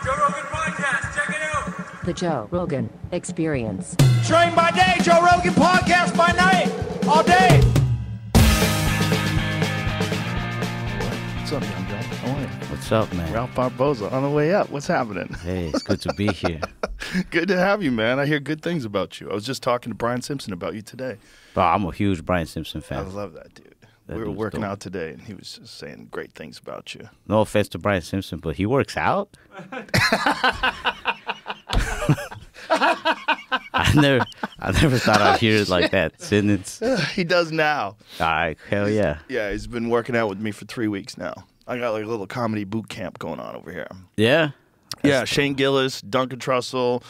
Joe Rogan Podcast, check it out. The Joe Rogan Experience. Train by day, Joe Rogan Podcast by night, all day. What's up, young Joe? How are you? What's up, man? Ralph Barboza on the way up. What's happening? Hey, it's good to be here. Good to have you, man. I hear good things about you. I was just talking to Brian Simpson about you today. Bro, I'm a huge Brian Simpson fan. I love that dude. That We were dude's working dope. out today, and he was just saying great things about you. No offense to Brian Simpson, but he works out. I never thought I'd hear it like that sentence. He does now. All right, hell yeah. Yeah, he's been working out with me for 3 weeks now. I got like a little comedy boot camp going on over here. Yeah? Yeah, Shane Gillis, Duncan Trussell,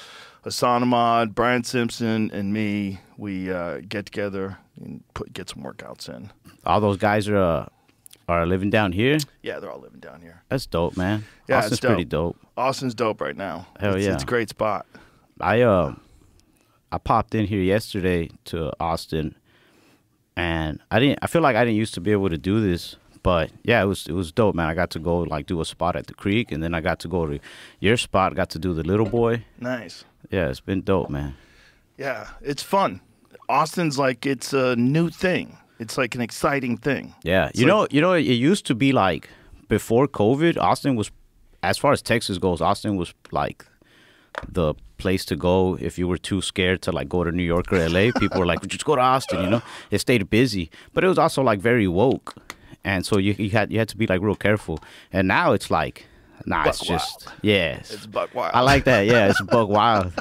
Hassan Ahmad, Brian Simpson, and me, we get together and get some workouts in. All those guys are living down here? Yeah, they're all living down here. That's dope, man. Yeah, Austin's it's dope. pretty dope. Austin's dope right now. Hell yeah. It's a great spot. I popped in here yesterday to Austin, and I feel like I didn't used to be able to do this, but yeah, it was dope, man. I got to go like do a spot at the creek, and then I got to go to your spot, got to do the little boy. Nice. Yeah, it's been dope, man. Yeah, it's fun. Austin's like, it's a new thing. It's like an exciting thing. Yeah, It's you know, it used to be like before COVID, Austin was, as far as Texas goes, Austin was like the place to go if you were too scared to like go to New York or LA. People were like, just go to Austin, you know. It stayed busy, but it was also like very woke, and so you had to be like real careful. And now it's like, nah, it's Buck just wild. yes, It's buck wild. I like that. Yeah, it's buck wild.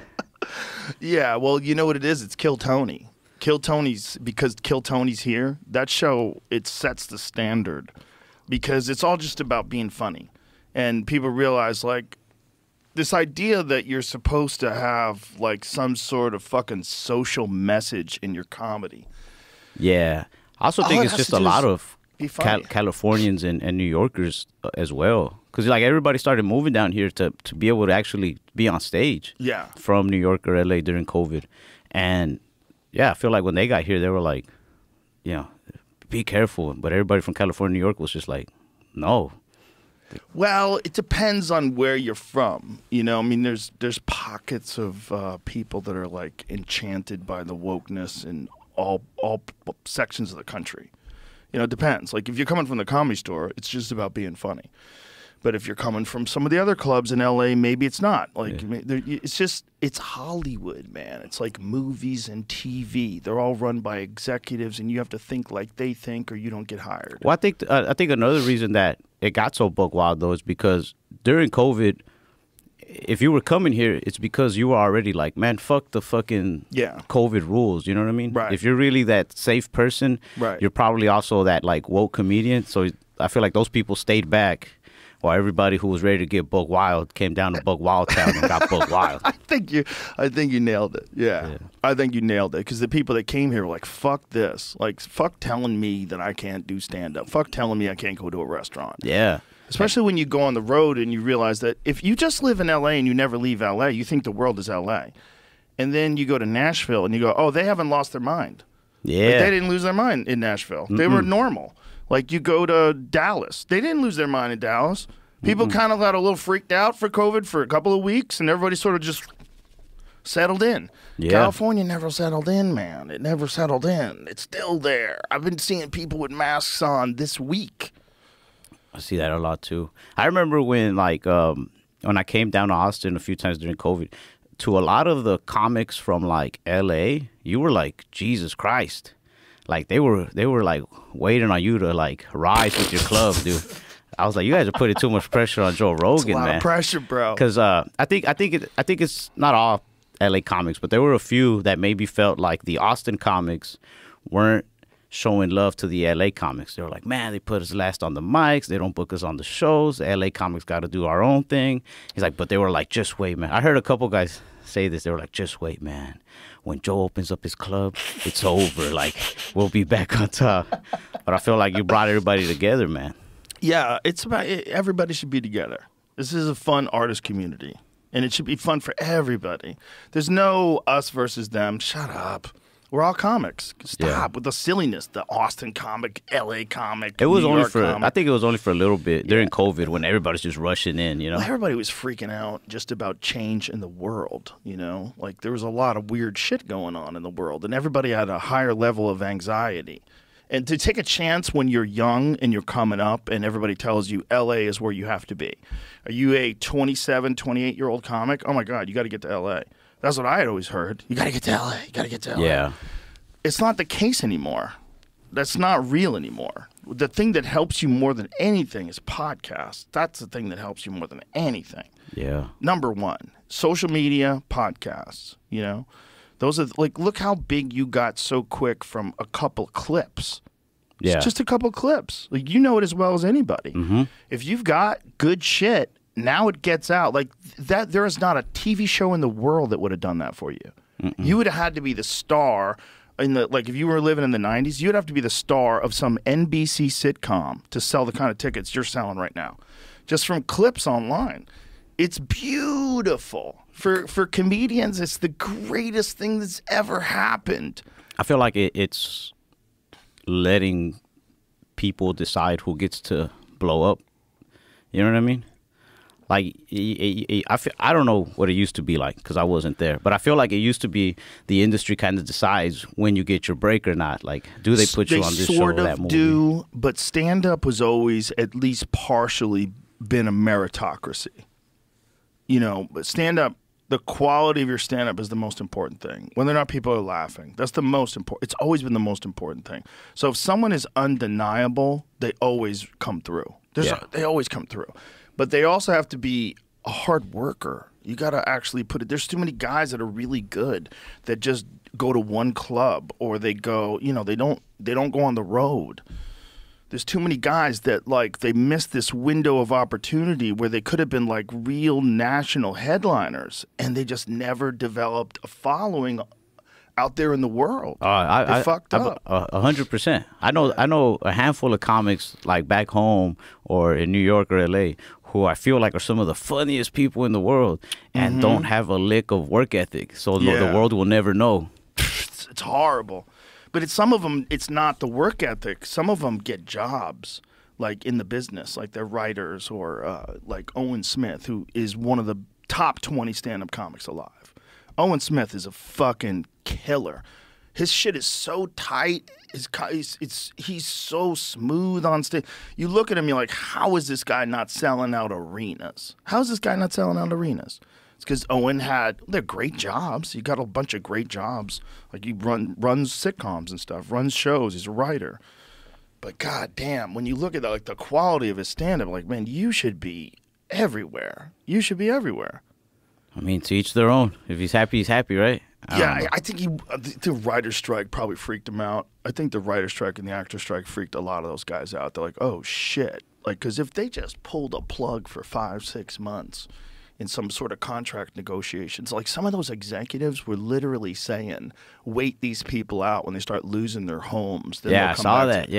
Yeah, well, you know what it is? It's Kill Tony. Kill Tony's, because Kill Tony's here, that show, it sets the standard because it's all just about being funny. And people realize, like, this idea that you're supposed to have, like, some sort of fucking social message in your comedy. Yeah, I also All think it it's has just to a do lot is of be funny. Californians and New Yorkers as well, because like everybody started moving down here to be able to actually be on stage. Yeah. From New York or LA during COVID, and yeah, I feel like when they got here, they were like, you know, be careful. But everybody from California, New York was just like, no. Well, it depends on where you're from. You know, I mean, there's pockets of people that are like enchanted by the wokeness in all sections of the country. You know, it depends. Like if you're coming from the Comedy Store, it's just about being funny. But if you're coming from some of the other clubs in LA, maybe it's not. Like it's Hollywood, man. It's like movies and TV. They're all run by executives, and you have to think like they think, or you don't get hired. Well, I think another reason that it got so buck wild though is because during COVID, if you were coming here, it's because you were already like, man, fuck the fucking COVID rules. You know what I mean? Right. If you're really that safe person, Right. you're probably also that like woke comedian. So I feel like those people stayed back, while everybody who was ready to get buck wild came down to Buck Wild Town and got buck wild. I think you nailed it. Yeah. I think you nailed it because the people that came here were like, fuck this. Like, fuck telling me that I can't do stand-up. Fuck telling me I can't go to a restaurant. Yeah. Especially when you go on the road and you realize that if you just live in L.A. and you never leave L.A., you think the world is L.A. And then you go to Nashville and you go, oh, they haven't lost their mind. Yeah. Like, they didn't lose their mind in Nashville. They were normal. Like, you go to Dallas. They didn't lose their mind in Dallas. People kind of got a little freaked out for COVID for a couple of weeks, and everybody sort of just settled in. Yeah. California never settled in, man. It never settled in. It's still there. I've been seeing people with masks on this week. I see that a lot too. I remember when when I came down to Austin a few times during COVID, to a lot of the comics from like LA, you were like, Jesus Christ. Like they were like waiting on you to like rise with your club, dude. I was like, you guys are putting too much pressure on Joe Rogan, It's a lot man. of pressure, bro. Because I think it's not all LA comics, but there were a few that maybe felt like the Austin comics weren't showing love to the LA comics. They were like, man, they put us last on the mics. They don't book us on the shows. The LA comics got to do our own thing. He's like, but they were like, just wait, man. I heard a couple guys say this. They were like, just wait, man. When Joe opens up his club, it's over. Like, we'll be back on top. But I feel like you brought everybody together, man. Yeah, it's about everybody should be together. This is a fun artist community, and it should be fun for everybody. There's no us versus them. Shut up. We're all comics. Stop Yeah. with the silliness. The Austin comic, L.A. comic, It was New only York for, comic. I think it was only for a little bit during COVID when everybody's just rushing in, you know? Well, everybody was freaking out just about change in the world, you know? Like, there was a lot of weird shit going on in the world, and everybody had a higher level of anxiety. And to take a chance when you're young and you're coming up and everybody tells you L.A. is where you have to be. Are you a 27, 28-year-old comic? Oh, my God, you got to get to L.A. That's what I had always heard. You got to get to L.A. You got to get to L.A. Yeah. It's not the case anymore. That's not real anymore. The thing that helps you more than anything is podcasts. That's the thing that helps you more than anything. Yeah. Number one, social media, podcasts, you know? Those are, like, look how big you got so quick from a couple clips. Yeah. It's just a couple clips. Like, you know it as well as anybody. If you've got good shit, now it gets out. Like, that, there is not a TV show in the world that would have done that for you. You would have had to be the star in the, like, if you were living in the 90s, you'd have to be the star of some NBC sitcom to sell the kind of tickets you're selling right now. Just from clips online. It's beautiful. For comedians, it's the greatest thing that's ever happened. I feel like it's letting people decide who gets to blow up. You know what I mean? Like, I don't know what it used to be like because I wasn't there. But I feel like it used to be the industry kind of decides when you get your break or not. Like, do they put you on this show or that movie? They sort of do, but stand-up was always at least partially been a meritocracy. You know, but stand-up, the quality of your stand-up is the most important thing. Whether or not people are laughing, that's the most important. It's always been the most important thing. So if someone is undeniable, they always come through. They always come through. But they also have to be a hard worker. You got to actually put it. There's too many guys that are really good that just go to one club or they go, you know, they don't go on the road. There's too many guys that, like, they missed this window of opportunity where they could have been like real national headliners and they just never developed a following out there in the world. They fucked up. 100%. I know a handful of comics like back home or in New York or LA who I feel like are some of the funniest people in the world and don't have a lick of work ethic. So the world will never know. It's horrible. But some of them, it's not the work ethic. Some of them get jobs, like in the business, like they're writers or like Owen Smith, who is one of the top 20 stand-up comics alive. Owen Smith is a fucking killer. His shit is so tight. He's so smooth on stage. You look at him, you're like, how is this guy not selling out arenas? How is this guy not selling out arenas? It's because Owen they're great jobs. He got a bunch of great jobs. Like he runs sitcoms and stuff, runs shows. He's a writer. But goddamn, when you look at the quality of his stand-up, like, man, you should be everywhere. You should be everywhere. I mean, to each their own. If he's happy, right? I think the writer's strike probably freaked him out. I think the writer's strike and the actor's strike freaked a lot of those guys out. They're like, oh, shit. Like, because if they just pulled a plug for 5-6 months in some sort of contract negotiations, like some of those executives were literally saying, wait these people out when they start losing their homes. Then I saw that.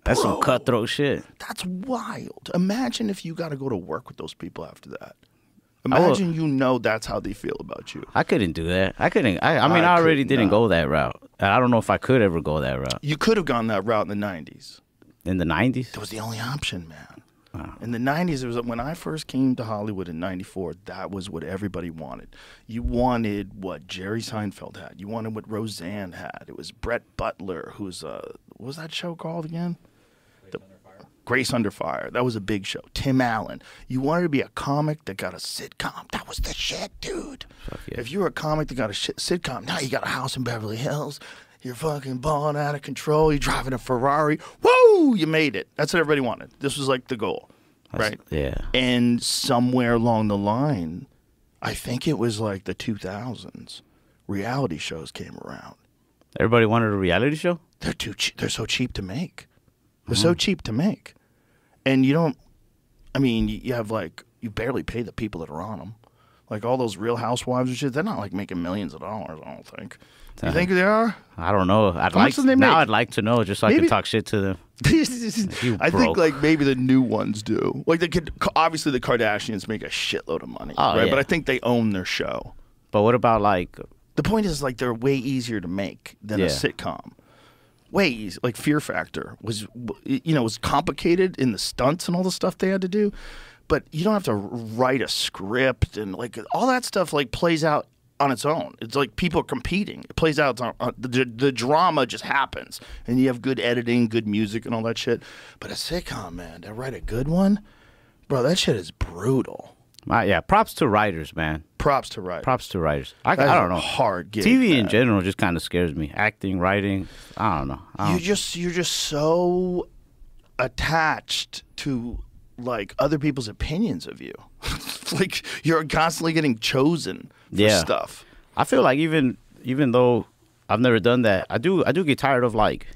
That's some cutthroat shit. That's wild. Imagine if you got to go to work with those people after that. Imagine that's how they feel about you. I couldn't do that. I couldn't. I mean, I already didn't go that route. I don't know if I could ever go that route. You could have gone that route in the 90s. In the 90s? That was the only option, man. Wow. In the 90s, it was when I first came to Hollywood in 94, that was what everybody wanted. You wanted what Jerry Seinfeld had. You wanted what Roseanne had. It was Brett Butler, who's, what was that show called again? Grace Under Fire. That was a big show. Tim Allen. You wanted to be a comic that got a sitcom. That was the shit, dude. Yeah. If you were a comic that got a sitcom, now you got a house in Beverly Hills. You're fucking balling out of control. You're driving a Ferrari. Woo! You made it. That's what everybody wanted. This was like the goal, right? Yeah. And somewhere along the line, I think it was like the 2000s, reality shows came around. Everybody wanted a reality show? They're so cheap to make. They're so cheap to make. And you don't, I mean, you have like, you barely pay the people that are on them. Like all those Real Housewives and shit, they're not like making millions of dollars, I don't think. You think they are? I don't know. I'd like to know just so I can talk shit to them. I think like maybe the new ones do. Like obviously the Kardashians make a shitload of money, right? Yeah. But I think they own their show. But what about like The point is, like, they're way easier to make than a sitcom. Way easy. Like, Fear Factor was, was complicated in the stunts and all the stuff they had to do, but you don't have to write a script and, like, all that stuff, like, plays out on its own. It's like people are competing. It plays out. The drama just happens, and you have good editing, good music, and all that shit. But a sitcom, man, to write a good one, bro, that shit is brutal. Yeah, props to writers, man. Props to writers. Props to writers. I That's don't know. a hard gig, TV man. in general just kind of scares me. Acting, writing, I don't know. You're just so attached to, like, other people's opinions of you. Like, you're constantly getting chosen for stuff. I feel like even though I've never done that, I do get tired of, like,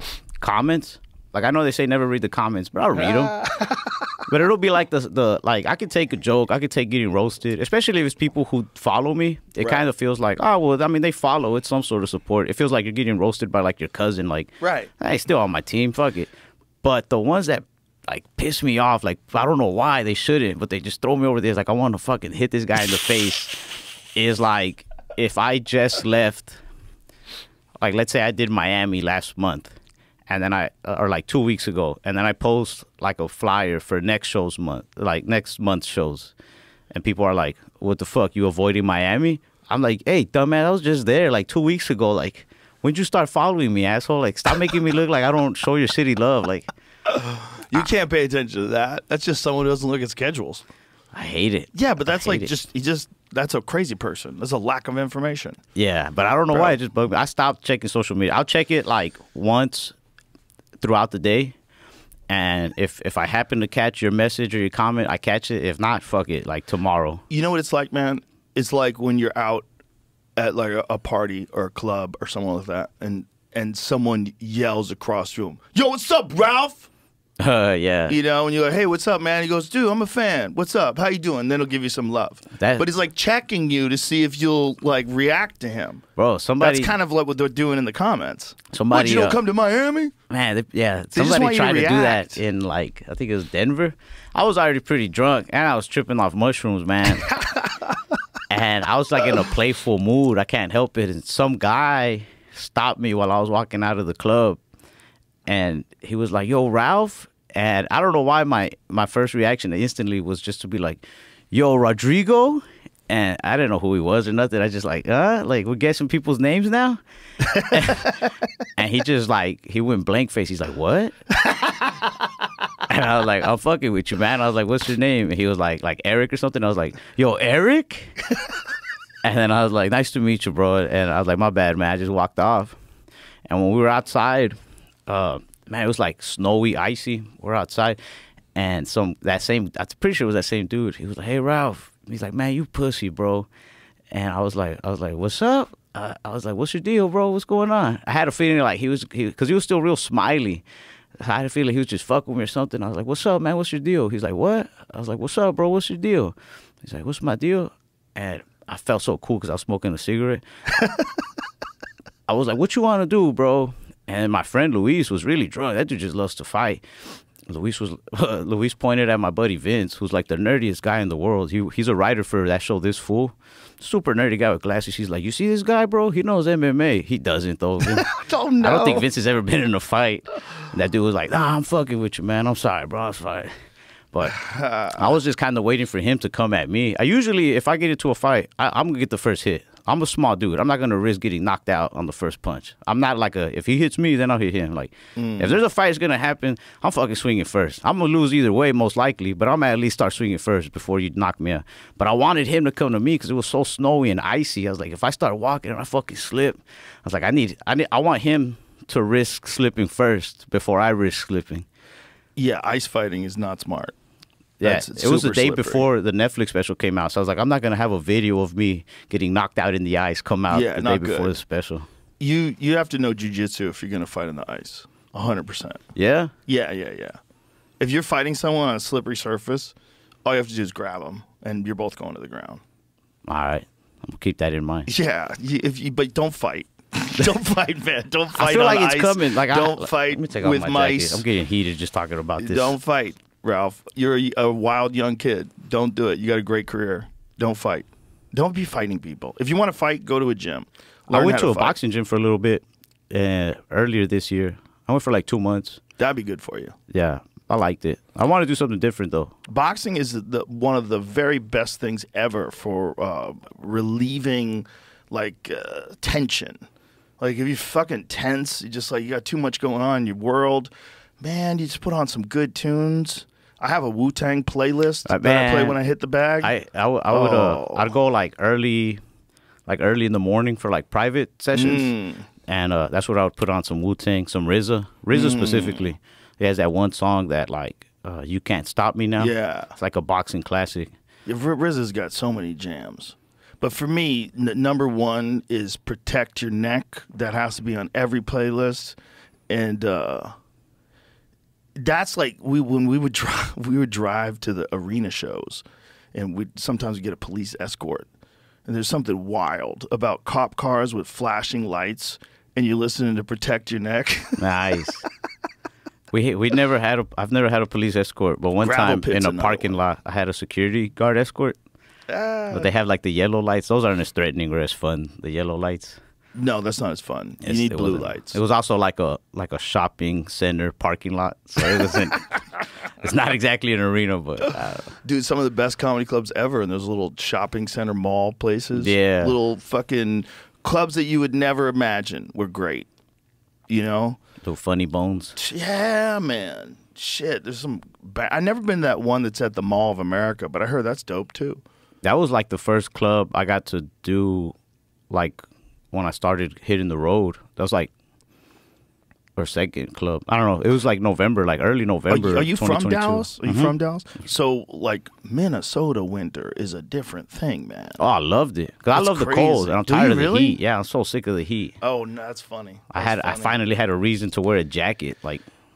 comments. Like, I know they say never read the comments, but I'll read them. But it'll be like the like, I could take a joke, I could take getting roasted, especially if it's people who follow me. It kind of feels like, oh, well, I mean, they follow. It's some sort of support. It feels like you're getting roasted by, like, your cousin. Like, hey, still on my team. Fuck it. But the ones that, like, piss me off, like, I don't know why they shouldn't, but they just throw me over there. It's like, I want to fucking hit this guy in the face. Is like, if I just left, like, let's say I did Miami last month, and then or like 2 weeks ago, and then I post, like, a flyer for next month's shows, and people are like, what the fuck, you avoiding Miami? I'm like, hey, dumbass, I was just there like 2 weeks ago. Like, when'd you start following me, asshole? Like, stop making me look like I don't show your city love. Like, you can't pay attention to that. That's just someone who doesn't look at schedules. I hate it. Yeah, but that's like that's a crazy person. That's a lack of information. Yeah, but I don't know why it just bugged me. I stopped checking social media. I'll check it like once throughout the day, and if I happen to catch your message or your comment, I catch it. If not, fuck it, like tomorrow. You know what it's like, man? It's like when you're out at, like, a party or a club or something like that, and someone yells across the room, "Yo, what's up, Ralph?" Yeah. You know, and you're like, "Hey, what's up, man?" He goes, "Dude, I'm a fan. What's up? How you doing?" Then he'll give you some love. But he's like checking you to see if you'll, like, react to him. Bro, somebody. That's kind of like what they're doing in the comments. Somebody. What, you don't come to Miami? Man, somebody tried to do that in, like, I think it was Denver. I was already pretty drunk, and I was tripping off mushrooms, man. And I was, like, in a playful mood. I can't help it. And some guy stopped me while I was walking out of the club, and he was like, "Yo, Ralph." And I don't know why my first reaction instantly was just to be like, "Yo, Rodrigo." And I didn't know who he was or nothing. I just like, like, we're guessing people's names now? And he just, like, he went blank face. He's like, "What?" And I was like, "I'm fucking with you, man." I was like, "What's your name?" And he was like Eric or something. I was like, "Yo, Eric?" And then I was like, "Nice to meet you, bro." And I was like, "My bad, man." I just walked off. And when we were outside, man, it was like snowy, icy. We're outside, and I'm pretty sure it was that same dude. He was like, "Hey, Ralph." He's like, "Man, you pussy, bro." And I was like, "What's up?" I was like, "What's your deal, bro? What's going on?" I had a feeling like because he was still real smiley. I had a feeling he was just fucking with me or something. I was like, "What's up, man? What's your deal?" He's like, "What?" I was like, "What's up, bro? What's your deal?" He's like, "What's my deal?" And I felt so cool because I was smoking a cigarette. I was like, "What you want to do, bro?" And my friend Luis was really drunk. That dude just loves to fight. Luis pointed at my buddy Vince, who's like the nerdiest guy in the world. He's a writer for that show, This Fool. Super nerdy guy with glasses. He's like, "You see this guy, bro? He knows MMA." He doesn't, though. I don't think Vince has ever been in a fight. And that dude was like, "Nah, I'm fucking with you, man. I'm sorry, bro. I'm sorry." But I was just kind of waiting for him to come at me. I usually, if I get into a fight, I'm going to get the first hit. I'm a small dude. I'm not going to risk getting knocked out on the first punch. I'm not like if he hits me, then I'll hit him. Like, if there's a fight that's going to happen, I'm fucking swinging first. I'm going to lose either way, most likely, but I'm going to at least start swinging first before you knock me out. But I wanted him to come to me because it was so snowy and icy. I was like, if I start walking and I fucking slip, I was like, I want him to risk slipping first before I risk slipping. Yeah, ice fighting is not smart. Yeah, it was the day before the Netflix special came out, so I was like, I'm not gonna have a video of me getting knocked out in the ice come out the day before the special. You have to know jiu-jitsu if you're gonna fight in the ice, 100%. Yeah. Yeah. If you're fighting someone on a slippery surface, all you have to do is grab them, and you're both going to the ground. All right, I'm gonna keep that in mind. Yeah, but don't fight. Don't fight, man. Don't fight. I feel like it's ice. Coming. Like, don't fight with mice. Jacket. I'm getting heated just talking about this. Don't fight. Ralph, you're a wild young kid. Don't do it. You got a great career. Don't fight. Don't be fighting people. If you want to fight, go to a gym. I Learn went how to a fight. boxing gym for a little bit earlier this year. I went for like 2 months. That'd be good for you. Yeah, I liked it. I want to do something different though. Boxing is one of the very best things ever for relieving tension. Like if you fucking tense, you just you got too much going on in your world, man. You just put on some good tunes. I have a Wu-Tang playlist that I play when I hit the bag. I would I'd go early in the morning for private sessions, and that's what I would put on, some Wu-Tang, some RZA specifically. He has that one song that You Can't Stop Me Now. Yeah, it's like a boxing classic. RZA's got so many jams. But for me, number one is Protect Your Neck. That has to be on every playlist. And that's when we would drive to the arena shows, and we'd sometimes get a police escort. And there's something wild about cop cars with flashing lights, and you're listening to Protect Your Neck. Nice. I've never had a police escort, but one Gravel time Pit's in a parking lot, I had a security guard escort. But they have the yellow lights. Those aren't as threatening or as fun. The yellow lights. No, that's not as fun. You need blue lights. It was also like a shopping center parking lot, so it wasn't. It's not exactly an arena, but dude, some of the best comedy clubs ever in those little shopping center mall places. Yeah, little fucking clubs that you would never imagine were great. You know, little Funny Bones. Yeah, man. Shit, there's some. I've never been to that one that's at the Mall of America, but I heard that's dope too. That was the first club I got to do, when I started hitting the road. That was or second club. I don't know. It was November, early November. Are you from 2022. Dallas? Are you from Dallas? So Minnesota winter is a different thing, man. Oh, I loved it because I love the cold and I'm tired of the heat. Yeah, I'm so sick of the heat. Oh, no, that's funny. I finally had a reason to wear a jacket.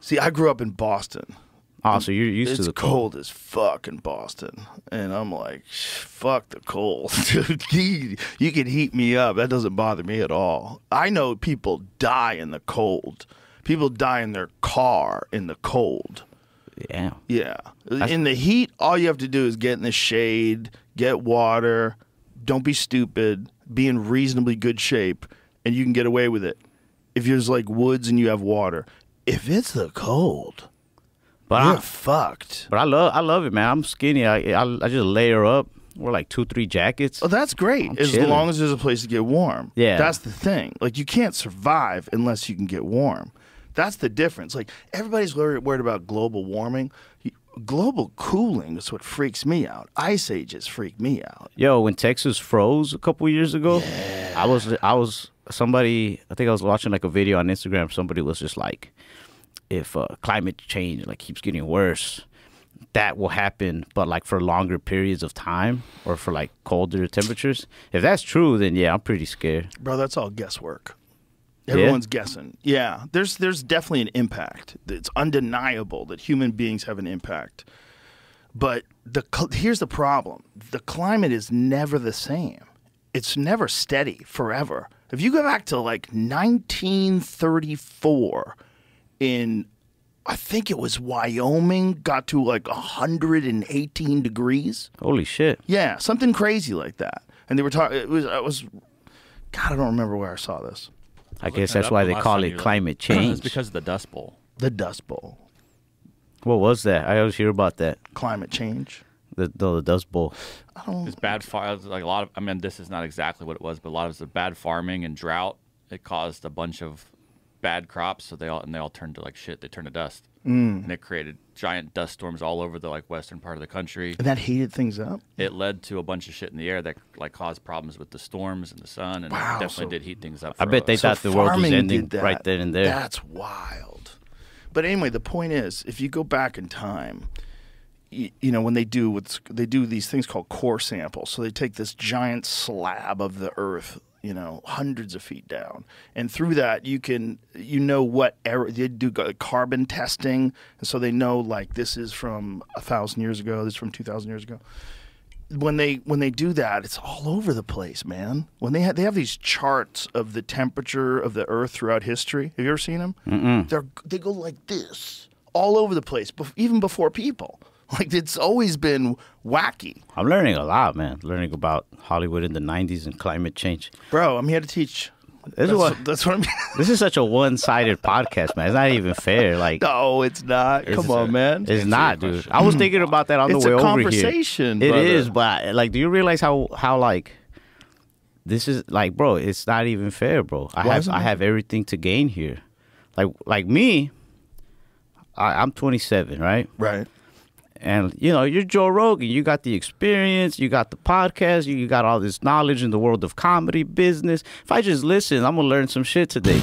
See, I grew up in Boston. Oh, so you're used to the cold. It's cold as fuck in Boston. And I'm like, fuck the cold. Dude, you can heat me up. That doesn't bother me at all. I know people die in the cold. People die in their car in the cold. Yeah. Yeah. In the heat, all you have to do is get in the shade, get water, don't be stupid, be in reasonably good shape, and you can get away with it. If there's woods and you have water. If it's the cold... But you're fucked. But I love it, man. I'm skinny. I just layer up. Wear 2-3 jackets. Oh, that's great. As long as there's a place to get warm. Yeah. That's the thing. You can't survive unless you can get warm. That's the difference. Everybody's worried about global warming. Global cooling is what freaks me out. Ice ages freak me out. Yo, when Texas froze a couple years ago, I was somebody. I think I was watching a video on Instagram. Somebody was just if climate change keeps getting worse, that will happen, but for longer periods of time or for colder temperatures. If that's true, then yeah, I'm pretty scared. Bro, that's all guesswork. Everyone's guessing. Yeah, there's definitely an impact. It's undeniable that human beings have an impact. But here's the problem. The climate is never the same. It's never steady forever. If you go back to 1934, I think it was Wyoming, got to 118 degrees. Holy shit. Yeah, something crazy like that. And they were talking, God, I don't remember where I saw this. I guess that's why they call it climate change. It's because of the Dust Bowl. The Dust Bowl. What was that? I always hear about that. Climate change. The Dust Bowl. It's bad a lot of, this is not exactly what it was, but a lot of the bad farming and drought, it caused a bunch of bad crops, so they all turned to shit. They turned to dust, and it created giant dust storms all over the western part of the country. And that heated things up. It led to a bunch of shit in the air that caused problems with the storms and the sun, and it definitely did heat things up. I bet they thought the world was ending right then and there. That's wild. But anyway, the point is, if you go back in time, when they do these things called core samples. So they take this giant slab of the earth, hundreds of feet down, and through that what era they do carbon testing, and so they know this is from 1,000 years ago, this is from 2,000 years ago. When they do that, it's all over the place, man. When they have these charts of the temperature of the earth throughout history. Have you ever seen them? They go like this all over the place, even before people. It's always been wacky. I'm learning a lot, man. Learning about Hollywood in the 90s and climate change. Bro, I'm here to teach. That's what I mean. This is such a one-sided podcast, man. It's not even fair. Like, No, it's not. Come on, man. it's not, dude. I was thinking about that on the It's way a over here. conversation, It brother. is, but like, do you realize how like this is like, bro? It's not even fair, bro. Why isn't I it? have everything to gain here. Like me, I'm 27, right? Right. And you know, you're Joe Rogan. You got the experience. You got the podcast. You got all this knowledge in the world of comedy business. If I just listen, I'm gonna learn some shit today.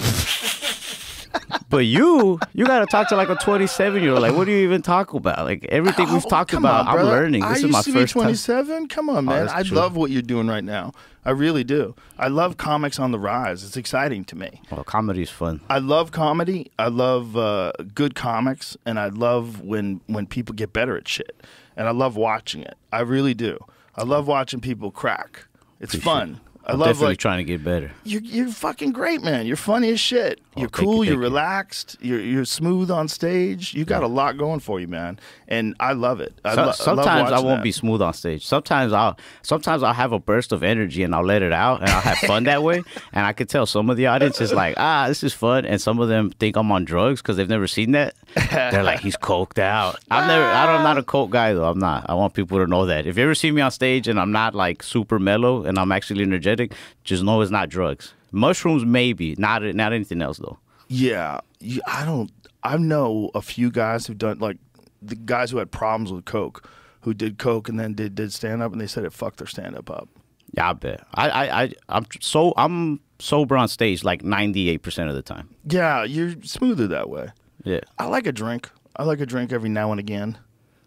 But you gotta talk to like a 27-year-old. Like, what do you even talk about? Like everything we've talked Come about, on, I'm brother. learning. This is my used to be first time. 27. Come on, man. that's I true. love what you're doing right now. I really do. I love comics on the rise. It's exciting to me. Well, comedy's fun. I love comedy. I love good comics, and I love when people get better at shit. And I love watching it. I really do. I love watching people crack. It's fun. I I'm love definitely like trying to get better. you're fucking great, man. You're funny as shit. You're thank you, cool. You're thank you. relaxed. You're smooth on stage. You got a lot going for you, man. And I love it. Sometimes I won't that. be smooth on stage. Sometimes I'll have a burst of energy and I'll let it out and I'll have fun that way. And I could tell some of the audience is like, this is fun, and some of them think I'm on drugs because they've never seen that. They're like, he's coked out. I'm not a coke guy though. I'm not. I want people to know that if you ever see me on stage and I'm not like super mellow and I'm actually energetic, just know it's not drugs. Mushrooms maybe, not anything else though. Yeah, I know a few guys who've done, like, the guys who had problems with coke, who did coke and then did stand up, and they said it fucked their stand up up. Yeah, I bet. I'm sober on stage like 98% of the time. Yeah, you're smoother that way. Yeah. I like a drink. I like a drink every now and again,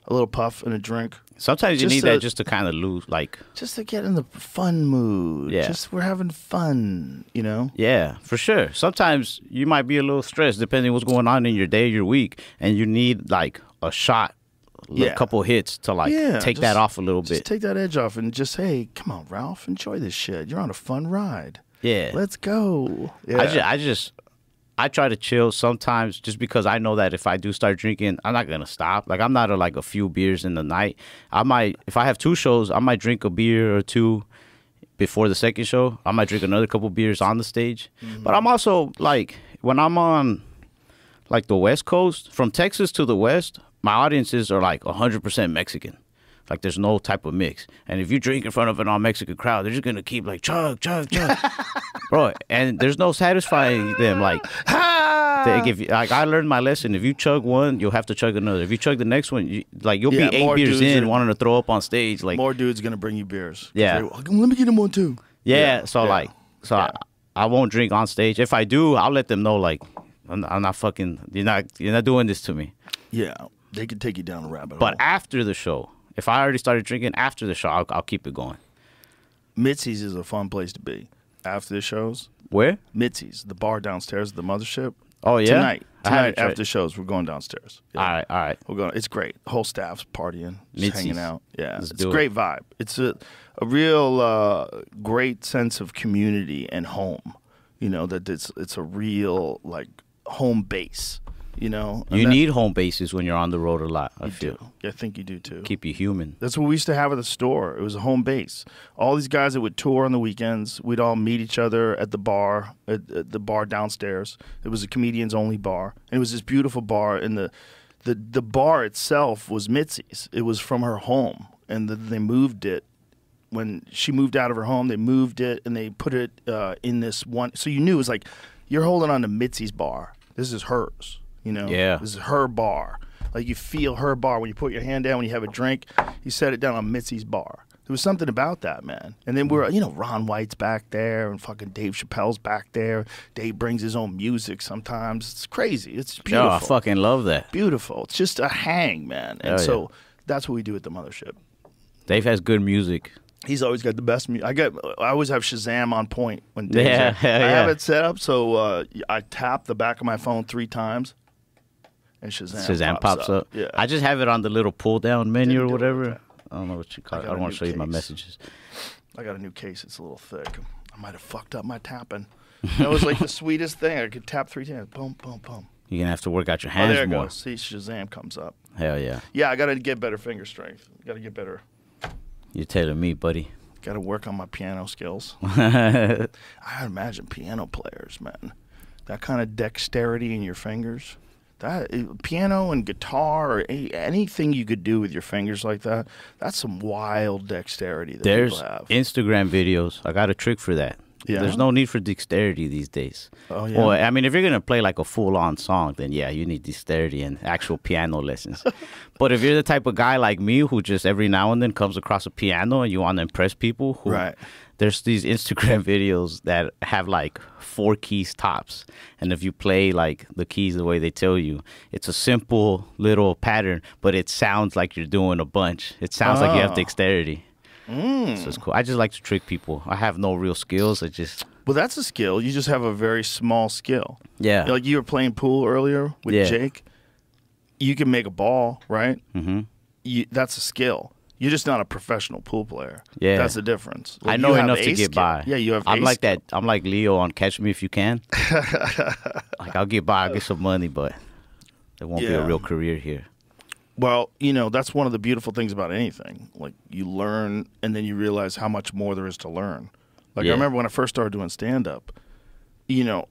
a little puff and a drink. Sometimes you Just need to- that just to kind of lose, like, Just to get in the fun mood. Yeah. Just we're having fun, you know? yeah, for sure. Sometimes you might be a little stressed depending what's going on in your day, your week, and you need like a shot, Yeah. a couple hits to like take that just- off a little Just bit. take that edge off and just, hey, come on, Ralph, enjoy this shit. You're on a fun ride. Yeah. Let's go. Yeah. I try to chill sometimes just because I know that if I do start drinking, I'm not gonna stop. Like I'm not like a few beers in the night. I might, if I have 2 shows, I might drink a beer or 2 before the second show. I might drink another couple beers on the stage. But I'm also like, when I'm on like the West Coast, from Texas to the West, my audiences are like 100% Mexican. Like there's no type of mix. And if you drink in front of an all-Mexican crowd, they're just gonna keep like chug, chug, chug. Bro, and there's no satisfying them. Like, like I learned my lesson. If you chug one, you'll have to chug another. If you chug the next one, you'll Yeah, be 8 more beers dudes in, are- wanting to throw up on stage. Like, More dudes gonna bring you beers. 'Cause Yeah. let me get him one too. yeah. So yeah. like, Yeah. I won't drink on stage. If I do, I'll let them know. Like, I'm not fucking. You're not doing this to me. Yeah, they could take you down a rabbit But hole. after the show, if I already started drinking after the show, I'll keep it going. Mitzi's is a fun place to be after the shows. Where? Mitzi's, the bar downstairs at the mothership. Oh yeah. Tonight I haven't tried. after shows, we're going downstairs. Yeah. All right. We're going. It's great. The whole staff's partying, just Mitzi's. hanging out. Yeah, Let's it's a do it. great vibe. It's a real great sense of community and home. You know that it's a real like home base. You know, And You that- need home bases when you're on the road a lot. I you feel do. I think you do too. keep you human. That's what we used to have at the store. It was a home base. All these guys that would tour on the weekends, we'd all meet each other at the bar, at the bar downstairs. It was a comedians only bar, and it was this beautiful bar. And the bar itself was Mitzi's. It was from her home, and they moved it when she moved out of her home. They moved it and they put it in this one. So you knew it was like you're holding on to Mitzi's bar. This is hers. You know, Yeah. This is her bar. Like you feel her bar when you put your hand down when you have a drink. You set it down on Mitzi's bar. There was something about that, man. And then we're, Ron White's back there, and fucking Dave Chappelle's back there. Dave brings his own music sometimes. It's crazy. It's beautiful. No, I fucking love that. Beautiful. It's just a hang, man. And Hell so yeah. that's what we do at the mothership. Dave has good music. He's always got the best music. I always have Shazam on point when Dave's Yeah, there. I yeah. have it set up so I tap the back of my phone 3 times, and Shazam pops up. Yeah, I just have it on the little pull down menu or Didn't do it all the whatever. time. I don't know what you call it. got I don't a want new to show you my case. messages. I got a new case. It's a little thick. I might have fucked up my tapping. That was like the sweetest thing. I could tap 3 times. Boom, boom, boom. You're gonna have to work out your Oh, hands there it more. goes. See, Shazam comes up. Hell yeah. Yeah, I got to get better finger strength. Got to get better. You're telling me, buddy. Got to work on my piano skills. I imagine piano players, man. That kind of dexterity in your fingers. Piano and guitar or anything you could do with your fingers like that, that's some wild dexterity that There's people have. Instagram videos. I got a trick for that. Yeah? There's no need for dexterity these days. Oh, yeah? Well, I mean, if you're going to play like a full-on song, then yeah, you need dexterity and actual piano lessons. But if you're the type of guy like me who just every now and then comes across a piano and you want to impress people, Right. There's these Instagram videos that have like 4 keys tops. And if you play like the keys the way they tell you, it's a simple little pattern, but it sounds like you're doing a bunch. It sounds like you have dexterity. So it's cool. I just like to trick people. I have no real skills. I just... Well, that's a skill. You just have a very small skill. Yeah. Like you were playing pool earlier with Yeah. Jake. You can make a ball, right? Mm-hmm. That's a skill. You're just not a professional pool player. Yeah. That's the difference. Like, I know you have enough a to get skill. by. Yeah, you have I'm a like skill. that. I'm like Leo on Catch Me If You Can. Like I'll get by, I'll get some money, but there won't be a Yeah. real career here. Well, that's one of the beautiful things about anything. Like you learn and then you realize how much more there is to learn. Like Yeah. I remember when I first started doing stand-up,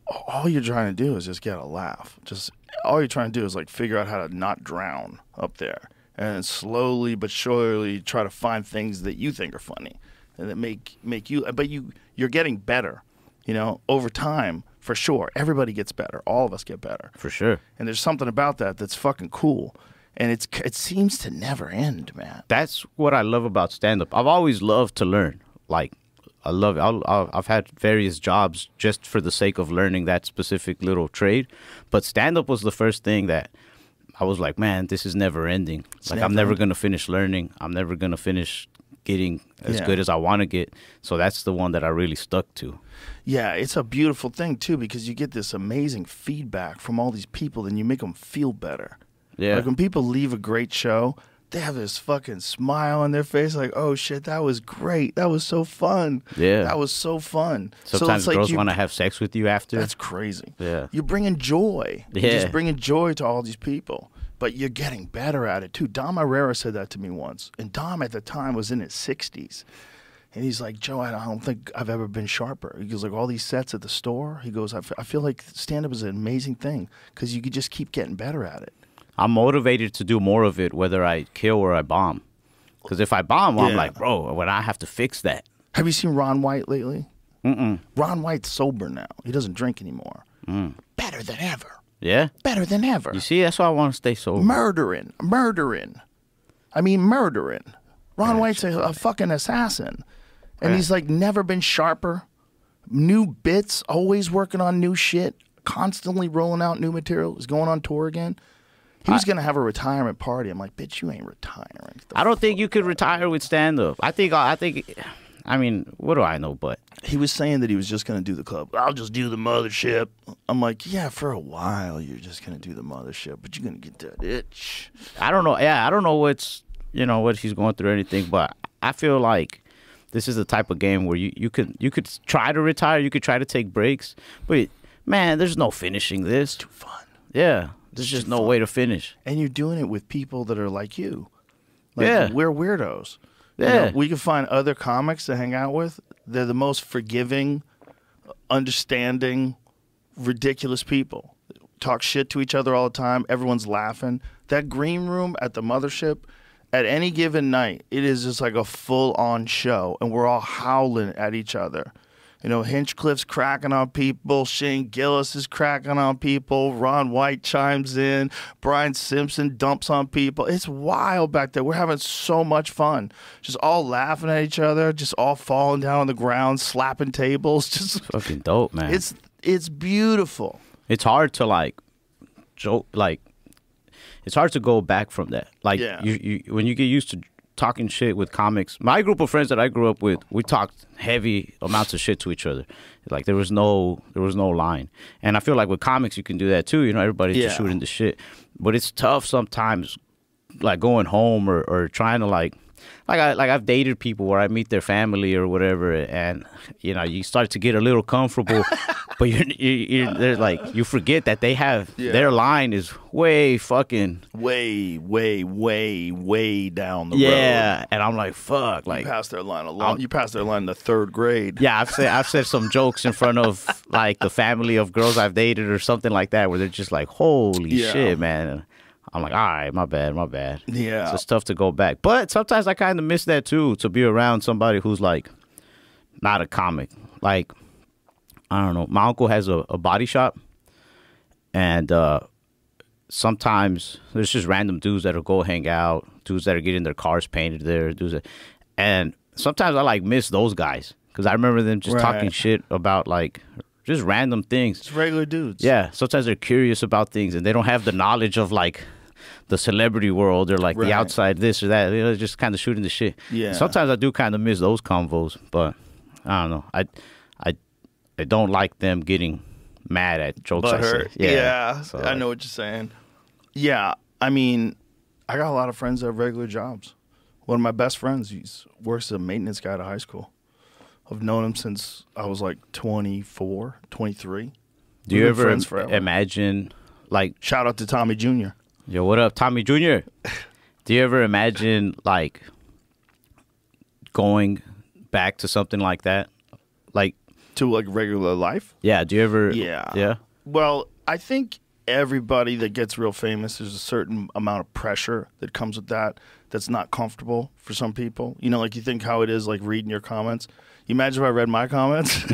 all you're trying to do is just get a laugh. Just all you're trying to do is like figure out how to not drown up there. And slowly but surely try to find things that you think are funny and that make you, but you're getting better, over time, for sure. Everybody gets better. All of us get better. For sure. And there's something about that that's fucking cool. And it seems to never end, man. That's what I love about stand-up. I've always loved to learn. Like, I love it. I've had various jobs just for the sake of learning that specific little trade. But stand-up was the first thing that I was like, man, this is never ending. Like, I'm never going to finish learning. I'm never going to finish getting as good as I want to get. So that's the one that I really stuck to. Yeah, it's a beautiful thing, too, because you get this amazing feedback from all these people and you make them feel better. Yeah. Like when people leave a great show, they have this fucking smile on their face like, oh, shit, that was great. That was so fun. Yeah. That was so fun. Sometimes so it's girls like want to have sex with you after. That's crazy. Yeah. You're bringing joy. You're Yeah. just bringing joy to all these people. But you're getting better at it, too. Dom Irrera said that to me once. And Dom, at the time, was in his 60s. And he's like, Joe, I don't think I've ever been sharper. He goes, like, all these sets at the store, he goes, I feel like stand-up is an amazing thing because you could just keep getting better at it. I'm motivated to do more of it, whether I kill or I bomb. Because if I bomb, I'm Yeah. like, bro, when I have to fix that. Have you seen Ron White lately? Mm-mm. Ron White's sober now. He doesn't drink anymore. Better than ever. Yeah? Better than ever. You see, that's why I want to stay sober. Murdering. I mean, murdering. Ron White's a fucking assassin. And he's like never been sharper. New bits, always working on new shit, constantly rolling out new material. He's going on tour again. He was going to have a retirement party. I'm like, bitch, you ain't retiring. I don't think you could retire with stand-up. I think, I mean, what do I know, but... He was saying that he was just going to do the club. I'll just do the mothership. I'm like, yeah, for a while you're just going to do the mothership, but you're going to get that itch. I don't know. Yeah, I don't know what he's going through or anything, but I feel like this is the type of game where you could try to retire, you could try to take breaks, but man, there's no finishing this. Too fun. Yeah, there's just no way to finish. And you're doing it with people that are like you. Like, Yeah. we're weirdos. Yeah. We can find other comics to hang out with. They're the most forgiving, understanding, ridiculous people. Talk shit to each other all the time. Everyone's laughing. That green room at the mothership, at any given night, it is just like a full-on show, and we're all howling at each other. Hinchcliffe's cracking on people. Shane Gillis is cracking on people. Ron White chimes in. Brian Simpson dumps on people. It's wild back there. We're having so much fun. Just all laughing at each other. Just all falling down on the ground, slapping tables. Just Fucking dope, man. it's beautiful. It's hard to joke, it's hard to go back from that. Like, Yeah. you when you get used to talking shit with comics. My group of friends that I grew up with, we talked heavy amounts of shit to each other. Like there was no line. And I feel like with comics you can do that too. Everybody's just shooting the shit. But it's tough sometimes, like going home or trying to I've dated people where I meet their family or whatever, and you know, you start to get a little comfortable, but they're like, you forget that they have their line is way fucking way down the road. yeah, and I'm like, fuck, like You passed their line you passed their line in the 3rd grade. yeah, I've said some jokes in front of like the family of girls I've dated or something like that, where they're just like, holy shit, man. And I'm like, all right, my bad. Yeah. So it's tough to go back. But sometimes I kind of miss that too, to be around somebody who's like not a comic. Like, I don't know. My uncle has a body shop, and sometimes there's just random dudes that'll go hang out, dudes that are getting their cars painted there, and sometimes I like miss those guys because I remember them just talking shit about like just random things. It's regular dudes. Yeah, sometimes they're curious about things and they don't have the knowledge of like the celebrity world or like the outside this or that. You know, just kind of shooting the shit. Yeah. Sometimes I do kind of miss those convos, but I don't know. I don't like them getting mad at jokes I say. Yeah, So, I know what you're saying. Yeah, I mean, I got a lot of friends that have regular jobs. One of my best friends, he works as a maintenance guy at a high school. I've known him since I was like 24, 23. Do you ever friends forever. imagine, like, Shout out to Tommy Jr. yo, what up, Tommy Jr.? Do you ever imagine, like, going back to something like that? Like, To like regular life? yeah, do you ever? Yeah. Yeah? Well, I think everybody that gets real famous, there's a certain amount of pressure that comes with that that's not comfortable for some people. You know, like you think how it is like reading your comments. You imagine if I read my comments?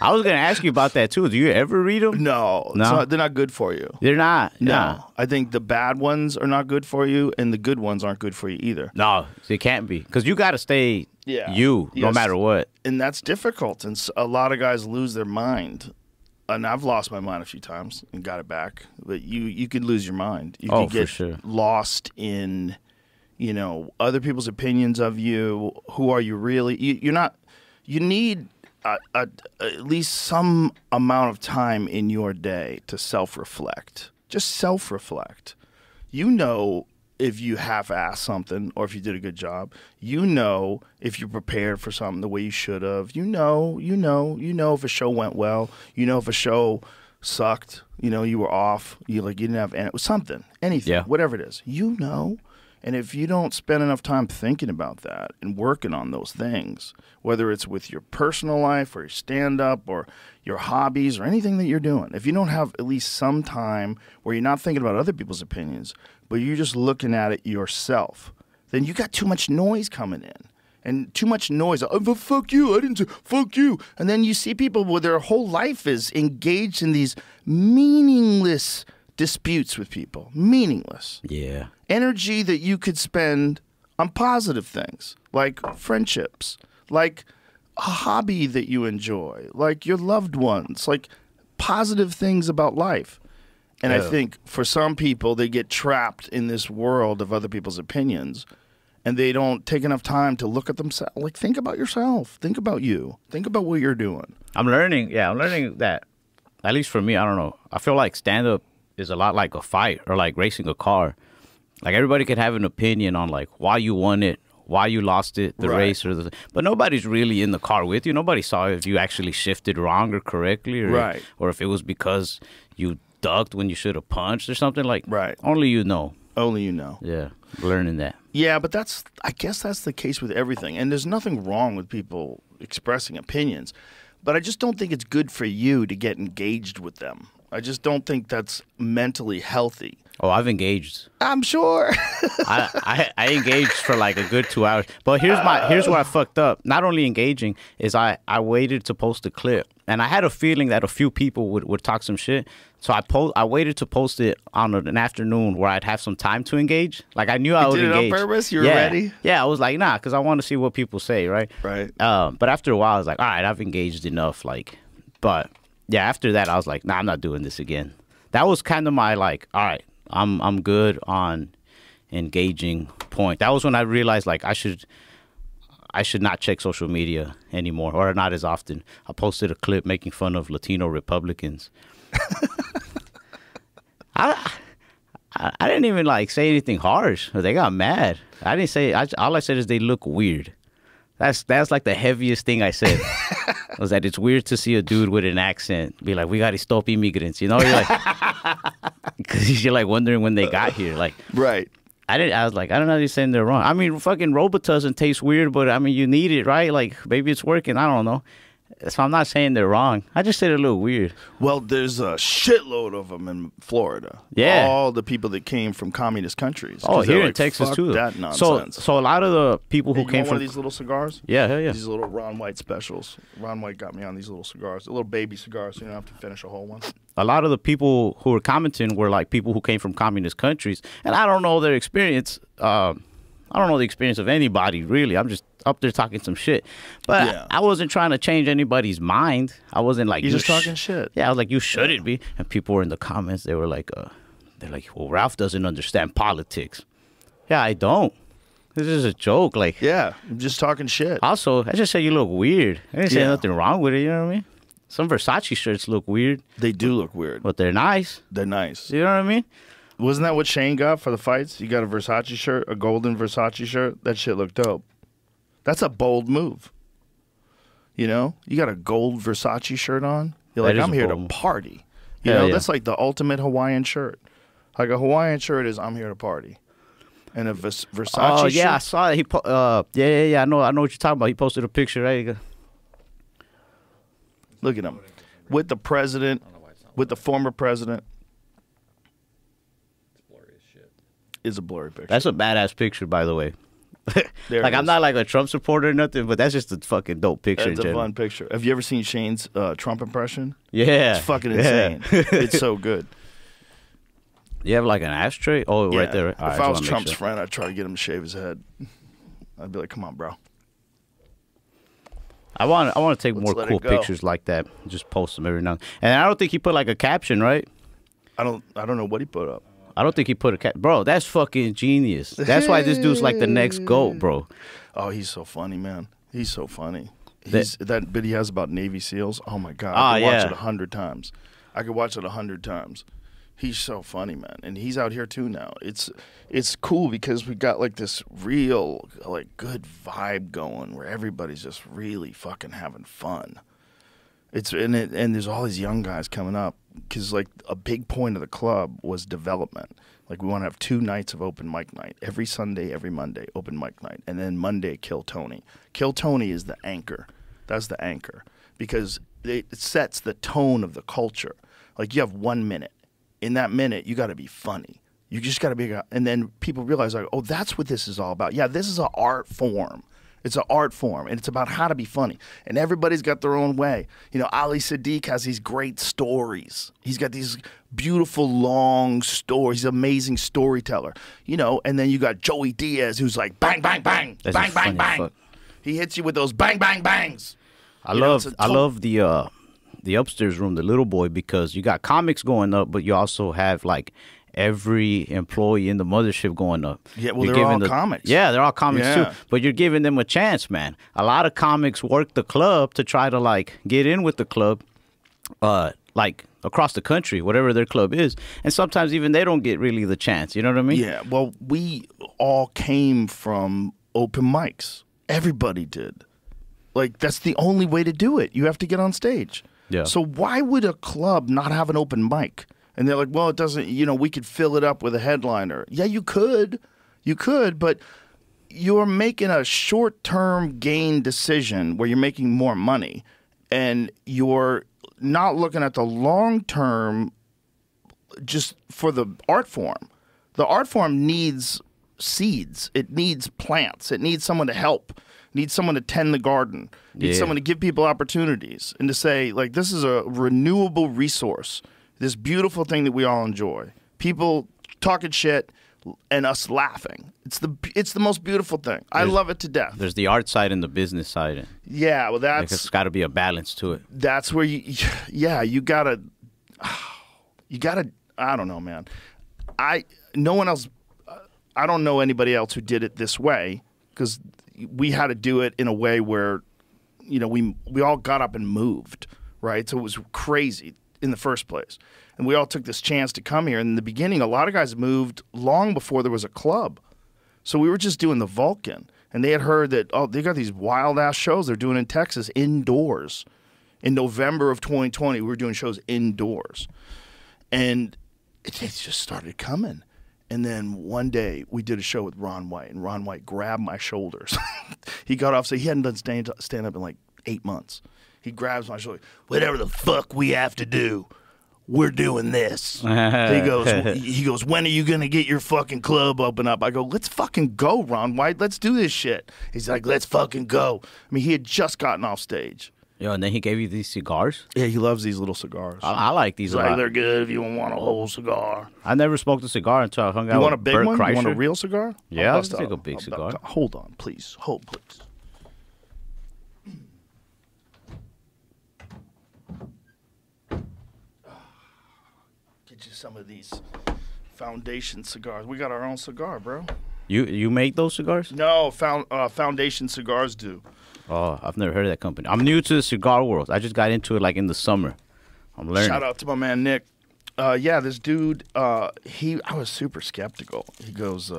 I was going to ask you about that, too. Do you ever read them? No. They're not good for you. They're not. No. Nah. I think the bad ones are not good for you, and the good ones aren't good for you either. No, it can't be. Because you got to stay you, no Yes. matter what. And that's difficult. And a lot of guys lose their mind. And I've lost my mind a few times and got it back. But you could lose your mind. You Oh, could get for sure. lost in, you know, other people's opinions of you. Who are you really? You're not. You need at least some amount of time in your day to self-reflect. Just self-reflect. You know if you half-assed something or if you did a good job. You know if you prepared for something the way you should have. You know if a show went well. You know if a show sucked. You know you were off. You didn't have something, anything, whatever it is. You know. And if you don't spend enough time thinking about that and working on those things, whether it's with your personal life or your stand-up or your hobbies or anything that you're doing, if you don't have at least some time where you're not thinking about other people's opinions, but you're just looking at it yourself, then you got too much noise coming in. And too much noise. Oh, but fuck you. I didn't say fuck you. And then you see people where their whole life is engaged in these meaningless disputes with people. Meaningless. Yeah. Energy that you could spend on positive things like friendships, like a hobby that you enjoy, like your loved ones, like positive things about life. And I think for some people, they get trapped in this world of other people's opinions and they don't take enough time to look at themselves. Like, think about yourself. Think about you. Think about what you're doing. I'm learning that, at least for me, I don't know. I feel like stand-up is a lot like a fight or like racing a car. Like, everybody can have an opinion on like why you won it, why you lost it, the race, but nobody's really in the car with you. Nobody saw if you actually shifted wrong or correctly, or if it was because you ducked when you should have punched or something. Like, only you know. Only you know. Yeah, learning that. Yeah, but I guess that's the case with everything. And there's nothing wrong with people expressing opinions, but I just don't think it's good for you to get engaged with them. I just don't think that's mentally healthy. Oh, I've engaged. I'm sure. I engaged for like a good 2 hours. But here's where I fucked up. Not only engaging is I waited to post a clip. And I had a feeling that a few people would talk some shit. So I waited to post it on an afternoon where I'd have some time to engage. Like, I knew I would engage. You did it on purpose? You were ready? Yeah, I was like, nah, because I want to see what people say, right? Right. But after a while, I was like, all right, I've engaged enough. Like, but yeah, after that, I was like, nah, I'm not doing this again. That was kind of my like, all right, I'm good on engaging point. That was when I realized like I should not check social media anymore, or not as often. I posted a clip making fun of Latino Republicans. I I didn't even like say anything harsh. They got mad. I didn't say. All I said is they look weird. That's like the heaviest thing I said. Was that it's weird to see a dude with an accent be like, "We got to stop immigrants," you know? You're like, because you're like wondering when they got here. Like, Right. I was like, I don't know. You're saying they're wrong. I mean, fucking Robitussin tastes weird, but I mean, you need it, right? Like, maybe it's working. I don't know. So I'm not saying they're wrong. I just said it a little weird. Well, there's a shitload of them in Florida. Yeah. All the people that came from communist countries. Oh, 'Cause they're here in like, Texas "Fuck too. that nonsense. So a lot of the people who Hey, you came want from one of these little cigars? yeah, hell yeah. These little Ron White specials. Ron White got me on these little cigars. A little baby cigar, so you don't have to finish a whole one. A lot of the people who were commenting were like people who came from communist countries, and I don't know their experience. I don't know the experience of anybody really. I'm just up there talking some shit, but Yeah. I wasn't trying to change anybody's mind. I wasn't like You're just you talking shit. Yeah, I was like, you shouldn't be. And people were in the comments. They were like, they're like, well, Ralph doesn't understand politics. Yeah, I don't. This is a joke. Like, Yeah, I'm just talking shit. also, I just said you look weird. I didn't say Yeah. nothing wrong with it. You know what I mean? Some Versace shirts look weird, They do look weird. but they're nice. They're nice. You know what I mean? Wasn't that what Shane got for the fights? You got a Versace shirt, a golden Versace shirt. That shit looked dope. That's a bold move. You know, you got a gold Versace shirt on. You're That like, is I'm a here to bold move. party. You Hell know, yeah. that's like the ultimate Hawaiian shirt. Like a Hawaiian shirt is, I'm here to party. And a Versace Oh yeah, I shirt. saw it. He yeah. I know what you're talking about. He posted a picture. There you go. Look at him. With the president, with the former president. Is a blurry picture. That's a badass picture, by the way. There Like it I'm is. not like a Trump supporter or nothing, but that's just a fucking dope picture. That's in a general. fun picture. Have you ever seen Shane's Trump impression? Yeah, It's fucking Yeah. insane. It's so good. You have like an ashtray? Oh, right Yeah. there. All right, If I was just wanna make Trump's sure. friend, I'd try to get him to shave his head. I'd be like, "Come on, bro." I want to take Let's more let cool it go. pictures like that. Just post them every now. And I don't think he put like a caption, right? I don't know what he put up. I don't think he put a cap. Bro, that's fucking genius. That's why this dude's like the next GOAT, bro. Oh, he's so funny, man. He's so funny. That bit he has about Navy SEALs. Oh my god, I could watch yeah. it 100 times. I could watch it 100 times. He's so funny, man, and he's out here too now. It's cool because we got like this real like good vibe going where everybody's just really fucking having fun. And there's all these young guys coming up because like a big point of the club was development. Like we want to have 2 nights of open mic night every Sunday, every Monday, open mic night, and then Monday Kill Tony. Kill Tony is the anchor. That's the anchor because it sets the tone of the culture. Like you have 1 minute. In that minute, you got to be funny. You just got to be, and then people realize like, oh, that's what this is all about. Yeah, this is an art form. It's an art form, and it's about how to be funny. And everybody's got their own way. You know, Ali Sadiq has these great stories. He's got these beautiful, long stories. He's an amazing storyteller. You know, and then you got Joey Diaz, who's like, bang, bang, bang, That's bang, just funny bang, as bang. fuck. He hits you with those bang, bang, bangs. I You know, love it's a I to- love the upstairs room, the little boy, because you got comics going up, but you also have like every employee in the mothership going up. Yeah, well, You're they're all giving comics. Yeah, they're all comics Yeah. too. But you're giving them a chance, man. A lot of comics work the club to try to like get in with the club, like across the country, whatever their club is, and sometimes even they don't get really the chance. You know what I mean? Yeah, well, we all came from open mics. Everybody did. Like, that's the only way to do it. You have to get on stage. Yeah. So why would a club not have an open mic? And they're like, well, it doesn't, you know, we could fill it up with a headliner. Yeah, you could. You could, but you're making a short-term gain decision where you're making more money, and you're not looking at the long-term just for the art form. The art form needs seeds. It needs plants. It needs someone to help. It needs someone to tend the garden. It needs Yeah. someone to give people opportunities and to say, like, this is a renewable resource, this beautiful thing that we all enjoy. People talking shit and us laughing. It's the most beautiful thing. I love it to death. There's the art side and the business side. Yeah, well, Like, that's it's got to be a balance to it. that's where you gotta I don't know, man. No one else, I don't know anybody else who did it this way, because we had to do it in a way where, you know, we all got up and moved, right? So it was crazy. in the first place. And we all took this chance to come here. And in the beginning, a lot of guys moved long before there was a club. So we were just doing the Vulcan. And they had heard that, oh, they got these wild-ass shows they're doing in Texas indoors. In November of 2020, we were doing shows indoors. And it just started coming. And then one day, we did a show with Ron White, and Ron White grabbed my shoulders. He got off, so he hadn't done stand-up in like 8 months. He grabs my shoulder. Whatever the fuck we have to do, we're doing this. He goes, when are you going to get your fucking club open up? I go, let's fucking go, Ron White. Let's do this shit. He's like, let's fucking go. I mean, he had just gotten off stage. Yo, and then he gave you these cigars? Yeah, he loves these little cigars. I like these He's a like, lot. they're good if you want a whole cigar. I never smoked a cigar until I hung out You want a with big Bert one? Kreischer. You want a real cigar? Yeah, I'll I'll bust take out- a big cigar. Hold on, please. Hold, please. Get you some of these Foundation cigars. We got our own cigar, bro. You make those cigars? No, Foundation Cigars do. Oh, I've never heard of that company. I'm new to the cigar world. I just got into it like in the summer. I'm learning. Shout out to my man Nick. Yeah, this dude. I was super skeptical. He goes,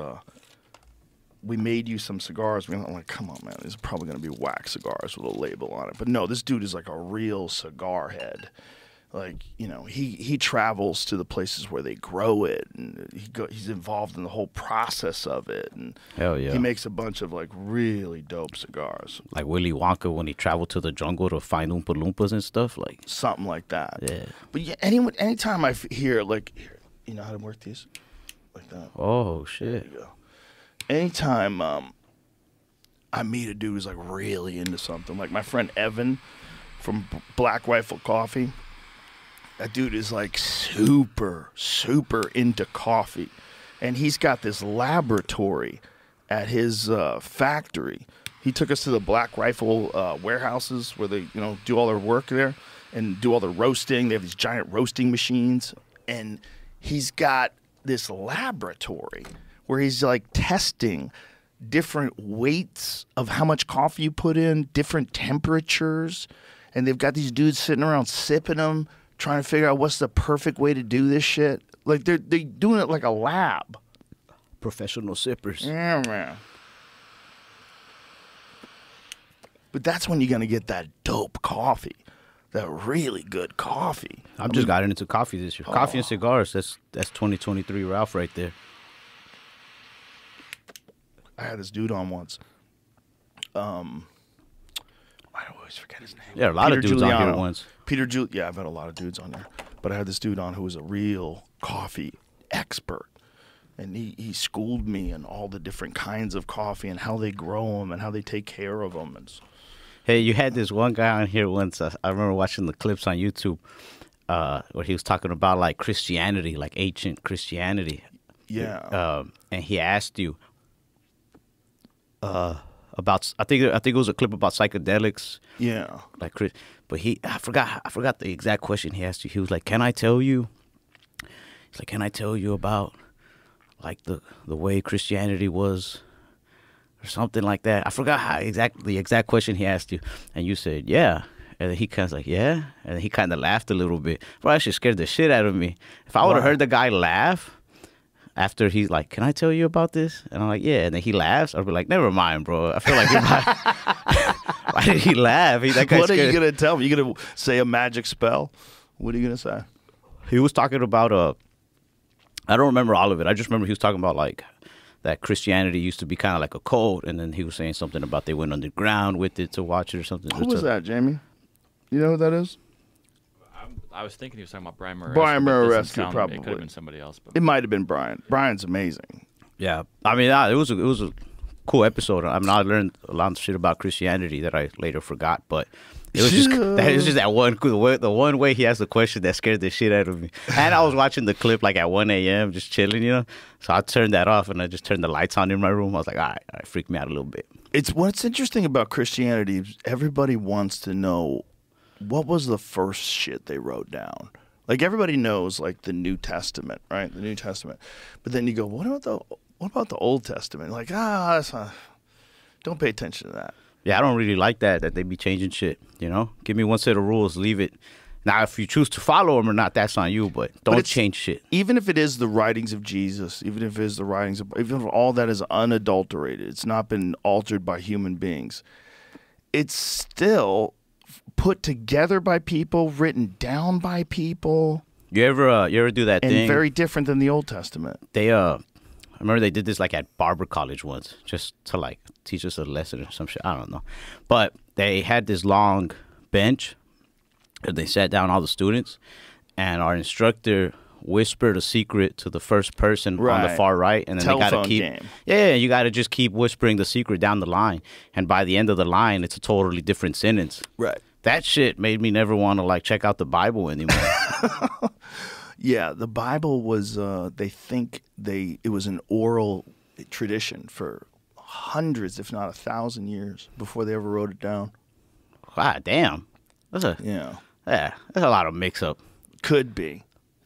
"We made you some cigars." I'm like, "Come on, man. These are probably gonna be wax cigars with a label on it." But no, this dude is like a real cigar head. Like, you know, he travels to the places where they grow it, and he's involved in the whole process of it, and Hell yeah. he makes a bunch of like really dope cigars, Like Willy Wonka when he traveled to the jungle to find Oompa Loompas and stuff. Like, something like that. yeah. But yeah, anytime I hear like, you know how to work these, like that. Oh, shit. There you go. Anytime I meet a dude who's like really into something, like my friend Evan from Black Rifle Coffee. That dude is like super, super into coffee. And he's got this laboratory at his factory. He took us to the Black Rifle warehouses where they, do all their work there and do all the roasting. They have these giant roasting machines. And he's got this laboratory where he's like testing different weights of how much coffee you put in, different temperatures. And they've got these dudes sitting around sipping them, trying to figure out what's the perfect way to do this shit. Like they're doing it like a lab. Professional sippers. Yeah, man. But that's when you're gonna get that dope coffee, that really good coffee. I've just gotten into coffee this year. Coffee and cigars. That's 2023 Ralph right there. I had this dude on once. I always forget his name. Yeah, a lot of Peter dudes on Giuliano. here once. Yeah, I've had a lot of dudes on there. But I had this dude on who was a real coffee expert. And he schooled me in all the different kinds of coffee and how they grow them and how they take care of them. And Hey, you had this one guy on here once. I remember watching the clips on YouTube where he was talking about like Christianity, like ancient Christianity. yeah. And he asked you about. I think it was a clip about psychedelics. Yeah. Like, but I forgot the exact question he asked you. He was like, "Can I tell you?" He's like, "Can I tell you about like the way Christianity was?" Or something like that. I forgot the exact question he asked you, and you said, "Yeah." And then he kind of like, "Yeah," and then he kind of laughed a little bit. Bro, that shit scared the shit out of me. If I would have Why? heard the guy laugh after he's like, "Can I tell you about this?" and I'm like, "Yeah," and then he laughs, I'd be like, "Never mind, bro." I feel like why did he laugh? That guy What are you scared. going to tell me? You going to say a magic spell? What are you going to say? He was talking about I don't remember all of it. I just remember he was talking about like that Christianity used to be kind of like a cult, and then he was saying something about they went underground with it to watch it or something. Who was that, Jamie? You know who that is? I was thinking he was talking about Brian Murray. Brian Murray It Rescue, could probably. have been somebody else. But It might have been Brian. Brian's amazing. Yeah, I mean, it was a cool episode. I mean, I learned a lot of shit about Christianity that I later forgot, but it was just that one the one way he asked the question that scared the shit out of me. And I was watching the clip like at 1 a.m. just chilling, So I turned that off and I just turned the lights on in my room. I was like, all right, freaked me out a little bit. What's interesting about Christianity is everybody wants to know what was the first shit they wrote down. Like everybody knows like the New Testament, right? The New Testament. But then you go, what about the Old Testament? Like, that's not, don't pay attention to that. Yeah, I don't really like that they be changing shit, Give me one set of rules, leave it, Now, if you choose to follow them or not, that's on you. But don't it's- change shit. Even if it is the writings of Jesus, even if it is the writings of, even if all that is unadulterated, it's not been altered by human beings, it's still put together by people, written down by people, You ever do that and thing? very different than the Old Testament. They I remember they did this like at Barber College once, just to like teach us a lesson or some shit. I don't know, but they had this long bench, and they sat down all the students, and our instructor whispered a secret to the first person on the Right. far right, and then they Telephone gotta keep game. yeah, you gotta just keep whispering the secret down the line, and by the end of the line, it's a totally different sentence. Right. That shit made me never want to like check out the Bible anymore. Yeah, the Bible was. They think it was an oral tradition for hundreds, if not 1,000 years before they ever wrote it down. God damn, that's a Yeah, that's a lot of mix up. could be.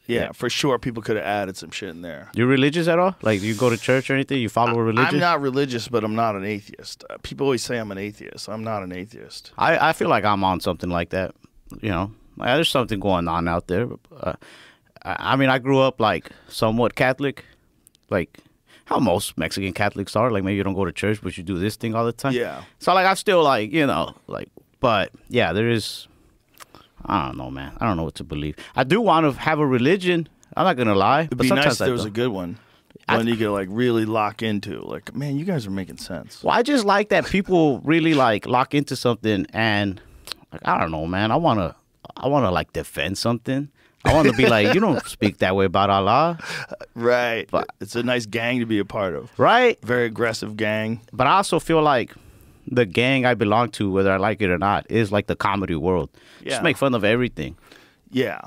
Yeah, Yeah. for sure. People could have added some shit in there. You religious at all? Like, you go to church or anything? You follow a religion? I'm not religious, but I'm not an atheist. People always say I'm an atheist. I'm not an atheist. I feel like I'm on something like that. You know, like, there's something going on out there. I mean, I grew up like somewhat Catholic, like how most Mexican Catholics are. Like, maybe you don't go to church, but you do this thing all the time. Yeah. So like, I'm still like, you know, like, but yeah, there is. I don't know, man. I don't know what to believe. I do want to have a religion. I'm not gonna lie. It'd but be nice sometimes if there was a don't. good one. One you could like really lock into. Like, man, you guys are making sense. Well, I just like that people really like lock into something, and like, I don't know, man. I wanna like defend something. I want to be like, you don't speak that way about Allah, Right. But- It's a nice gang to be a part of. right? Very aggressive gang. But I also feel like the gang I belong to, whether I like it or not, is like the comedy world. Yeah. Just make fun of everything. Yeah,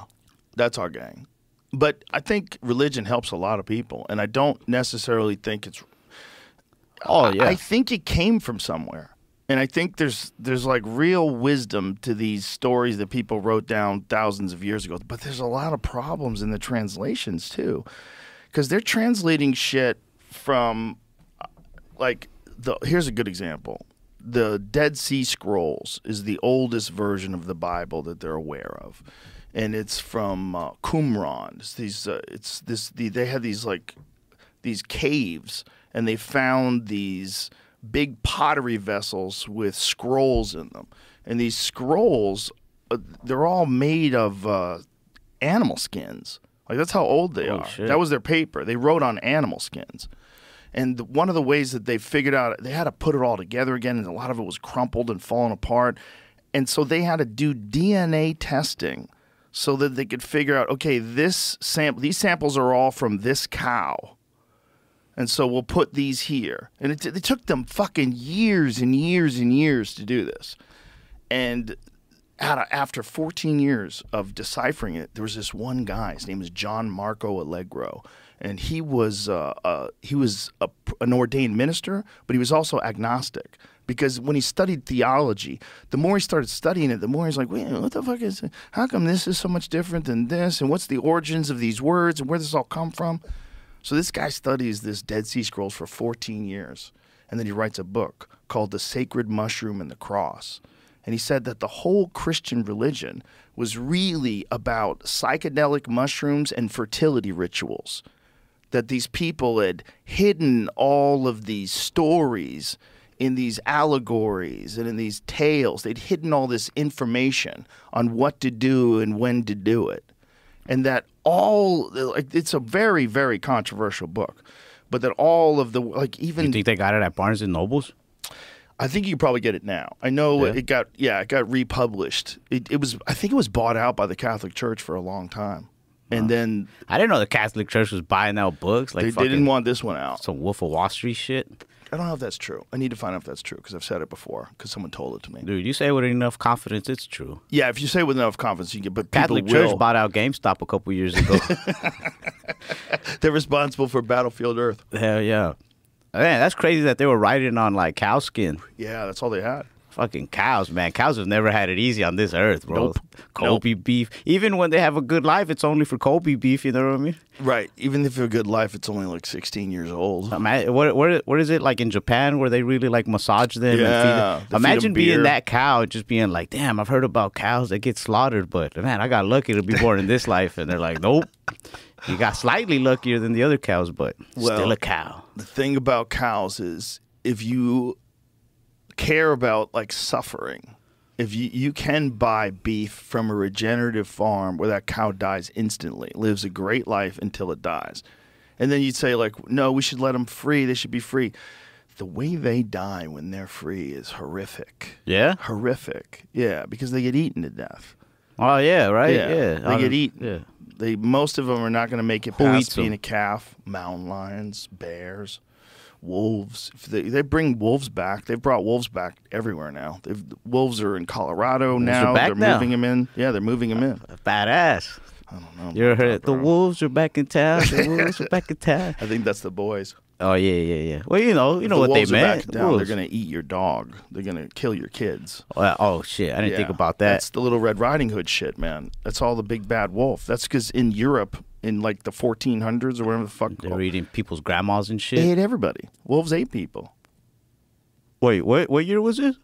that's our gang. But I think religion helps a lot of people, and I don't necessarily think it's. Oh yeah, I think it came from somewhere, and I think there's like real wisdom to these stories that people wrote down thousands of years ago. But there's a lot of problems in the translations too, because they're translating shit from, like here's a good example. The Dead Sea Scrolls is the oldest version of the Bible that they're aware of, and it's from Qumran. They had these caves, and they found these big pottery vessels with scrolls in them, and these scrolls they're all made of animal skins. Like, that's how old they are. shit. That was their paper. They wrote on animal skins. And one of the ways that they figured out, they had to put it all together again, and a lot of it was crumpled and falling apart. And so they had to do DNA testing so that they could figure out, okay, these samples are all from this cow. And so we'll put these here. And it took them fucking years and years and years to do this. And after 14 years of deciphering it, there was this one guy. His name is John Marco Allegro. And he was an ordained minister, but he was also agnostic. Because when he studied theology, the more he started studying it, the more he's like, wait, what the fuck is it? How come this is so much different than this? And what's the origins of these words and where does this all come from? So this guy studies this Dead Sea Scrolls for 14 years. And then he writes a book called The Sacred Mushroom and the Cross. And he said that the whole Christian religion was really about psychedelic mushrooms and fertility rituals. That these people had hidden all of these stories in these allegories and in these tales. They'd hidden all this information on what to do and when to do it. And that it's a very, very controversial book. But that all of the, like, even... You think they got it at Barnes and Nobles? I think you can probably get it now. I know Yeah? it got republished. I think it was bought out by the Catholic Church for a long time. And then I didn't know the Catholic Church was buying out books. Like they didn't want this one out. some Wolf of Wall Street shit. I don't know if that's true. I need to find out if that's true because I've said it before because someone told it to me. Dude, you say it with enough confidence, it's true. Yeah, if you say it with enough confidence, you can. But Catholic people will. Church bought out GameStop a couple years ago. They're responsible for Battlefield Earth. Hell yeah. Man, that's crazy that they were writing on like cow skin. Yeah, that's all they had. Fucking cows, man. Cows have never had it easy on this earth, bro. Nope. Kobe beef. Even when they have a good life, it's only for Kobe beef, you know what I mean? Right. Even if a good life, it's only like 16 years old. What is it like in Japan where they really like massage them Yeah, and feed them? they feed Imagine them being beer. that cow, just being like, damn, I've heard about cows that get slaughtered, but man, I got lucky to be born in this life. And they're like, nope. You got slightly luckier than the other cows, but still a cow. The thing about cows is if you care about like suffering, if you can buy beef from a regenerative farm where that cow dies instantly, lives a great life until it dies. And then you'd say like, no, we should let them free. They should be free. The way they die when they're free is horrific. Yeah? Horrific. Yeah, because they get eaten to death. Oh, yeah, right? Yeah. They get eaten. Yeah. Most of them are not going to make it Who past eats being them? a calf. Mountain lions, bears, wolves. If they bring wolves back. They've brought wolves back everywhere now. Wolves are in Colorado now. are back They're now. moving them in. Yeah, they're moving them in. Badass. I don't know. You ever about heard that, the bro. wolves are back in town? The wolves are back in town. I think that's the boys. Oh, yeah. Well, you know If what the they wolves are meant. back down, they're Wolves. going to eat your dog. They're going to kill your kids. Oh, shit. I didn't think Yeah, about that. That's the Little Red Riding Hood shit, man. That's all the big bad wolf. That's because in Europe, in like the 1400s or whatever the fuck, They're eating people's grandmas and they shit. ate everybody. Wolves ate people. Wait, what year was this?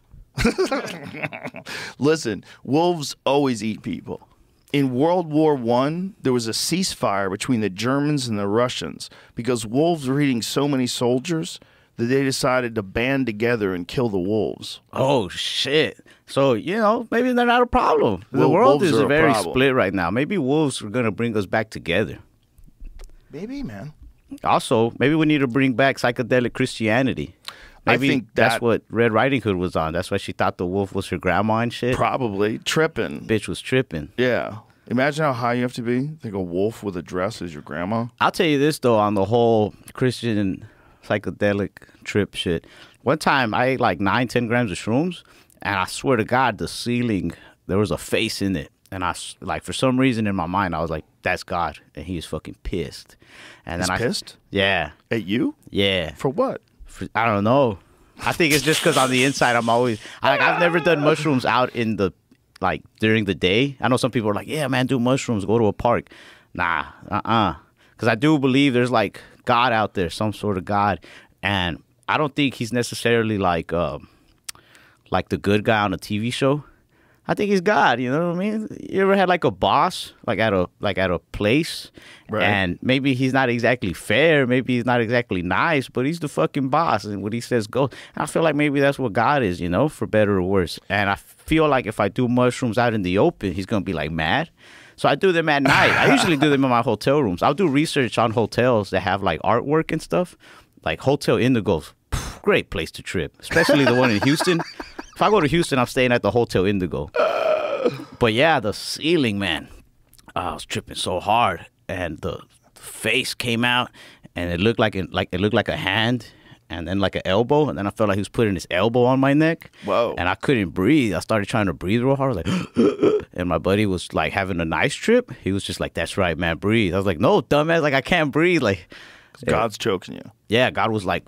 Listen, wolves always eat people. In World War I, there was a ceasefire between the Germans and the Russians because wolves were eating so many soldiers that they decided to band together and kill the wolves. Oh, shit. So, you know, maybe they're not a problem. The Well, world wolves is are a very problem. split right now. Maybe wolves are going to bring us back together. Maybe, man. Also, maybe we need to bring back psychedelic Christianity. Maybe I think that's that- what Red Riding Hood was on. That's why she thought the wolf was her grandma and shit. Probably. Tripping. Bitch was tripping. Yeah. Imagine how high you have to be. Think a wolf with a dress is your grandma. I'll tell you this, though, on the whole Christian psychedelic trip shit. One time, I ate like 9-10 grams of shrooms, and I swear to God, the ceiling, there was a face in it. And like, for some reason in my mind, I was like, that's God. And he was fucking pissed. And He's then pissed? Yeah. At you? Yeah. For what? I don't know. I think it's just because on the inside, I've never done mushrooms out in the, like, during the day. I know some people are like, yeah, man, do mushrooms, go to a park. Nah, because I do believe there's, like, God out there, some sort of God. And I don't think he's necessarily like the good guy on a TV show. I think he's God, you know what I mean? You ever had like a boss, like at a place, Right. and maybe he's not exactly fair, maybe he's not exactly nice, but he's the fucking boss, and what he says goes. And I feel like maybe that's what God is, you know, for better or worse. And I feel like if I do mushrooms out in the open, he's gonna be like mad. So I do them at night. I usually do them in my hotel rooms. I'll do research on hotels that have like artwork and stuff, like Hotel Indigo's. Great place to trip, especially the one in Houston. If I go to Houston, I'm staying at the Hotel Indigo. But yeah, the ceiling, man, I was tripping so hard, and the face came out, and it looked like a hand, and then like an elbow, and then I felt like he was putting his elbow on my neck. Whoa. And I couldn't breathe. I started trying to breathe real hard. I was like, and my buddy was like having a nice trip. He was just like, "That's right, man, breathe." I was like, "No, dumbass, like I can't breathe." Like, God's choking you. yeah, God was like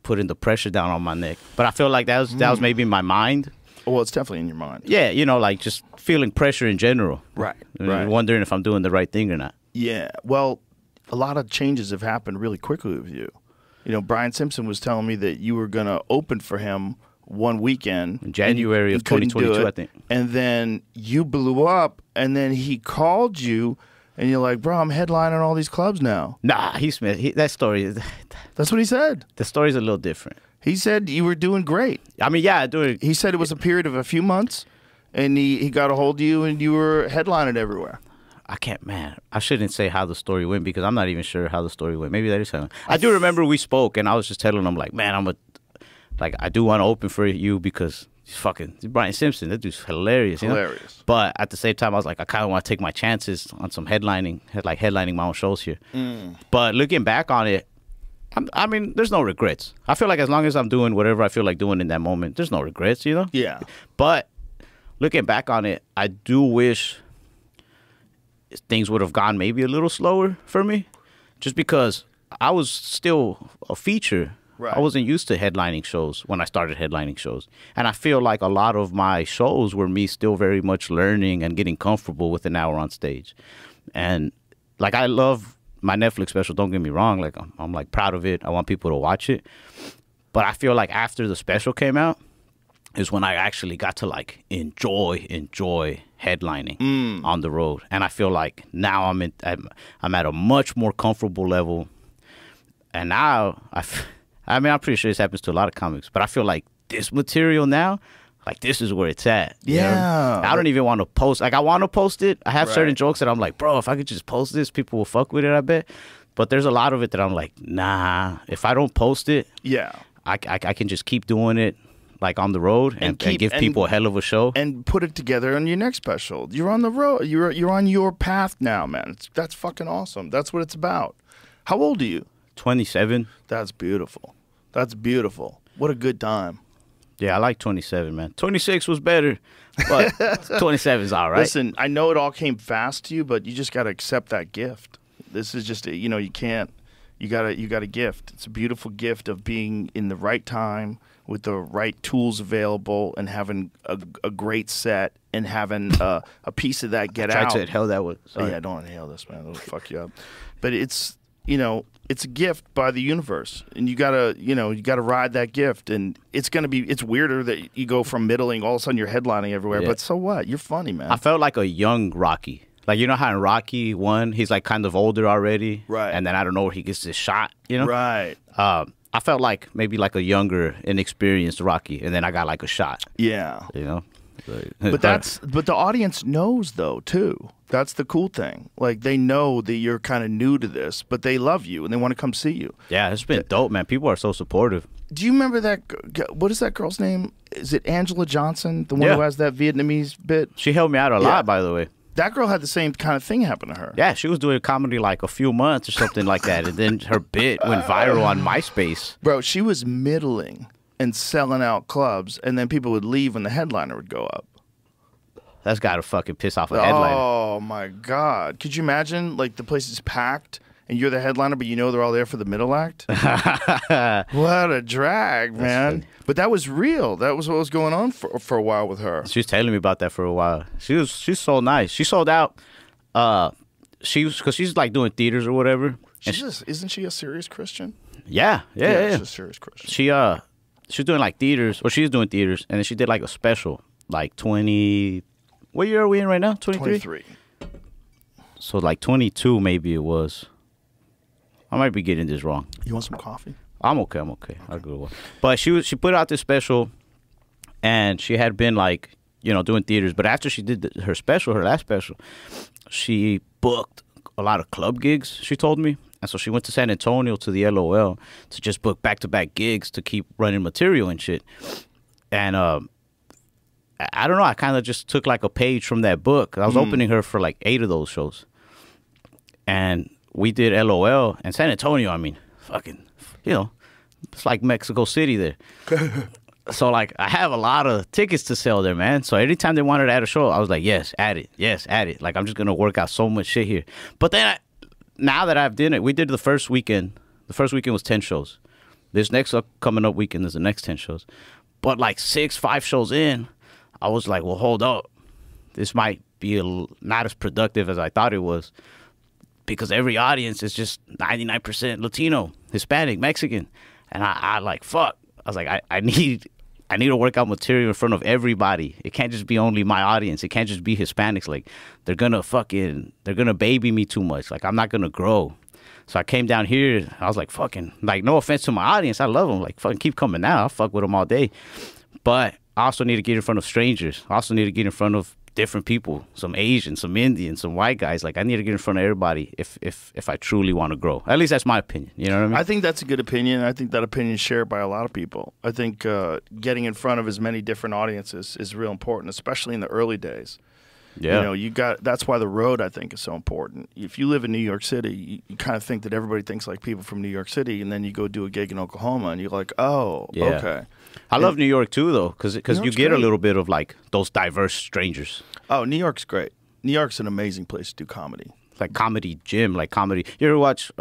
putting the pressure down on my neck. But I feel like that was maybe in my mind. Well, it's definitely in your mind. Yeah, you know, like just feeling pressure in general. Right, And right. wondering if I'm doing the right thing or not. Yeah. Well, a lot of changes have happened really quickly with you. You know, Brian Simpson was telling me that you were going to open for him one weekend. In January and of you couldn't do 2022, it. I think. And then you blew up, and then he called you, and you're like, bro, I'm headlining all these clubs now. Nah, that story, That's what he said. the story's a little different. He said you were doing great. I mean, yeah, dude. He said it was a period of a few months, and he got a hold of you, and you were headlining everywhere. I can't, man. I shouldn't say how the story went because I'm not even sure how the story went. Maybe that is how. I do remember we spoke, and I was just telling him like, man, I do want to open for you because he's Brian Simpson. That dude's hilarious. You know? Hilarious. But at the same time, I was like, I kind of want to take my chances on some headlining my own shows here. But looking back on it, I mean, there's no regrets. I feel like as long as I'm doing whatever I feel like doing in that moment, there's no regrets, you know? Yeah. But looking back on it, I do wish things would have gone maybe a little slower for me, just because I was still a feature Right. I wasn't used to headlining shows when I started headlining shows. And I feel like a lot of my shows were me still very much learning and getting comfortable with an hour on stage. And like, I love my Netflix special, don't get me wrong. Like, I'm like proud of it. I want people to watch it. But I feel like after the special came out is when I actually got to like enjoy headlining on the road. And I feel like now I'm at a much more comfortable level. And now I mean, I'm pretty sure this happens to a lot of comics, but I feel like this material now, like, this is where it's at. You know? I don't even want to post. Like, I want to post it. I have certain jokes that I'm like, bro, if I could just post this, people will fuck with it, I bet. But there's a lot of it that I'm like, nah, if I don't post it, I can just keep doing it, like, on the road and give people a hell of a show. And put it together on your next special. You're on the road. You're on your path now, man. That's fucking awesome. That's what it's about. How old are you? 27. That's beautiful. That's beautiful. What a good time. Yeah, I like 27, man. 26 was better, but 27 is all right. Listen, I know it all came fast to you, but you just got to accept that gift. This is just, you know, you can't. You got a gift. It's a beautiful gift of being in the right time with the right tools available and having a great set and having a piece of that get out. Try to inhale that one. Sorry. Yeah, don't inhale this, man. It'll fuck you up. But it's, you know, it's a gift by the universe, and you gotta ride that gift. And it's weirder that you go from middling, all of a sudden you're headlining everywhere. Yeah. But so what? You're funny, man. I felt like a young Rocky. Like, you know how in Rocky 1, he's like kind of older already, right? And then I don't know where he gets his shot, you know, right? I felt like maybe like a younger, inexperienced Rocky, and then I got like a shot. Yeah, you know. But the audience knows though too. That's the cool thing. Like, they know that you're kind of new to this, but they love you and they want to come see you. Yeah, it's been dope, man. People are so supportive. Do you remember that? What is that girl's name? Is it Angela Johnson, the one who has that Vietnamese bit? She helped me out a lot, by the way. That girl had the same kind of thing happen to her. Yeah, she was doing comedy like a few months or something like that, and then her bit went viral on MySpace. Bro, she was middling and selling out clubs, and then people would leave when the headliner would go up. That's got to fucking piss off a headliner. Oh, my God. Could you imagine, like, the place is packed, and you're the headliner, but you know they're all there for the middle act? What a drag, man. But that was real. That was what was going on for a while with her. She was telling me about that for a while. She's so nice. She sold out. Because she's like doing theaters or whatever. Isn't she a serious Christian? Yeah. She's a serious Christian. She's doing like theaters. Well, she's doing theaters, and then she did like a special, like 20. What year are we in right now? 23? 23. So like 22 maybe it was. I might be getting this wrong. You want some coffee? I'm okay. I'll go away. But she put out this special, and she had been like, you know, doing theaters. But after she did her last special, she booked a lot of club gigs, she told me. And so she went to San Antonio to the LOL to just book back-to-back gigs to keep running material and shit. And I don't know, I kind of just took like a page from that book. I was opening her for like 8 of those shows. And we did LOL. And San Antonio, I mean, fucking, you know, it's like Mexico City there. So, like, I have a lot of tickets to sell there, man. So anytime they wanted to add a show, I was like, yes, add it. Yes, add it. Like, I'm just going to work out so much shit here. But then now that I've done it, we did the first weekend. The first weekend was 10 shows. This next coming up weekend is the next 10 shows. But like 5 shows in, I was like, well, hold up. This might be not as productive as I thought it was. Because every audience is just 99% Latino, Hispanic, Mexican. And I like, fuck. I was like, I need to work out material in front of everybody. It can't just be only my audience. It can't just be Hispanics. Like, they're gonna baby me too much. Like, I'm not gonna grow. So I came down here. I was like, fucking, like, no offense to my audience. I love them. Like, fucking keep coming now. I'll fuck with them all day. But I also need to get in front of strangers. I also need to get in front of different people, some Asians, some Indians, some white guys. Like, I need to get in front of everybody if I truly want to grow. At least that's my opinion. You know what I mean? I think that's a good opinion. I think that opinion is shared by a lot of people. I think getting in front of as many different audiences is real important, especially in the early days. Yeah. You know, that's why the road, I think, is so important. If you live in New York City, you kind of think that everybody thinks like people from New York City, and then you go do a gig in Oklahoma, and you're like, oh, yeah. Okay. I love New York, too, though, because you get great. a little bit of, like, those diverse strangers. Oh, New York's great. New York's an amazing place to do comedy. Like comedy gym, like comedy. You ever watch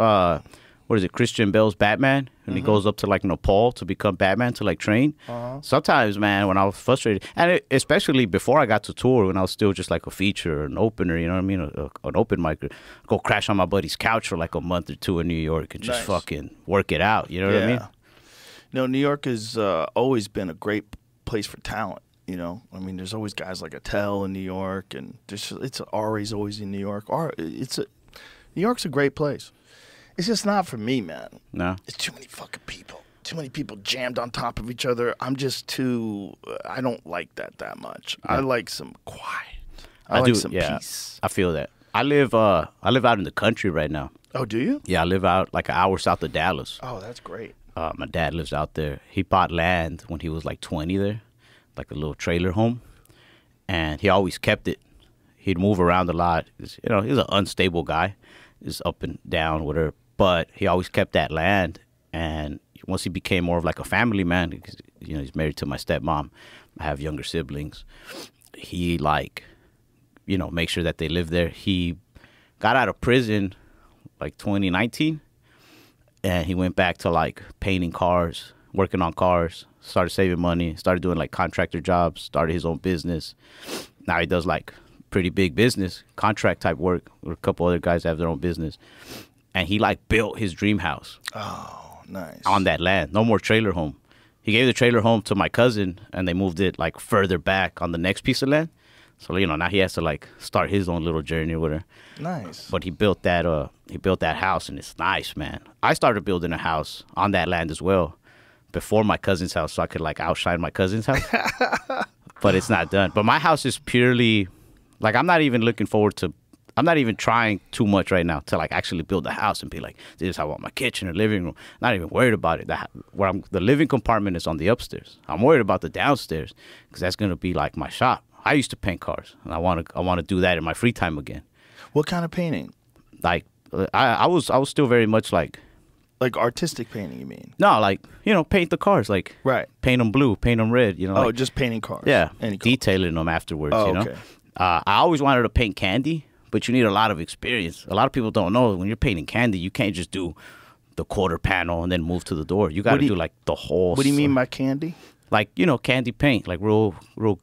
what is it, Christian Bale's Batman, and he goes up to like Nepal to become Batman to like train. Sometimes, man, when I was frustrated, and especially before I got to tour, when I was still just like a feature or an opener, you know what I mean, an open mic, go crash on my buddy's couch for like a month or two in New York and just fucking work it out. You know what I mean? No, New York has always been a great place for talent. You know, I mean, there's always guys like Attell in New York, and it's Ari's always in New York. New York's a great place. It's just not for me, man. No. It's too many fucking people. Too many people jammed on top of each other. I'm just I don't like that much. Yeah. I like some quiet. I like some peace. I feel that. I live out in the country right now. Oh, do you? Yeah, I live out like an hour south of Dallas. Oh, that's great. My dad lives out there. He bought land when he was like 20 there, like a little trailer home, and he always kept it. He'd move around a lot. You know, he's an unstable guy. He's up and down, whatever. But he always kept that land, and once he became more of like a family man, because, you know, he's married to my stepmom. I have younger siblings. He like, you know, make sure that they live there. He got out of prison like 2019, and he went back to like painting cars, working on cars, started saving money, started doing like contractor jobs, started his own business. Now he does like pretty big business, contract type work with a couple other guys that have their own business. And he like built his dream house. Oh, nice. On that land. No more trailer home. He gave the trailer home to my cousin, and they moved it like further back on the next piece of land. So, you know, now he has to like start his own little journey with her. Nice. But he built that house, and it's nice, man. I started building a house on that land as well before my cousin's house, so I could like outshine my cousin's house. But it's not done. But my house is purely like, I'm not even trying too much right now to like actually build a house and be like, this is how I want my kitchen or living room. Not even worried about it. The living compartment is on the upstairs. I'm worried about the downstairs because that's gonna be like my shop. I used to paint cars, and I want to do that in my free time again. What kind of painting? Like, I was still very much like artistic painting, you mean? No, like, you know, paint the cars, like right. Paint them blue, paint them red, you know. Oh, like, just painting cars. Yeah, detailing them afterwards. Oh, you know. Okay. I always wanted to paint candy, but you need a lot of experience. A lot of people don't know when you're painting candy, you can't just do the quarter panel and then move to the door. You got to do like the whole. What do you mean by candy? Like, you know, candy paint, like real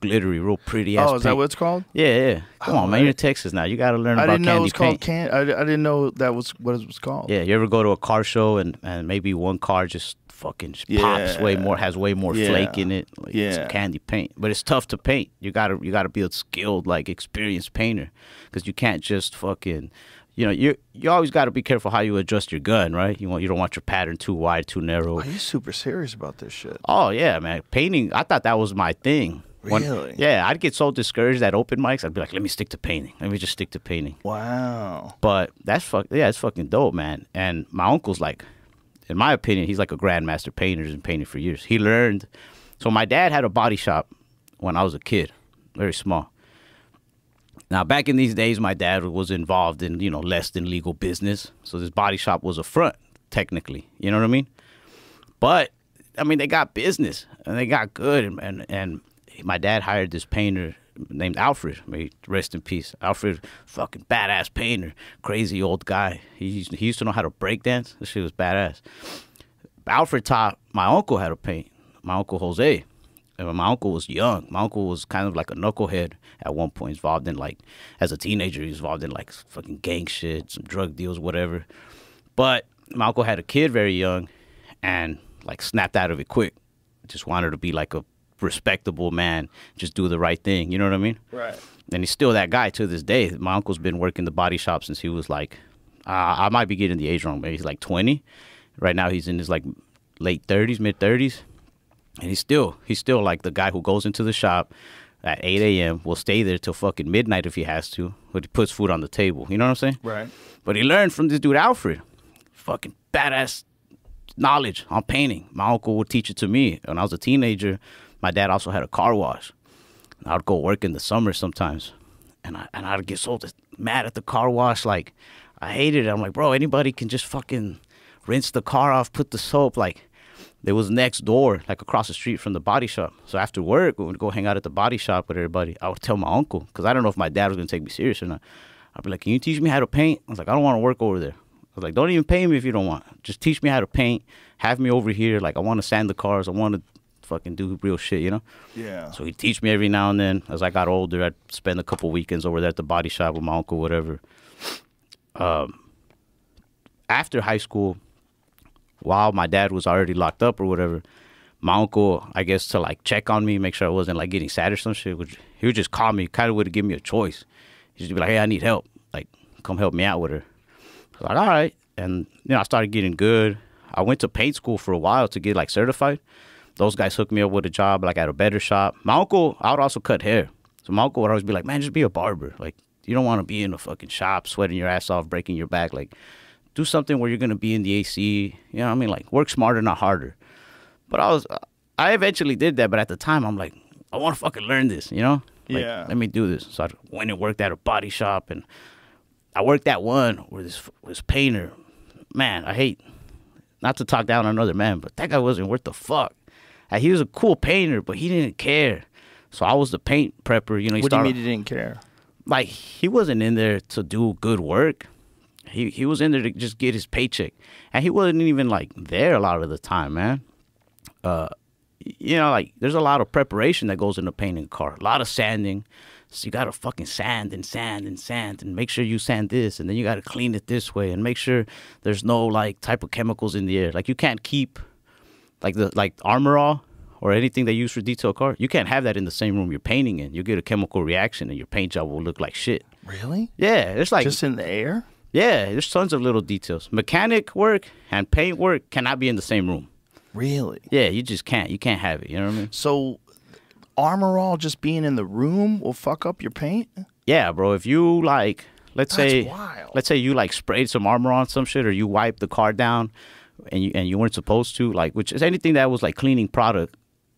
glittery, real pretty ass. Oh, is that what it's called? Yeah. Come on, man, you're in Texas now. You got to learn about candy paint. I didn't know it was called I didn't know that was what it was called. Yeah, you ever go to a car show and maybe one car just fucking pops way more, has way more flake in it. Like, it's candy paint, but it's tough to paint. You gotta be a skilled, like, experienced painter, because you can't just fucking. You know, you always got to be careful how you adjust your gun, right? You don't want your pattern too wide, too narrow. Are you super serious about this shit? Oh yeah, man. Painting, I thought that was my thing. Really? Yeah, I'd get so discouraged at open mics. I'd be like, let me stick to painting. Let me just stick to painting. Wow. But it's fucking dope, man. And my uncle's like, in my opinion, he's like a grandmaster painter and painted for years. He learned. So my dad had a body shop when I was a kid, very small. Now, back in these days, my dad was involved in, you know, less than legal business. So this body shop was a front, technically. You know what I mean? But, I mean, they got business, and they got good. And my dad hired this painter named Alfred. May he rest in peace. Alfred, fucking badass painter. Crazy old guy. He used to know how to break dance. This shit was badass. Alfred taught my uncle how to paint, my uncle Jose. And my uncle was young. My uncle was kind of like a knucklehead at one point, involved in, like, as a teenager, he was involved in, like, fucking gang shit, some drug deals, whatever. But my uncle had a kid very young and, like, snapped out of it quick. Just wanted to be, like, a respectable man, just do the right thing. You know what I mean? Right. And he's still that guy to this day. My uncle's been working the body shop since he was, like, I might be getting the age wrong, maybe he's, like, 20. Right now he's in his, like, late 30s, mid-30s. And he's still like the guy who goes into the shop at 8 a.m., will stay there till fucking midnight if he has to, but he puts food on the table. You know what I'm saying? Right. But he learned from this dude, Alfred. Fucking badass knowledge on painting. My uncle would teach it to me. When I was a teenager, my dad also had a car wash. I would go work in the summer sometimes. And I'd get so mad at the car wash. Like, I hated it. I'm like, bro, anybody can just fucking rinse the car off, put the soap, like... It was next door, like across the street from the body shop. So after work, we would go hang out at the body shop with everybody. I would tell my uncle, because I don't know if my dad was going to take me serious or not. I'd be like, can you teach me how to paint? I was like, I don't want to work over there. was like, don't even pay me if you don't want. Just teach me how to paint. Have me over here. Like, I want to sand the cars. I want to fucking do real shit, you know? Yeah. So he'd teach me every now and then. As I got older, I'd spend a couple weekends over there at the body shop with my uncle, whatever. After high school, while my dad was already locked up or whatever, my uncle, I guess, to like check on me, make sure I wasn't like getting sad or some shit, he would just call me, kind of would give me a choice. He'd just be like, hey, I need help. Like, come help me out with her. I was like, all right. And, you know, I started getting good. I went to paint school for a while to get like certified. Those guys hooked me up with a job like at a better shop. My uncle, I would also cut hair. So my uncle would always be like, man, just be a barber. Like, you don't want to be in a fucking shop, sweating your ass off, breaking your back. Like, do something where you're going to be in the AC. You know what I mean? Like, work smarter, not harder. But I eventually did that. But at the time, I'm like, I want to fucking learn this, you know? Like, Yeah. let me do this. So I went and worked at a body shop. And I worked at one where this painter, man, I hate not to talk down on another man, but that guy wasn't worth the fuck. He was a cool painter, but he didn't care. So I was the paint prepper. You know, What do you mean he didn't care? like, he wasn't in there to do good work. He was in there to just get his paycheck. And he wasn't even, like, there a lot of the time, man. You know, like, there's a lot of preparation that goes into painting a car. A lot of sanding. So you got to fucking sand and sand and sand and make sure you sand this. And then you got to clean it this way and make sure there's no, like, type of chemicals in the air. Like, you can't keep, like Armor All or anything they use for detail car. You can't have that in the same room you're painting in. You get a chemical reaction and your paint job will look like shit. Really? Yeah, it's like... Just in the air? Yeah, there's tons of little details. Mechanic work and paint work cannot be in the same room. Really? Yeah, you just can't. You can't have it. You know what I mean? So, Armor All just being in the room will fuck up your paint? Yeah, bro. If you like, let's say you like sprayed some armor on some shit, or you wiped the car down, and you weren't supposed to, like, which is anything that was like cleaning product.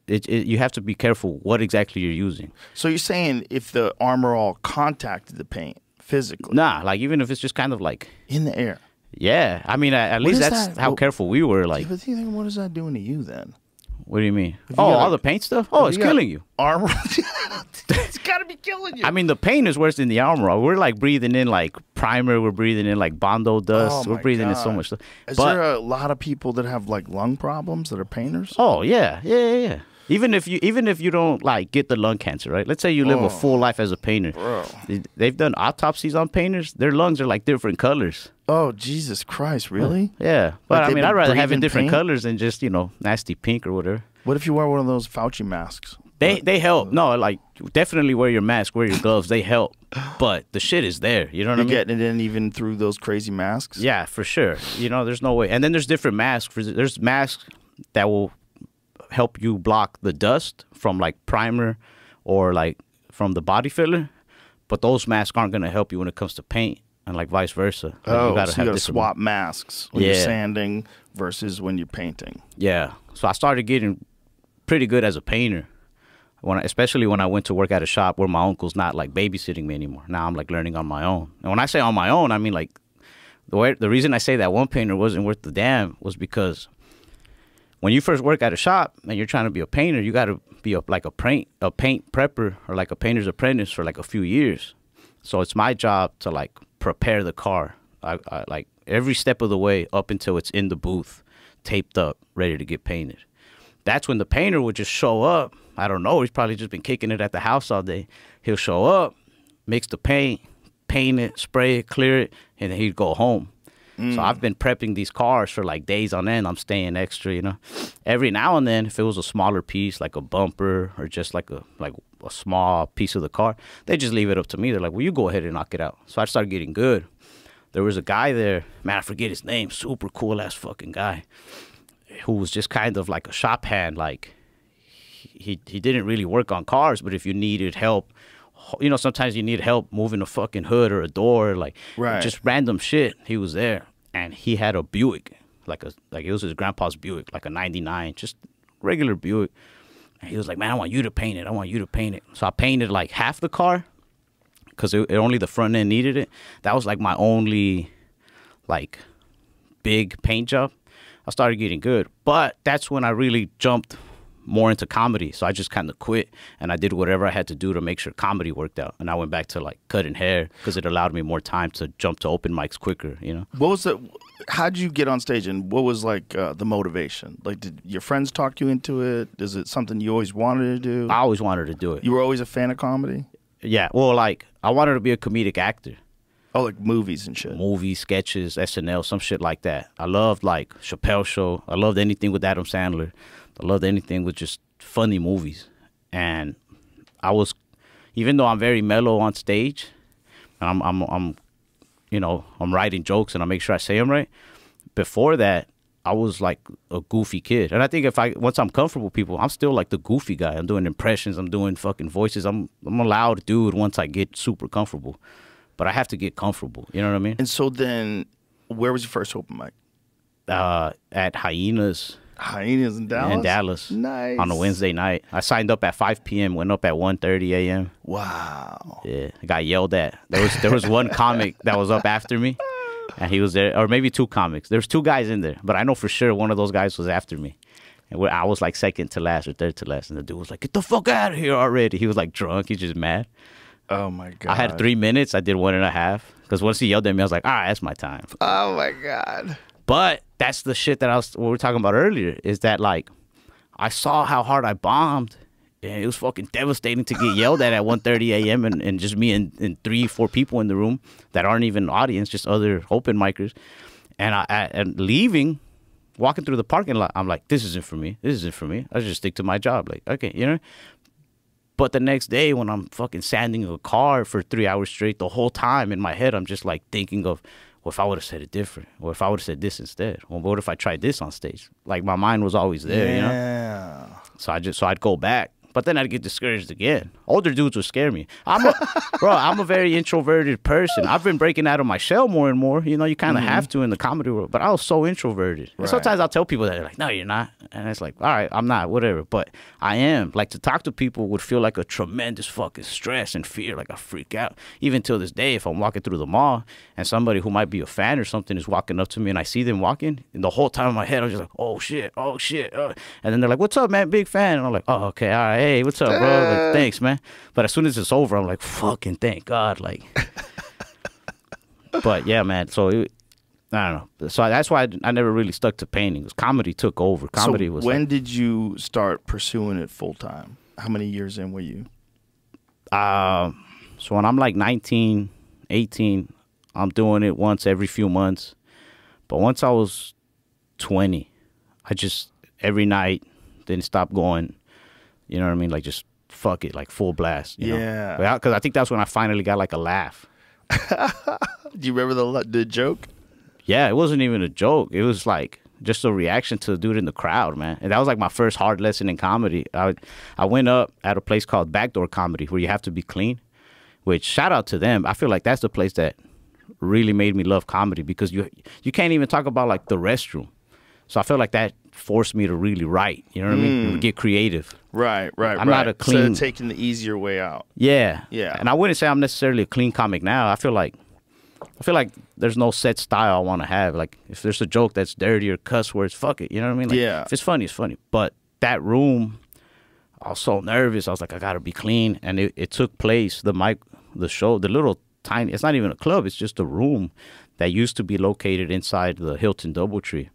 You have to be careful what exactly you're using. So you're saying if the Armor All contacted the paint physically? Nah, like even if it's just kind of like In the air? yeah. I mean, at least is that's that? how Well, careful we were. Like, But you think, what is that doing to you then? what do you mean? you Oh, got all a- the paint stuff. Oh, it's You got killing you. Armor It's got to be killing you. I mean, the paint is worse than the armor. We're like breathing in like primer. We're breathing in like Bondo dust. Oh, we're my breathing in so God. much stuff. Is But there a lot of people that have like lung problems that are painters? oh yeah. Even if you don't like get the lung cancer, right? Let's say you live a full life as a painter. Bro. They've done autopsies on painters. Their lungs are like different colors. Oh, Jesus Christ, really? Yeah, but Like I they've mean, I'd been rather have it breathing different paint? colors than just nasty pink or whatever. What if you wear one of those Fauci masks? They help. No, like definitely wear your mask, wear your gloves. They help. But the shit is there. You know what I You're mean? getting it in even through those crazy masks? Yeah, for sure. You know, there's no way. And then there's different masks. There's masks that will help you block the dust from like primer or like from the body filler. But those masks aren't going to help you when it comes to paint and like vice versa. Like, Oh, so you got to different- swap masks when you're Yeah. sanding versus when you're painting. Yeah. So I started getting pretty good as a painter. Especially when I went to work at a shop where my uncle's not like babysitting me anymore. Now I'm like learning on my own. And when I say on my own, I mean like the reason I say that one painter wasn't worth the damn was because when you first work at a shop and you're trying to be a painter, you got to be a paint prepper or like a painter's apprentice for like a few years. So it's my job to like prepare the car, I like every step of the way up until it's in the booth, taped up, ready to get painted. That's when the painter would just show up. I don't know. He's probably just been kicking it at the house all day. He'll show up, mix the paint, paint it, spray it, clear it, and then he'd go home. So I've been prepping these cars for like days on end. I'm staying extra, you know. Every now and then, if it was a smaller piece, like a bumper or just like a small piece of the car, they just leave it up to me. They're like, well, you go ahead and knock it out. So I started getting good. There was a guy there, man, I forget his name, super cool ass fucking guy, who was just kind of like a shop hand. Like he didn't really work on cars, but if you needed help, you know, sometimes you need help moving a fucking hood or a door, like Right. just random shit. He was there, and he had a Buick, like it was his grandpa's Buick, like a '99, just regular Buick. And he was like, man, I want you to paint it. I want you to paint it. So I painted like half the car because it only the front end needed it. That was like my only like big paint job. I started getting good, but that's when I really jumped more into comedy. So I just kind of quit, and I did whatever I had to do to make sure comedy worked out. And I went back to like cutting hair because it allowed me more time to jump to open mics quicker, you know? What was the? How'd you get on stage, and what was like the motivation? Like, did your friends talk you into it? Is it something you always wanted to do? I always wanted to do it. You were always a fan of comedy? Yeah, well, like, I wanted to be a comedic actor. Oh, like movies and shit. Movies, sketches, SNL, some shit like that. I loved, like, Chappelle Show. I loved anything with Adam Sandler. I loved anything with just funny movies. And I was, even though I'm very mellow on stage, and I'm you know, I'm writing jokes and I make sure I say them right. Before that, I was like a goofy kid. And I think once I'm comfortable with people, I'm still like the goofy guy. I'm doing impressions. I'm doing fucking voices. I'm a loud dude once I get super comfortable. But I have to get comfortable. You know what I mean? And so then, where was your first open mic? At Hyenas. Hyenas in Dallas? In Dallas. Nice. On a Wednesday night. I signed up at 5 p.m., went up at 1:30 a.m. Wow. Yeah, I got yelled at. There was one comic that was up after me, and he was there, or maybe two comics. There's two guys in there, but I know for sure one of those guys was after me. And I was like second to last or third to last, and the dude was like, "Get the fuck out of here already!" He was like drunk. He's just mad. Oh my god. I had 3 minutes. I did 1.5 because once he yelled at me, I was like, "All right, that's my time." Oh my god. But that's the shit that what we were talking about earlier. Is that like I saw how hard I bombed, and it was fucking devastating to get yelled at 1:30 a.m. and just me and 3-4 people in the room that aren't even audience, just other open micers. And leaving, walking through the parking lot, I'm like, this isn't for me. This isn't for me. I just stick to my job. Like, okay, you know. But the next day when I'm fucking sanding a car for 3 hours straight, the whole time in my head, I'm just like thinking of, well, if I would have said it different, or if I would have said this instead, or what if I tried this on stage? Like my mind was always there, you know? Yeah. So I'd go back. But then I'd get discouraged again. Older dudes would scare me. I'm a very introverted person. I've been breaking out of my shell more and more. You know, you kind of have to in the comedy world. But I was so introverted. And sometimes I'll tell people that, they're like, no, you're not. And it's like, all right, I'm not, whatever. But I am. Like, to talk to people would feel like a tremendous fucking stress and fear. Like, I freak out. Even till this day, if I'm walking through the mall and somebody who might be a fan or something is walking up to me and I see them walking, and the whole time in my head, I'm just like, oh, shit. And then they're like, what's up, man? Big fan. And I'm like, oh, okay, all right. Hey, what's up, bro? Like, thanks, man. But as soon as it's over, I'm like, fucking thank God. Like, but yeah, man. So I don't know. So that's why I never really stuck to painting. Because comedy took over. Comedy was. When did you start pursuing it full time? How many years in were you? So when I'm like 19, 18, I'm doing it once every few months. But once I was 20, I just every night didn't stop going. You know what I mean? Like, just fuck it, like full blast. You Yeah. know? Because I think that's when I finally got like a laugh. Do you remember the joke? Yeah, it wasn't even a joke. It was like just a reaction to the dude in the crowd, man. And that was like my first hard lesson in comedy. I went up at a place called Backdoor Comedy where you have to be clean, which shout out to them. I feel like that's the place that really made me love comedy because you can't even talk about like the restroom. So I feel like that forced me to really write. You know what I mean? Get creative. Right. I'm not a clean. Instead of taking the easier way out. Yeah. Yeah. And I wouldn't say I'm necessarily a clean comic now. I feel like there's no set style I want to have. Like, if there's a joke that's dirty or cuss words, fuck it. You know what I mean? Like, yeah. If it's funny, it's funny. But that room, I was so nervous. I was like, I got to be clean. And it took place, the show, the little tiny, it's not even a club. It's just a room that used to be located inside the Hilton Doubletree.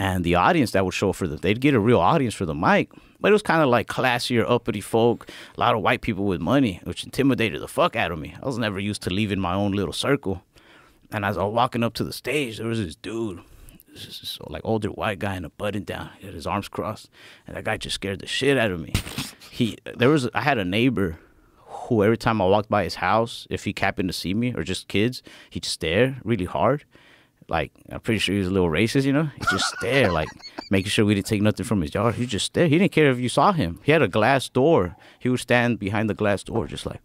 And the audience that would show up they'd get a real audience for the mic. But it was kind of like classier, uppity folk, a lot of white people with money, which intimidated the fuck out of me. I was never used to leaving my own little circle. And as I was walking up to the stage, there was this dude, this like older white guy in a button down. He had his arms crossed. And that guy just scared the shit out of me. I had a neighbor who every time I walked by his house, if he happened to see me or just kids, he'd stare really hard. Like, I'm pretty sure he was a little racist, you know? He just stared, like, making sure we didn't take nothing from his yard. He just stared. He didn't care if you saw him. He had a glass door. He would stand behind the glass door just like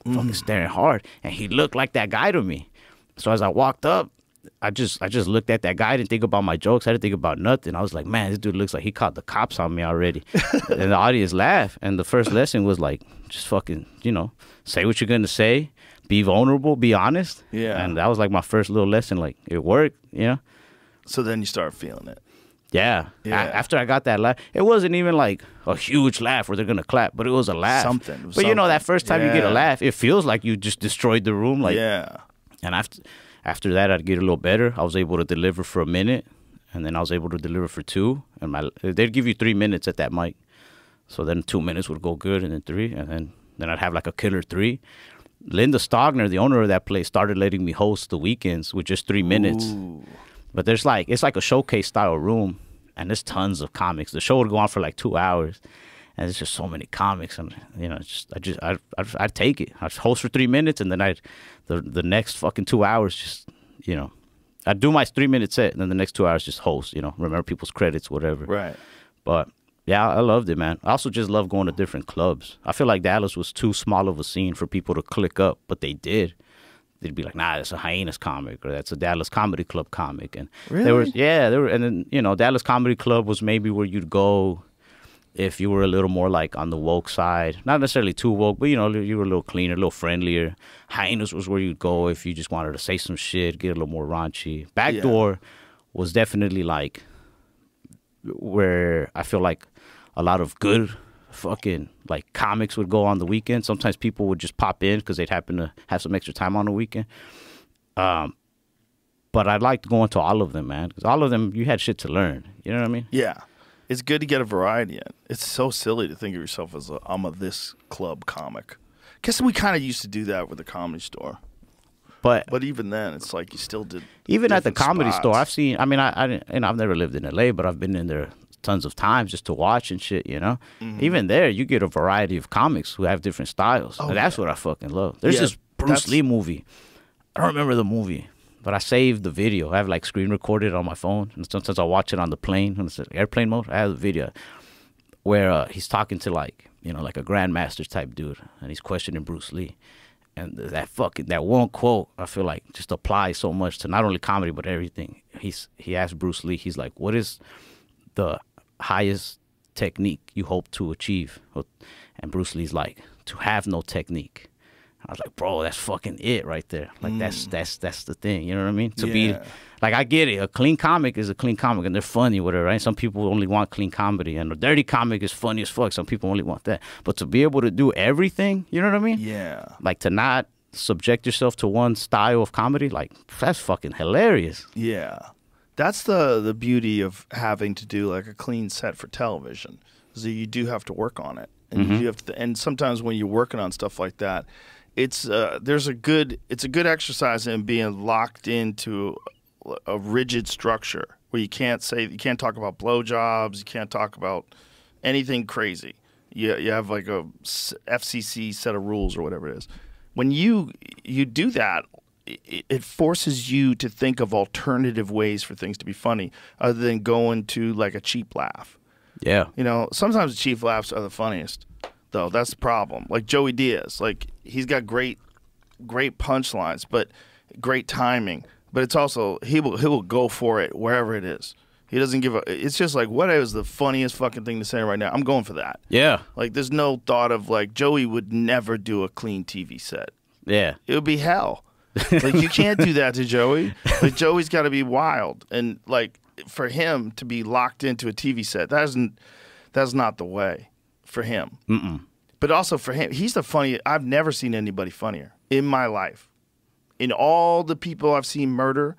fucking staring hard. And he looked like that guy to me. So as I walked up, I just looked at that guy. I didn't think about my jokes. I didn't think about nothing. I was like, man, this dude looks like he caught the cops on me already. And the audience laughed. And the first lesson was like, just fucking, you know, say what you're going to say. Be vulnerable, be honest. Yeah. And that was like my first little lesson. Like, it worked, you know? So then you start feeling it. Yeah. Yeah. After I got that laugh, it wasn't even like a huge laugh where they're gonna clap, but it was a laugh. Something. It was But you know, something. that first time you get a Yeah. laugh, it feels like you just destroyed the room. Like, Yeah. and after that, I'd get a little better. I was able to deliver for a minute, and then I was able to deliver for 2. And they'd give you 3 minutes at that mic, so then 2 minutes would go good, and then 3, and then I'd have like a killer 3. Linda Stogner, the owner of that place, started letting me host the weekends with just 3 minutes. Ooh. But it's like a showcase style room, and there's tons of comics. The show would go on for like 2 hours, and there's just so many comics, and you know, I'd take it. I'd host for 3 minutes, and then the next fucking 2 hours, just, you know, I'd do my 3-minute set, and then the next 2 hours just host. You know, remember people's credits, whatever. Right. But yeah, I loved it, man. I also just love going to different clubs. I feel like Dallas was too small of a scene for people to click up, but they did. They'd be like, nah, that's a Hyenas comic, or that's a Dallas Comedy Club comic. And Really? there were, and then, you know, Dallas Comedy Club was maybe where you'd go if you were a little more like on the woke side. Not necessarily too woke, but you know, you were a little cleaner, a little friendlier. Hyenas was where you'd go if you just wanted to say some shit, get a little more raunchy. Backdoor was definitely like where I feel like a lot of good fucking like comics would go on the weekend. Sometimes people would just pop in because they'd happen to have some extra time on the weekend. But I liked going to all of them, man, because all of them you had shit to learn. You know what I mean? Yeah. It's good to get a variety in. It's so silly to think of yourself as I'm a this club comic. Guess we kind of used to do that with the Comedy Store. But even then, it's like you still did. even at the different Comedy spots. Store, I've seen. I mean, I've never lived in LA, but I've been in there tons of times just to watch and shit. You know, even there, you get a variety of comics who have different styles. Oh, And that's what I fucking love. There's Yeah, this Bruce that's- Lee movie. I don't remember the movie, but I saved the video. I have like screen recorded on my phone, and sometimes I watch it on the plane when it's airplane mode. I have the video where he's talking to like, you know, like a grandmaster type dude, and he's questioning Bruce Lee. And that one quote, I feel like just applies so much to not only comedy but everything. He asked Bruce Lee, he's like, "What is the highest technique you hope to achieve?" And Bruce Lee's like, "To have no technique." I was like, bro, that's fucking it right there. Like that's the thing. You know what I mean? To be Yeah. like, I get it. A clean comic is a clean comic, and they're funny, whatever, right? Some people only want clean comedy, and a dirty comic is funny as fuck. Some people only want that. But to be able to do everything, you know what I mean? Yeah. Like to not subject yourself to one style of comedy, like that's fucking hilarious. Yeah. That's the beauty of having to do like a clean set for television. Is that you do have to work on it. And you do have to, and sometimes when you're working on stuff like that, it's a good exercise in being locked into a rigid structure where you can't talk about blowjobs, you can't talk about anything crazy. You have like a FCC set of rules or whatever it is. When you do that, it forces you to think of alternative ways for things to be funny other than going to like a cheap laugh. Yeah. You know, sometimes the cheap laughs are the funniest, though. That's the problem. Like Joey Diaz, like he's got great punchlines, but great timing. But it's also he will go for it wherever it is. He doesn't give a. It's just like, what is the funniest fucking thing to say right now? I'm going for that. Yeah. Like there's no thought of like Joey would never do a clean TV set. Yeah. It would be hell. Like you can't do that to Joey. Like Joey's got to be wild, and like for him to be locked into a TV set, that's not the way for him. But also for him, he's the funniest. I've never seen anybody funnier in my life. In all the people I've seen murder,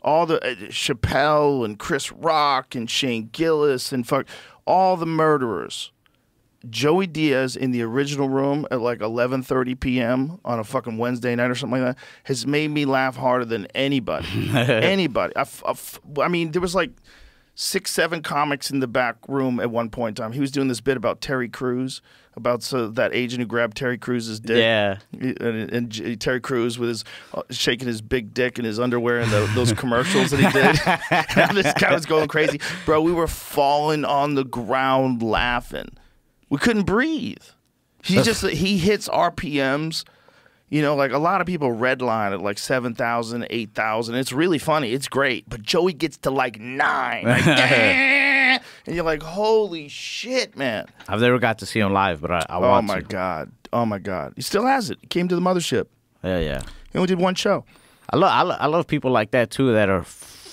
all the Chappelle and Chris Rock and Shane Gillis and all the murderers. Joey Diaz in the original room at like 11:30 p.m. on a fucking Wednesday night or something like that has made me laugh harder than anybody. Anybody. I mean, there was like 6, 7 comics in the back room at one point in time. He was doing this bit about Terry Crews, about that agent who grabbed Terry Crews's dick. Yeah. And Terry Crews with his shaking his big dick in his underwear in those commercials that he did. And this guy was going crazy. Bro, we were falling on the ground laughing. We couldn't breathe. He hits RPMs. You know, like a lot of people redline at like 7,000, 8,000. It's really funny. It's great. But Joey gets to like 9. Like, and you're like, holy shit, man. I've never got to see him live, but I Oh, want my to. God. Oh, my God. He still has it. He came to the mothership. Yeah, yeah. He only did one show. I love people like that too that are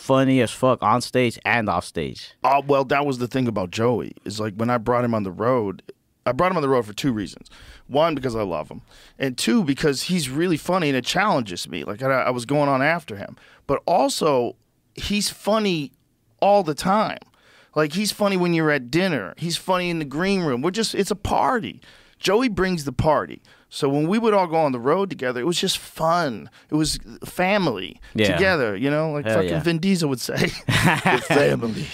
funny as fuck on stage and off stage. Well, that was the thing about Joey. Is like when I brought him on the road, I brought him on the road for two reasons. One, because I love him. And two, because he's really funny and it challenges me. Like I was going on after him. But also, he's funny all the time. Like he's funny when you're at dinner. He's funny in the green room. It's a party. Joey brings the party. So when we would all go on the road together, it was just fun. It was family together, you know, like fucking Vin Diesel would say, the family.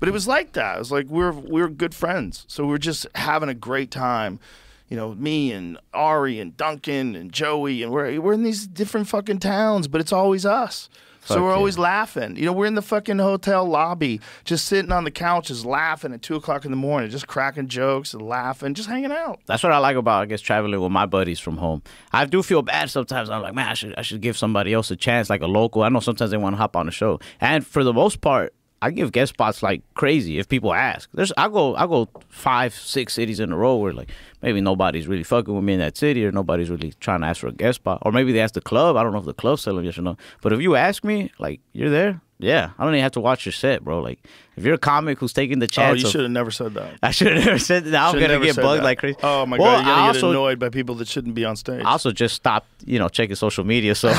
But it was like that. It was like we were good friends. So we were just having a great time. You know, me and Ari and Duncan and Joey, and we're in these different fucking towns, but it's always us. So we're always laughing. You know, we're in the fucking hotel lobby, just sitting on the couches, laughing at 2 o'clock in the morning, just cracking jokes and laughing, just hanging out. That's what I like about, I guess, traveling with my buddies from home. I do feel bad sometimes. I'm like, man, I should give somebody else a chance, like a local. I know sometimes they want to hop on the show, and for the most part, I give guest spots like crazy if people ask. I go 5, 6 cities in a row where like maybe nobody's really fucking with me in that city or nobody's really trying to ask for a guest spot. Or maybe they ask the club. I don't know if the club's selling yes or no. But if you ask me, like, you're there, yeah. I don't even have to watch your set, bro. Like, if you're a comic who's taking the chance. Oh, you should have never said that. I should have never said that. I'm going to get bugged like crazy. Oh, my God. You're going to get annoyed by people that shouldn't be on stage. I also just stopped, checking social media. So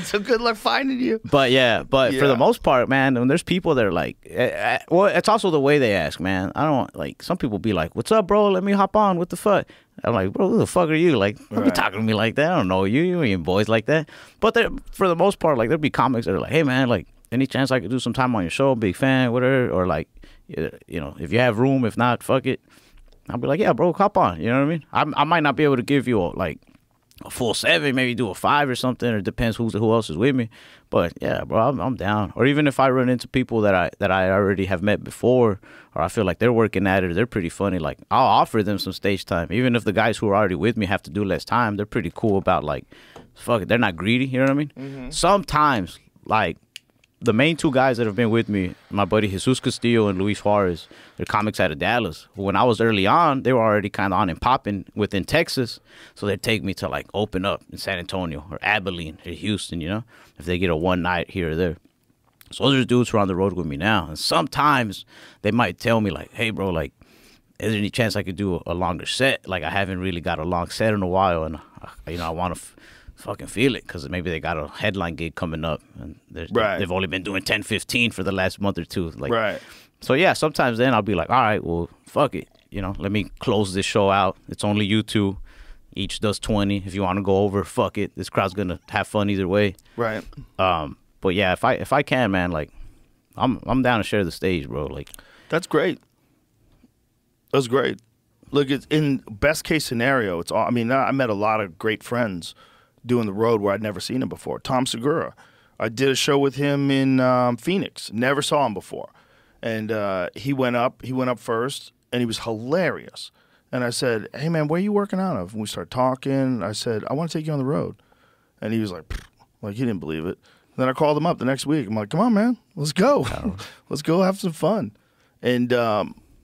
so good luck finding you. But for the most part, man, when there's people that are like, well, it's also the way they ask, man. I don't like, some people be like, what's up, bro? Let me hop on. What the fuck? I'm like, bro, who the fuck are you? Like, don't be talking to me like that. I don't know you. You ain't boys like that. But for the most part, like, there'll be comics that are like, hey, man, like, any chance I could do some time on your show? Big fan, whatever. Or like, if you have room, if not, fuck it. I'll be like, yeah, bro, hop on. You know what I mean? I might not be able to give you a full 7, maybe do a 5 or something. Or it depends who else is with me. But yeah, bro, I'm down. Or even if I run into people that I already have met before, or I feel like they're working at it, or they're pretty funny. Like, I'll offer them some stage time, even if the guys who are already with me have to do less time. They're pretty cool about like, fuck it, they're not greedy. You know what I mean? Mm-hmm. Sometimes, like, the main 2 guys that have been with me, my buddy Jesus Castillo and Luis Juarez, they're comics out of Dallas. When I was early on, they were already kind of on and popping within Texas. So they'd take me to like open up in San Antonio or Abilene or Houston, if they get a one night here or there. So those are dudes who are on the road with me now. And sometimes they might tell me like, hey, bro, like, is there any chance I could do a longer set? Like, I haven't really got a long set in a while. And, I want to fucking feel it because maybe they got a headline gig coming up and they've only been doing 10, 15 for the last month or two. Like, right. So yeah, sometimes then I'll be like, all right, well, fuck it. Let me close this show out. It's only you 2. Each does 20. If you want to go over, fuck it. This crowd's going to have fun either way. Right. But yeah, if I can, man, like, I'm down to share the stage, bro. Like, that's great. That's great. Look, it's in best case scenario, it's all, I mean, I met a lot of great friends doing the road where I'd never seen him before. Tom Segura. I did a show with him in Phoenix. Never saw him before. And he went up first, and he was hilarious. And I said, hey, man, where are you working out of? And we started talking. I said, I want to take you on the road. And he was like, pfft. Like, he didn't believe it. And then I called him up the next week. I'm like, come on, man. Let's go. Let's go have some fun. And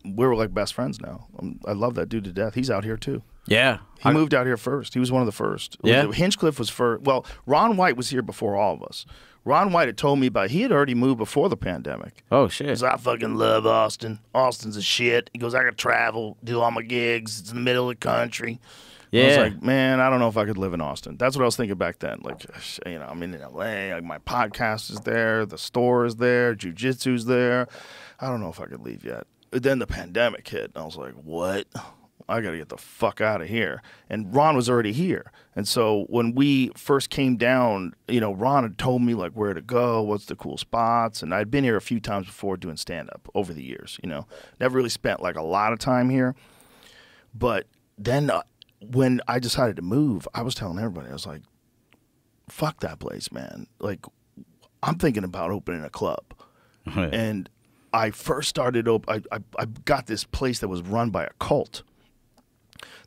we were like best friends now. I love that dude to death. He's out here, too. Yeah. He moved out here first. He was one of the first. Yeah. Hinchcliffe was first. Well, Ron White was here before all of us. Ron White had told me he had already moved before the pandemic. Oh, shit. He goes, I fucking love Austin. Austin's a shit. He goes, I could travel, do all my gigs. It's in the middle of the country. Yeah. I was like, man, I don't know if I could live in Austin. That's what I was thinking back then. Like, I'm in LA. Like, my podcast is there. The store is there. Jiu-jitsu's there. I don't know if I could leave yet. But then the pandemic hit, and I was like, what? I got to get the fuck out of here. And Ron was already here. And so when we first came down, Ron had told me like where to go, what's the cool spots. And I'd been here a few times before doing stand-up over the years, Never really spent like a lot of time here. But then when I decided to move, I was telling everybody, I was like, fuck that place, man. Like, I'm thinking about opening a club. And I first started, I got this place that was run by a cult.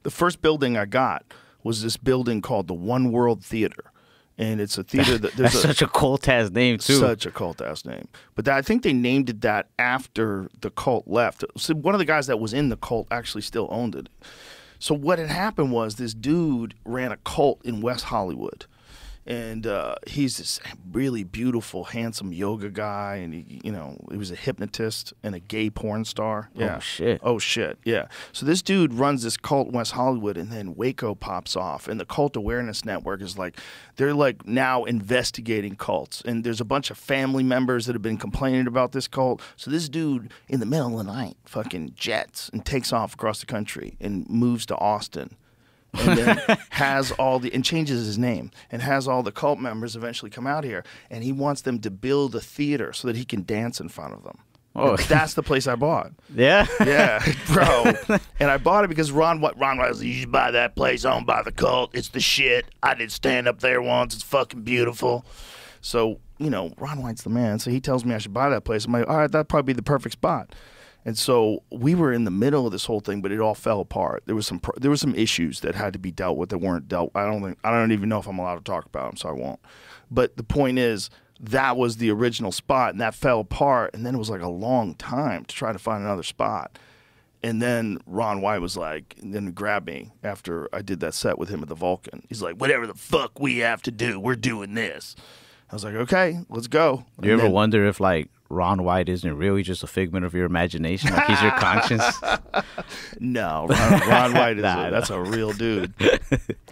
The first building I got was this building called the One World Theater. And it's a theater that's such a cult-ass name, too. Such a cult-ass name. But I think they named it that after the cult left. So one of the guys that was in the cult actually still owned it. So what had happened was this dude ran a cult in West Hollywood. And he's this really beautiful, handsome yoga guy, and he was a hypnotist and a gay porn star. Yeah. Oh shit. Oh shit. Yeah. So this dude runs this cult in West Hollywood, and then Waco pops off, and the Cult Awareness Network is like, they're like now investigating cults, and there's a bunch of family members that have been complaining about this cult. So this dude, in the middle of the night, fucking jets and takes off across the country and moves to Austin. And then and changes his name and has all the cult members eventually come out here, and he wants them to build a theater so that he can dance in front of them. Oh, that's the place I bought. Yeah, yeah, bro. And I bought it because Ron White was, you should buy that place owned by the cult. It's the shit. I did stand up there once. It's fucking beautiful. So Ron White's the man. So he tells me I should buy that place. I'm like, all right, that'd probably be the perfect spot. And so we were in the middle of this whole thing, but it all fell apart. There was some issues that had to be dealt with that weren't dealt. I don't even know if I'm allowed to talk about them, so I won't. But the point is, that was the original spot, and that fell apart. And then it was like a long time to try to find another spot. And then Ron White was like, and then grabbed me after I did that set with him at the Vulcan. He's like, whatever the fuck we have to do, we're doing this. I was like, okay, let's go. Do you ever wonder if like Ron White isn't really just a figment of your imagination? Like he's your conscience? No, Ron White is that's a real dude.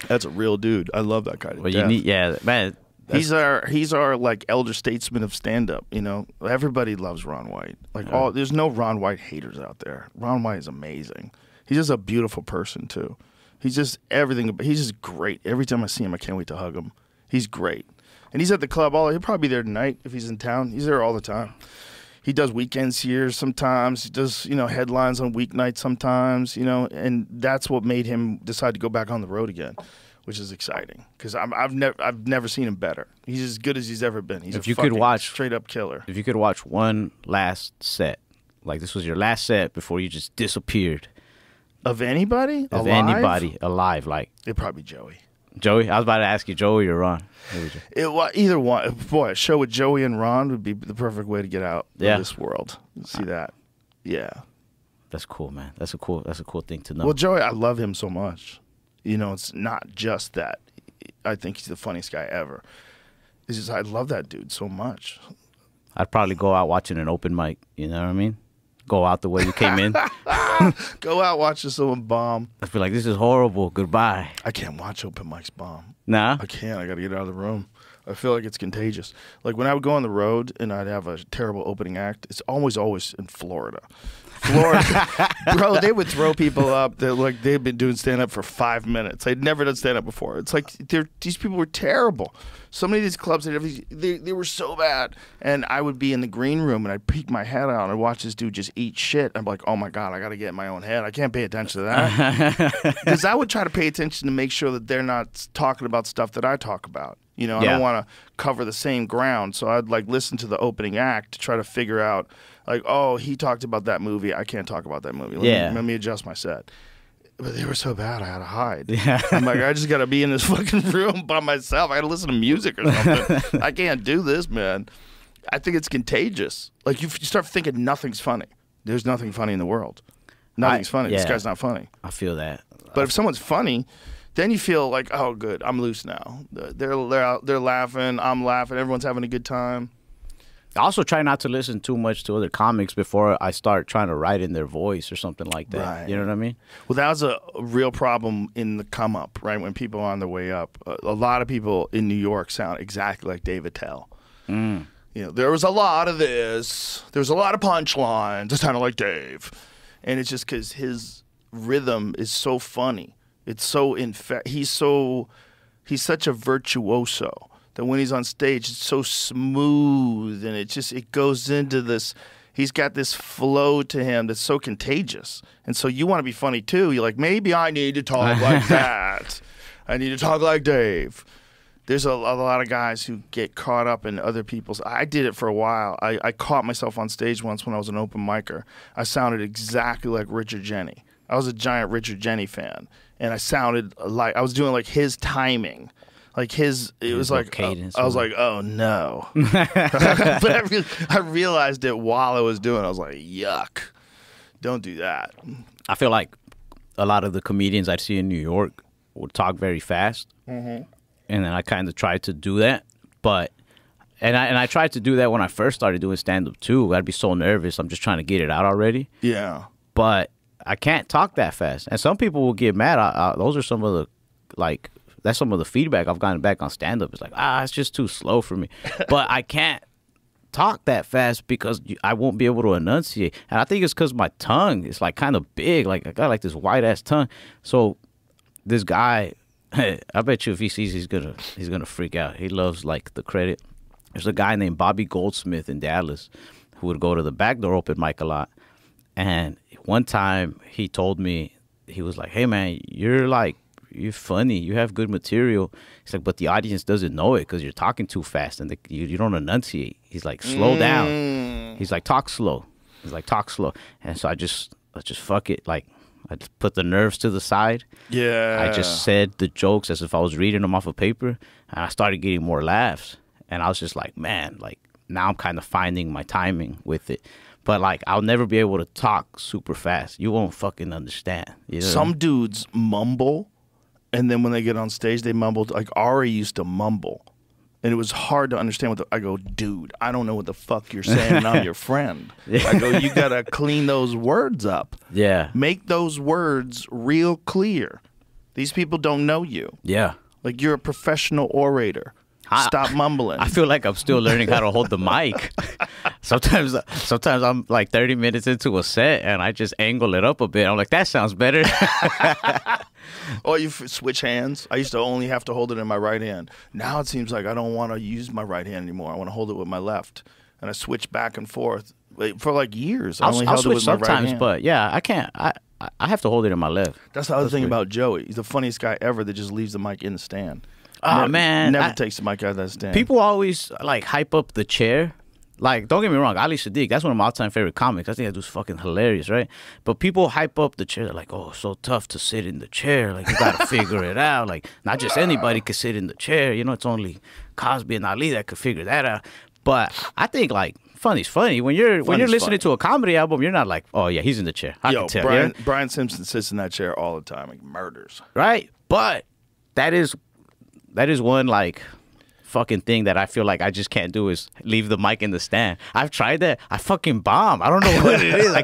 That's a real dude. I love that kind of. Well, man. He's our like elder statesman of stand up. Everybody loves Ron White. Like there's no Ron White haters out there. Ron White is amazing. He's just a beautiful person too. He's just everything. He's just great. Every time I see him, I can't wait to hug him. He's great. And he's at the club he'll probably be there tonight if he's in town. He's there all the time. He does weekends here sometimes. He does, headlines on weeknights sometimes, and that's what made him decide to go back on the road again, which is exciting because I've never seen him better. He's as good as he's ever been. He's straight up killer. If you could watch one last set, like this was your last set before you just disappeared. Of anybody? Of anybody alive, like. It'd probably be Joey. Joey? I was about to ask you, Joey or Ron. Either one. Boy, a show with Joey and Ron would be the perfect way to get out of this world. See that? Yeah. That's cool, man. That's a cool thing to know. Well, Joey, I love him so much. It's not just that. I think he's the funniest guy ever. It's just I love that dude so much. I'd probably go out watching an open mic. You know what I mean? Go out the way you came in. Go out watching someone bomb. I feel like this is horrible. Goodbye. I can't watch open mics bomb. Nah? I can't. I got to get out of the room. I feel like it's contagious. Like when I would go on the road and I'd have a terrible opening act, it's always in Florida. Bro, they would throw people up that like they'd been doing stand-up for 5 minutes. They'd never done stand-up before. It's like these people were terrible. So many of these clubs, they were so bad. And I would be in the green room and I'd peek my head out and watch this dude just eat shit. I'm like, oh my God, I got to get in my own head. I can't pay attention to that. Because I would try to pay attention to make sure that they're not talking about stuff that I talk about. I don't want to cover the same ground. So I'd like listen to the opening act to try to figure out like, oh, he talked about that movie. I can't talk about that movie. Let me adjust my set. But they were so bad, I had to hide. Yeah. I'm like, I just got to be in this fucking room by myself. I got to listen to music or something. I can't do this, man. I think it's contagious. Like, you start thinking nothing's funny. There's nothing funny in the world. Nothing's funny. This guy's not funny. I feel that. But if someone's funny, then you feel like, oh, good, I'm loose now. They're laughing, I'm laughing, everyone's having a good time. I also try not to listen too much to other comics before I start trying to write in their voice or something like that. Right. You know what I mean? Well, that was a real problem in the come up, right? When people are on their way up. A lot of people in New York sound exactly like Dave Attell. There was a lot of this. There was a lot of punchlines. It sounded like Dave. And it's just because his rhythm is so funny. It's so he's such a virtuoso that when he's on stage, it's so smooth and it goes into this. He's got this flow to him that's so contagious. And so you want to be funny too. You're like, maybe I need to talk like that. I need to talk like Dave. There's a lot of guys who get caught up in other people's. I did it for a while. I caught myself on stage once when I was an open micer. I sounded exactly like Richard Jeni. I was a giant Richard Jeni fan. And I sounded like I was doing like his timing. Like it was like, cadence, I was like, oh no. But I realized it while I was doing it. I was like, yuck. Don't do that. I feel like a lot of the comedians I see in New York would talk very fast. Mm-hmm. and then I kind of tried to do that, but and I tried to do that when I first started doing stand up too. I'd be so nervous. I'm just trying to get it out already. Yeah. But I can't talk that fast, and some people will get mad. Those are some of the that's some of the feedback I've gotten back on stand up. It's like it's just too slow for me. But I can't talk that fast because I won't be able to enunciate, and I think it's because my tongue is like kind of big. Like I got like this white ass tongue. So this guy, I bet you if he sees, he's gonna freak out. He loves like the credit. There's a guy named Bobby Goldsmith in Dallas who would go to the Backdoor open mic a lot, and one time he told me, he was like, "Hey man, you're funny. You have good material." He's like, "But the audience doesn't know it because you're talking too fast and you don't enunciate." He's like, "Slow down." He's like, "Talk slow." He's like, "Talk slow." And so I just fuck it. Like I just put the nerves to the side. Yeah. I just said the jokes as if I was reading them off of paper, and I started getting more laughs. And I was just like, man, like now I'm kind of finding my timing with it. But like I'll never be able to talk super fast. You won't fucking understand. You know Some dudes mumble, and then when they get on stage, they mumble. Like Ari used to mumble, and it was hard to understand I go, dude, I don't know what the fuck you're saying, and I'm your friend. I go, you gotta clean those words up. Yeah. Make those words real clear. These people don't know you. Yeah. Like you're a professional orator. Stop mumbling. I feel like I'm still learning how to hold the mic. Sometimes I'm like 30 minutes into a set and I just angle it up a bit. I'm like, that sounds better. Or you switch hands. I used to only have to hold it in my right hand. Now it seems like I don't want to use my right hand anymore. I want to hold it with my left. And I switch back and forth. For like years, I only I'll held it with switch my right sometimes, hand. but yeah, I can't. I have to hold it in my left. That's the other thing weird. about Joey. He's the funniest guy ever that just leaves the mic in the stand. Oh, man. Never takes the mic out of that stand. People always like hype up the chair. Like, don't get me wrong, Ali Sadiq, that's one of my all-time favorite comics. I think that dude's fucking hilarious, right? But people hype up the chair. They're like, oh, it's so tough to sit in the chair. Like, you got to figure it out. Like, not just anybody could sit in the chair. You know, it's only Cosby and Ali that could figure that out. But I think, like, funny's funny. When you're listening to a comedy album, you're not like, oh, yeah, he's in the chair. I can tell. Brian Simpson sits in that chair all the time. Like, murders. Right? But that is one, like, fucking thing that I feel like I just can't do is leave the mic in the stand. I've tried that. I fucking bomb. I don't know what it is. I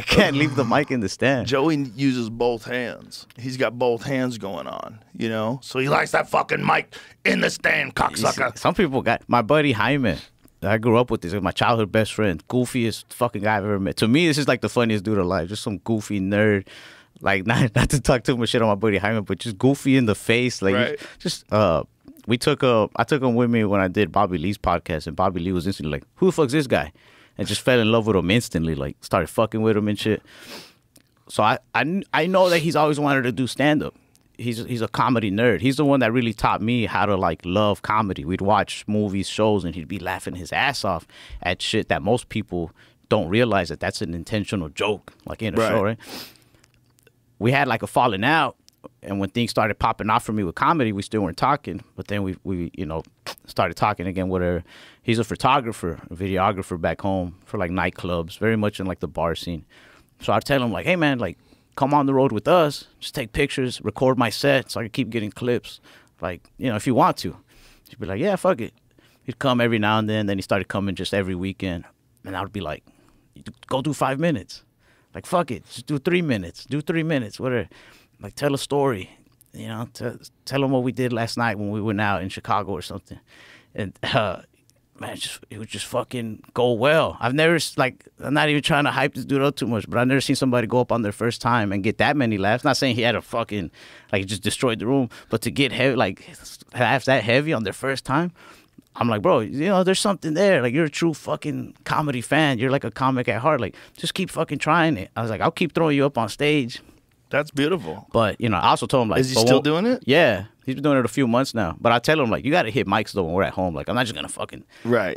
can't leave the mic in the stand. Joey uses both hands. He's got both hands going on, you know? So he likes that fucking mic in the stand, cocksucker. Some people got my buddy Jaime. I grew up with this. My childhood best friend. Goofiest fucking guy I've ever met. To me, this is like the funniest dude alive. Just some goofy nerd. Like, not to talk too much shit on my buddy Jaime, but just goofy in the face. Like, right. I took him with me when I did Bobby Lee's podcast, and Bobby Lee was instantly like, who the fuck's this guy? And just fell in love with him instantly, like started fucking with him and shit. So I know that he's always wanted to do stand-up. He's a comedy nerd. He's the one that really taught me how to like love comedy. We'd watch movies, shows, and he'd be laughing his ass off at shit that most people don't realize that that's an intentional joke, like in a show, right? We had like a falling out. And when things started popping off for me with comedy, we still weren't talking. But then we started talking again with her. He's a photographer, a videographer back home for like nightclubs, very much in like the bar scene. So I tell him like, hey man, like come on the road with us, just take pictures, record my set so I can keep getting clips. Like, you know, if you want to. He'd be like, yeah, fuck it. He'd come every now and then. Then he started coming just every weekend. And I would be like, go do 5 minutes. Like, fuck it, just do 3 minutes. Do 3 minutes, whatever. Like, tell a story, you know, tell them what we did last night when we went out in Chicago or something. And, man, it would just fucking go well. I've never, like, I'm not even trying to hype this dude up too much, but I've never seen somebody go up on their first time and get that many laughs. Not saying he had a fucking, like, he just destroyed the room, but to get heavy, like, laughs that heavy on their first time, I'm like, bro, you know, there's something there. Like, you're a true fucking comedy fan. You're like a comic at heart. Like, just keep fucking trying it. I was like, I'll keep throwing you up on stage. That's beautiful. But, you know, I also told him, like... Is he still doing it? Yeah. He's been doing it a few months now. But I tell him, like, you got to hit mics, though, when we're at home. Like, I'm not just going to fucking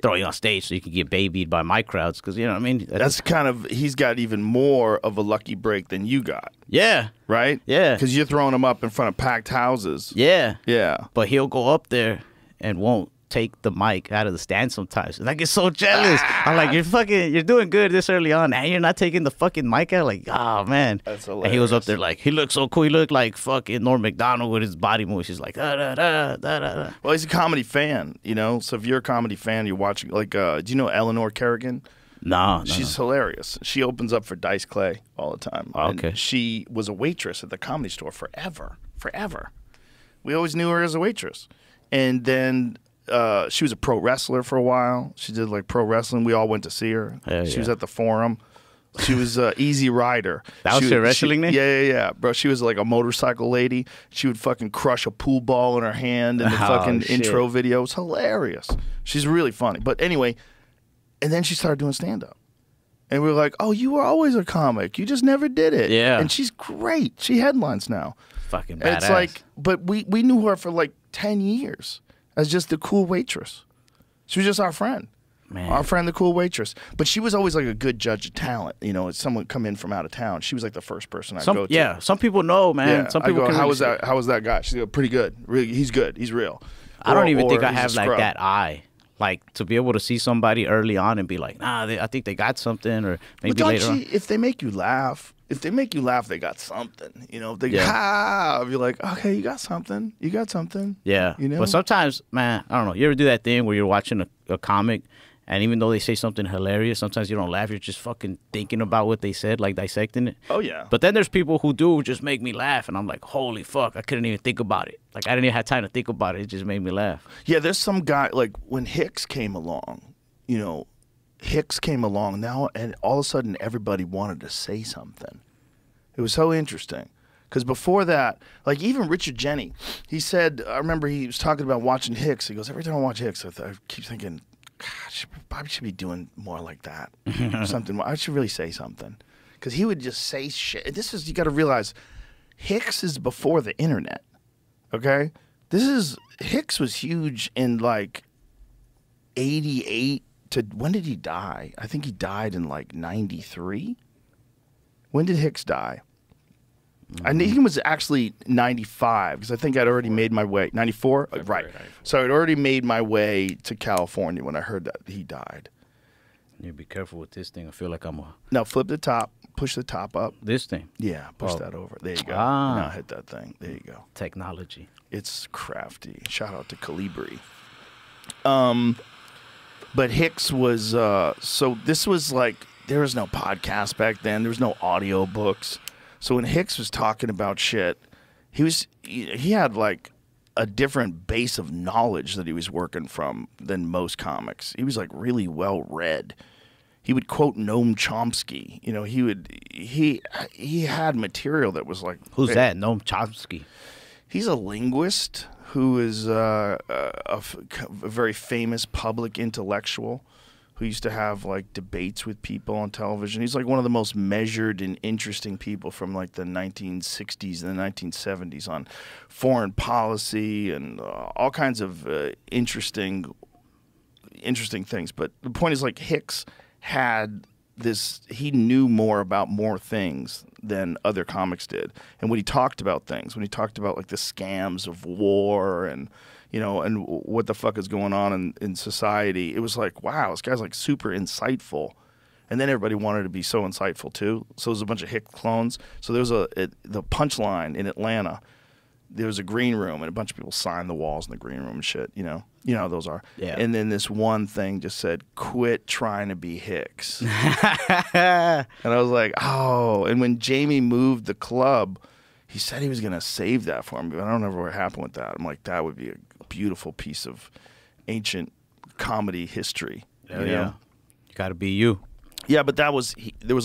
throw you on stage so you can get babied by mic crowds. Because, you know what I mean? That's kind of... He's got even more of a lucky break than you got. Yeah. Right? Yeah. Because you're throwing him up in front of packed houses. Yeah. Yeah. But he'll go up there and won't take the mic out of the stand sometimes. And I get so jealous. I'm like, you're doing good this early on, and you're not taking the fucking mic out. Like, oh man. That's And he was hilarious. up there like, he looked so cool. He looked like fucking Norm Macdonald with his body moves. He's like, da da da da da. Well, he's a comedy fan, you know. So if you're a comedy fan, you're watching. Like, do you know Eleanor Kerrigan? No, She's hilarious. She opens up for Dice Clay all the time. Oh, And okay. she was a waitress at the Comedy Store forever. We always knew her as a waitress. And then she was a pro wrestler for a while. She did like pro wrestling. We all went to see her. Hell She yeah. was at the Forum. She was Easy Rider. That was She her wrestling name? Yeah. Bro, she was like a motorcycle lady. She would fucking crush a pool ball in her hand in the Oh, fucking shit. intro video. It's hilarious. She's really funny. But anyway, and then she started doing stand-up. And we were like, oh, you were always a comic. You just never did it. Yeah. And she's great. She headlines now. fucking badass. And it's like, but we knew her for like 10 years as just the cool waitress. She was just our friend. Man. Our friend, the cool waitress. But she was always like a good judge of talent. You know, if someone come in from out of town, she was like the first person I'd go to. Yeah, some people know, man. Yeah. Some I people go, can how really was see that? How was that guy? She's like, pretty good. Really, he's good. He's real. I don't even Or think I he's a have like scrub. that eye. Like to be able to see somebody early on and be like, nah, I think they got something, or maybe But don't later on. if they make you laugh, they got something. You know, if they Yeah. you're like, okay, you got something. You got something. Yeah, You know? but sometimes, man, I don't know. You ever do that thing where you're watching a comic, and even though they say something hilarious, sometimes you don't laugh. You're just fucking thinking about what they said, like dissecting it. Oh, yeah. But then there's people who do just make me laugh, and I'm like, holy fuck, I couldn't even think about it. Like I didn't even have time to think about it. It just made me laugh. Yeah, there's some guy, like when Hicks came along, you know, now, and all of a sudden everybody wanted to say something. It was so interesting. Because before that, like even Richard Jenny, he said, I remember he was talking about watching Hicks. He goes, every time I watch Hicks, I keep thinking, God, Bobby should be doing more like that. Something. I should really say something. Because he would just say shit. This is, you got to realize, Hicks is before the internet. Okay? Hicks was huge in like 88 to, when did he die? I think he died in like 93. When did Hicks die? I think he was actually 95 because I think I'd already made my way. 94? Right. 94. So I'd already made my way to California when I heard that he died. You be careful with this thing. I feel like I'm Now flip the top, push the top up. this thing. Yeah, push Oh. that over. There you go. Ah. Now hit that thing. There you go. Technology. It's crafty. Shout out to Calibri. But Hicks was so this was like there was no podcast back then. There was no audio books. So when Hicks was talking about shit, he had like a different base of knowledge that he was working from than most comics. He was like really well read. He would quote Noam Chomsky. You know, he had material that was like Who's that? Noam Chomsky. He's a linguist who is a very famous public intellectual who used to have like debates with people on television. He's like one of the most measured and interesting people from like the 1960s and the 1970s on foreign policy and all kinds of interesting things. But the point is like Hicks had this, he knew more about more things than other comics did. And when he talked about things, when he talked about like the scams of war and, you know, and what the fuck is going on in society, it was like, wow, this guy's like super insightful. And then everybody wanted to be so insightful too. So there's a bunch of Hicks clones. So there was the Punchline in Atlanta. There was a green room and a bunch of people signed the walls in the green room and shit, you know how those are. Yeah. And then this one thing just said, quit trying to be Hicks. And I was like, oh. And when Jamie moved the club, he said he was going to save that for me, but I don't know what happened with that. I'm like, that would be a beautiful piece of ancient comedy history. Hell you know? yeah. You gotta be you. Yeah, but there was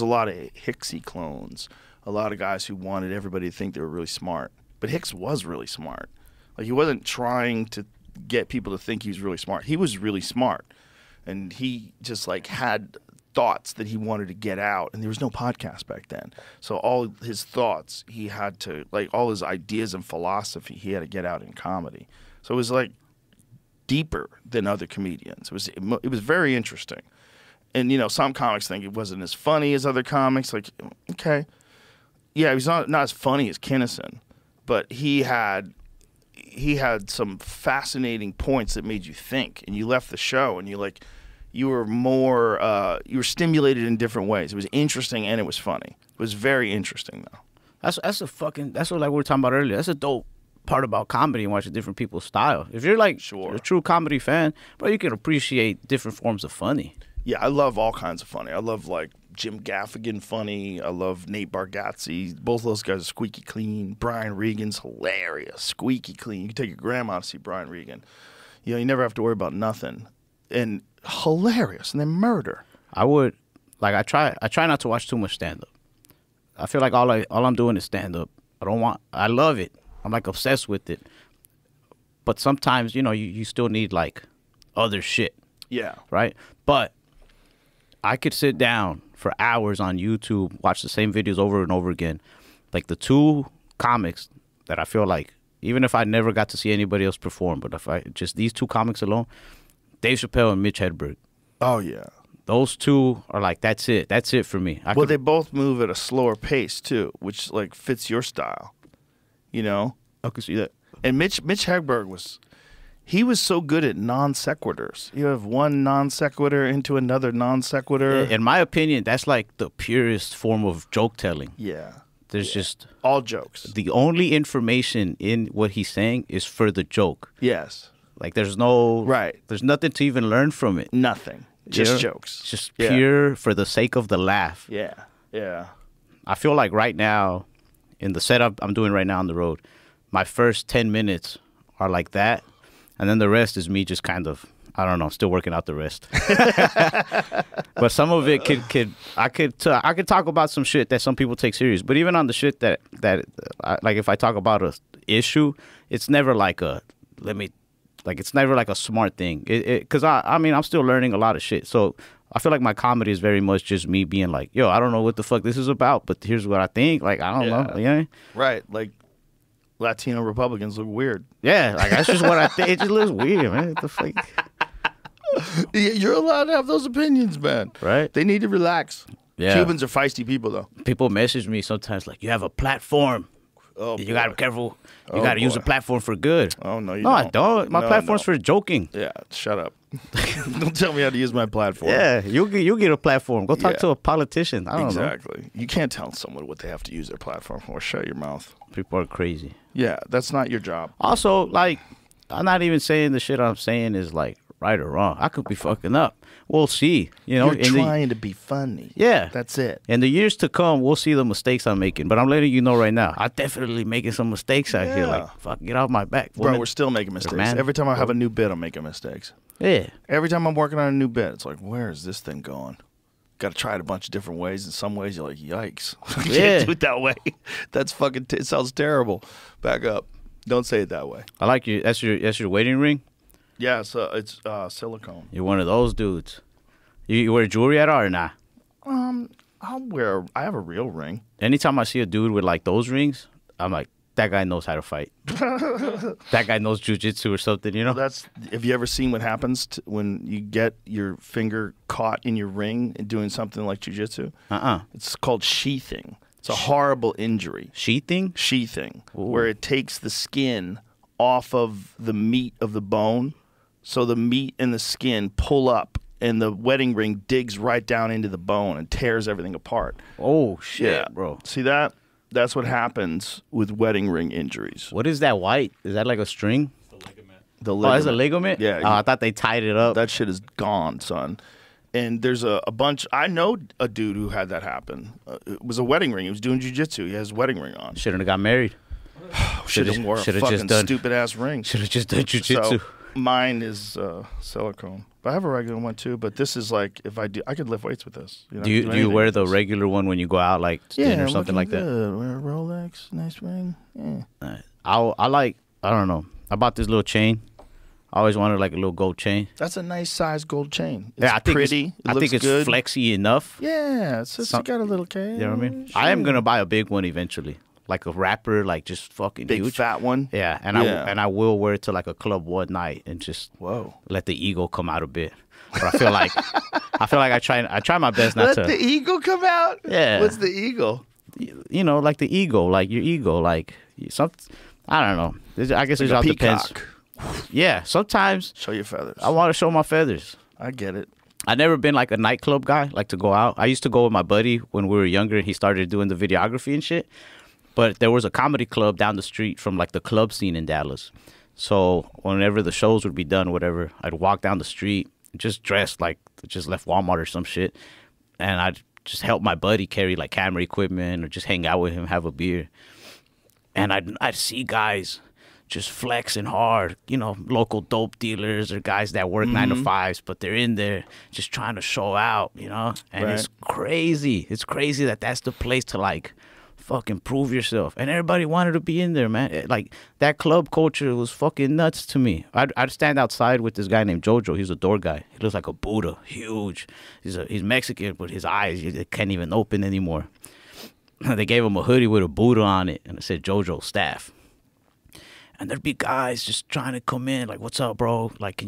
a lot of Hicksy clones, a lot of guys who wanted everybody to think they were really smart. But Hicks was really smart. Like he wasn't trying to get people to think he was really smart. He was really smart, and he just like had thoughts that he wanted to get out. And there was no podcast back then, so all his thoughts he had to like all his ideas and philosophy he had to get out in comedy. So it was like deeper than other comedians. It was very interesting. And you know, some comics think it wasn't as funny as other comics. Like, okay, yeah, he was not as funny as Kinnison. But he had he had some fascinating points that made you think, and you left the show and you were more you were stimulated in different ways. It was interesting and it was funny. It was very interesting though. That's what like we were talking about earlier. That's a dope part about comedy and watching different people's style. If you're like a true comedy fan, bro, you can appreciate different forms of funny. Yeah, I love all kinds of funny. I love like Jim Gaffigan funny. I love Nate Bargatze. Both of those guys are squeaky clean. Brian Regan's hilarious, squeaky clean. You can take your grandma to see Brian Regan. You know, you never have to worry about nothing. And hilarious, and then murder. I would like I try not to watch too much stand up. I feel like all I'm doing is stand up. I love it. I'm like obsessed with it. But sometimes, you know, you still need like other shit. Yeah. Right? But I could sit down for hours on YouTube, watch the same videos over and over again. Like the two comics that I feel like, even if I never got to see anybody else perform, but if I just these two comics alone, Dave Chappelle and Mitch Hedberg. Oh yeah. Those two are like, that's it. That's it for me. They both move at a slower pace too, which like fits your style. You know? I can see that. And Mitch Hedberg was so good at non sequiturs. You have one non sequitur into another non sequitur. In my opinion, that's like the purest form of joke telling. Yeah. There's just all jokes. The only information in what he's saying is for the joke. Yes. Like there's nothing to even learn from it. Nothing. Just jokes. Just pure for the sake of the laugh. Yeah. Yeah. I feel like right now, in the setup I'm doing right now on the road, my first 10 minutes are like that. And then the rest is me just kind of, I don't know, still working out the rest. But some of it I could talk about some shit that some people take serious. But even on the shit that like if I talk about a issue, it's never like it's never like a smart thing. Because I mean, I'm still learning a lot of shit. So I feel like my comedy is very much just me being like, yo, I don't know what the fuck this is about, but here's what I think. Like, I don't know. You know? Right. Like, Latino Republicans look weird. Yeah, like that's just what I think. It just looks weird, man. What the fuck? You're allowed to have those opinions, man. Right? They need to relax. Yeah. Cubans are feisty people, though. People message me sometimes like, you have a platform. Oh, you gotta be careful. You gotta use a platform for good. Oh no, you no, don't. I don't. My platform's for joking. Yeah, shut up. Don't tell me how to use my platform. Yeah, you get a platform. Go talk to a politician. I don't know. Exactly. You can't tell someone what they have to use their platform for. Shut your mouth. People are crazy. Yeah, that's not your job. Also, like, I'm not even saying the shit I'm saying is like right or wrong. I could be fucking up. We'll see. You know, you're trying to be funny. Yeah, that's it. In the years to come, we'll see the mistakes I'm making. But I'm letting you know right now, I'm definitely making some mistakes out here. Like, fuck, get off my back, bro. We're still making mistakes. Every time I have a new bit, I'm making mistakes. Yeah. Every time I'm working on a new bit, it's like, where is this thing going? Got to try it a bunch of different ways. In some ways, you're like, yikes. I can't do it that way. That's fucking. It sounds terrible. Back up. Don't say it that way. I like you. That's your wedding ring. Yeah, so it's silicone. You're one of those dudes. You wear jewelry at all or not? I have a real ring. Anytime I see a dude with like those rings, I'm like, that guy knows how to fight. That guy knows jujitsu or something, you know? Have you ever seen what happens when you get your finger caught in your ring and doing something like jujitsu? It's called sheathing. It's a horrible injury. Sheathing? Sheathing. Ooh. Where it takes the skin off of the meat of the bone, so the meat and the skin pull up, and the wedding ring digs right down into the bone and tears everything apart. Oh, shit, yeah, bro. See that? That's what happens with wedding ring injuries. What is that white? Is that like a string? The ligament. The ligament. Oh, that's a ligament? Yeah. I thought they tied it up. That shit is gone, son. And there's a bunch. I know a dude who had that happen. It was a wedding ring. He was doing jiu-jitsu. He has a wedding ring on. Shouldn't have got married. Should have wore a fucking stupid-ass ring. Should have just done jiu-jitsu. So mine is silicone. But I have a regular one too. But this is like, if I do, I could lift weights with this. You know, do you wear the regular one when you go out, like dinner or something like that? Wear a Rolex, nice ring. Yeah. I don't know. I bought this little chain. I always wanted like a little gold chain. That's a nice size gold chain. It's yeah, I think pretty. I think it's good. Flexy enough. Yeah, it's just got a little chain. You know what I mean? Sure. I am gonna buy a big one eventually. Like a rapper, like just fucking big huge. Fat one. Yeah, and I will wear it to like a club one night and just let the ego come out a bit. But I feel like I try my best not to let the ego come out. Yeah. What's the ego? You know, like the ego, like your ego, like I don't know. I guess it Like all a depends. peacock. Yeah, sometimes Show your feathers. I want to show my feathers. I get it. I never been like a nightclub guy, like to go out. I used to go with my buddy when we were younger. He started doing the videography and shit. But there was a comedy club down the street from like the club scene in Dallas. So whenever the shows would be done, whatever, I'd walk down the street, just dressed like just left Walmart or some shit, and I'd just help my buddy carry like camera equipment or just hang out with him, have a beer. And I'd see guys just flexing hard, you know, local dope dealers or guys that work 9 to 5s, but they're in there just trying to show out, you know? And it's crazy. It's crazy that that's the place to like fucking prove yourself. And everybody wanted to be in there, man. Like that club culture was fucking nuts to me. I'd stand outside with this guy named Jojo. He's a door guy. He looks like a Buddha, huge. He's Mexican, but his eyes, they can't even open anymore. They gave him a hoodie with a Buddha on it, and it said Jojo Staff. And there'd be guys just trying to come in, like, what's up, bro? Like,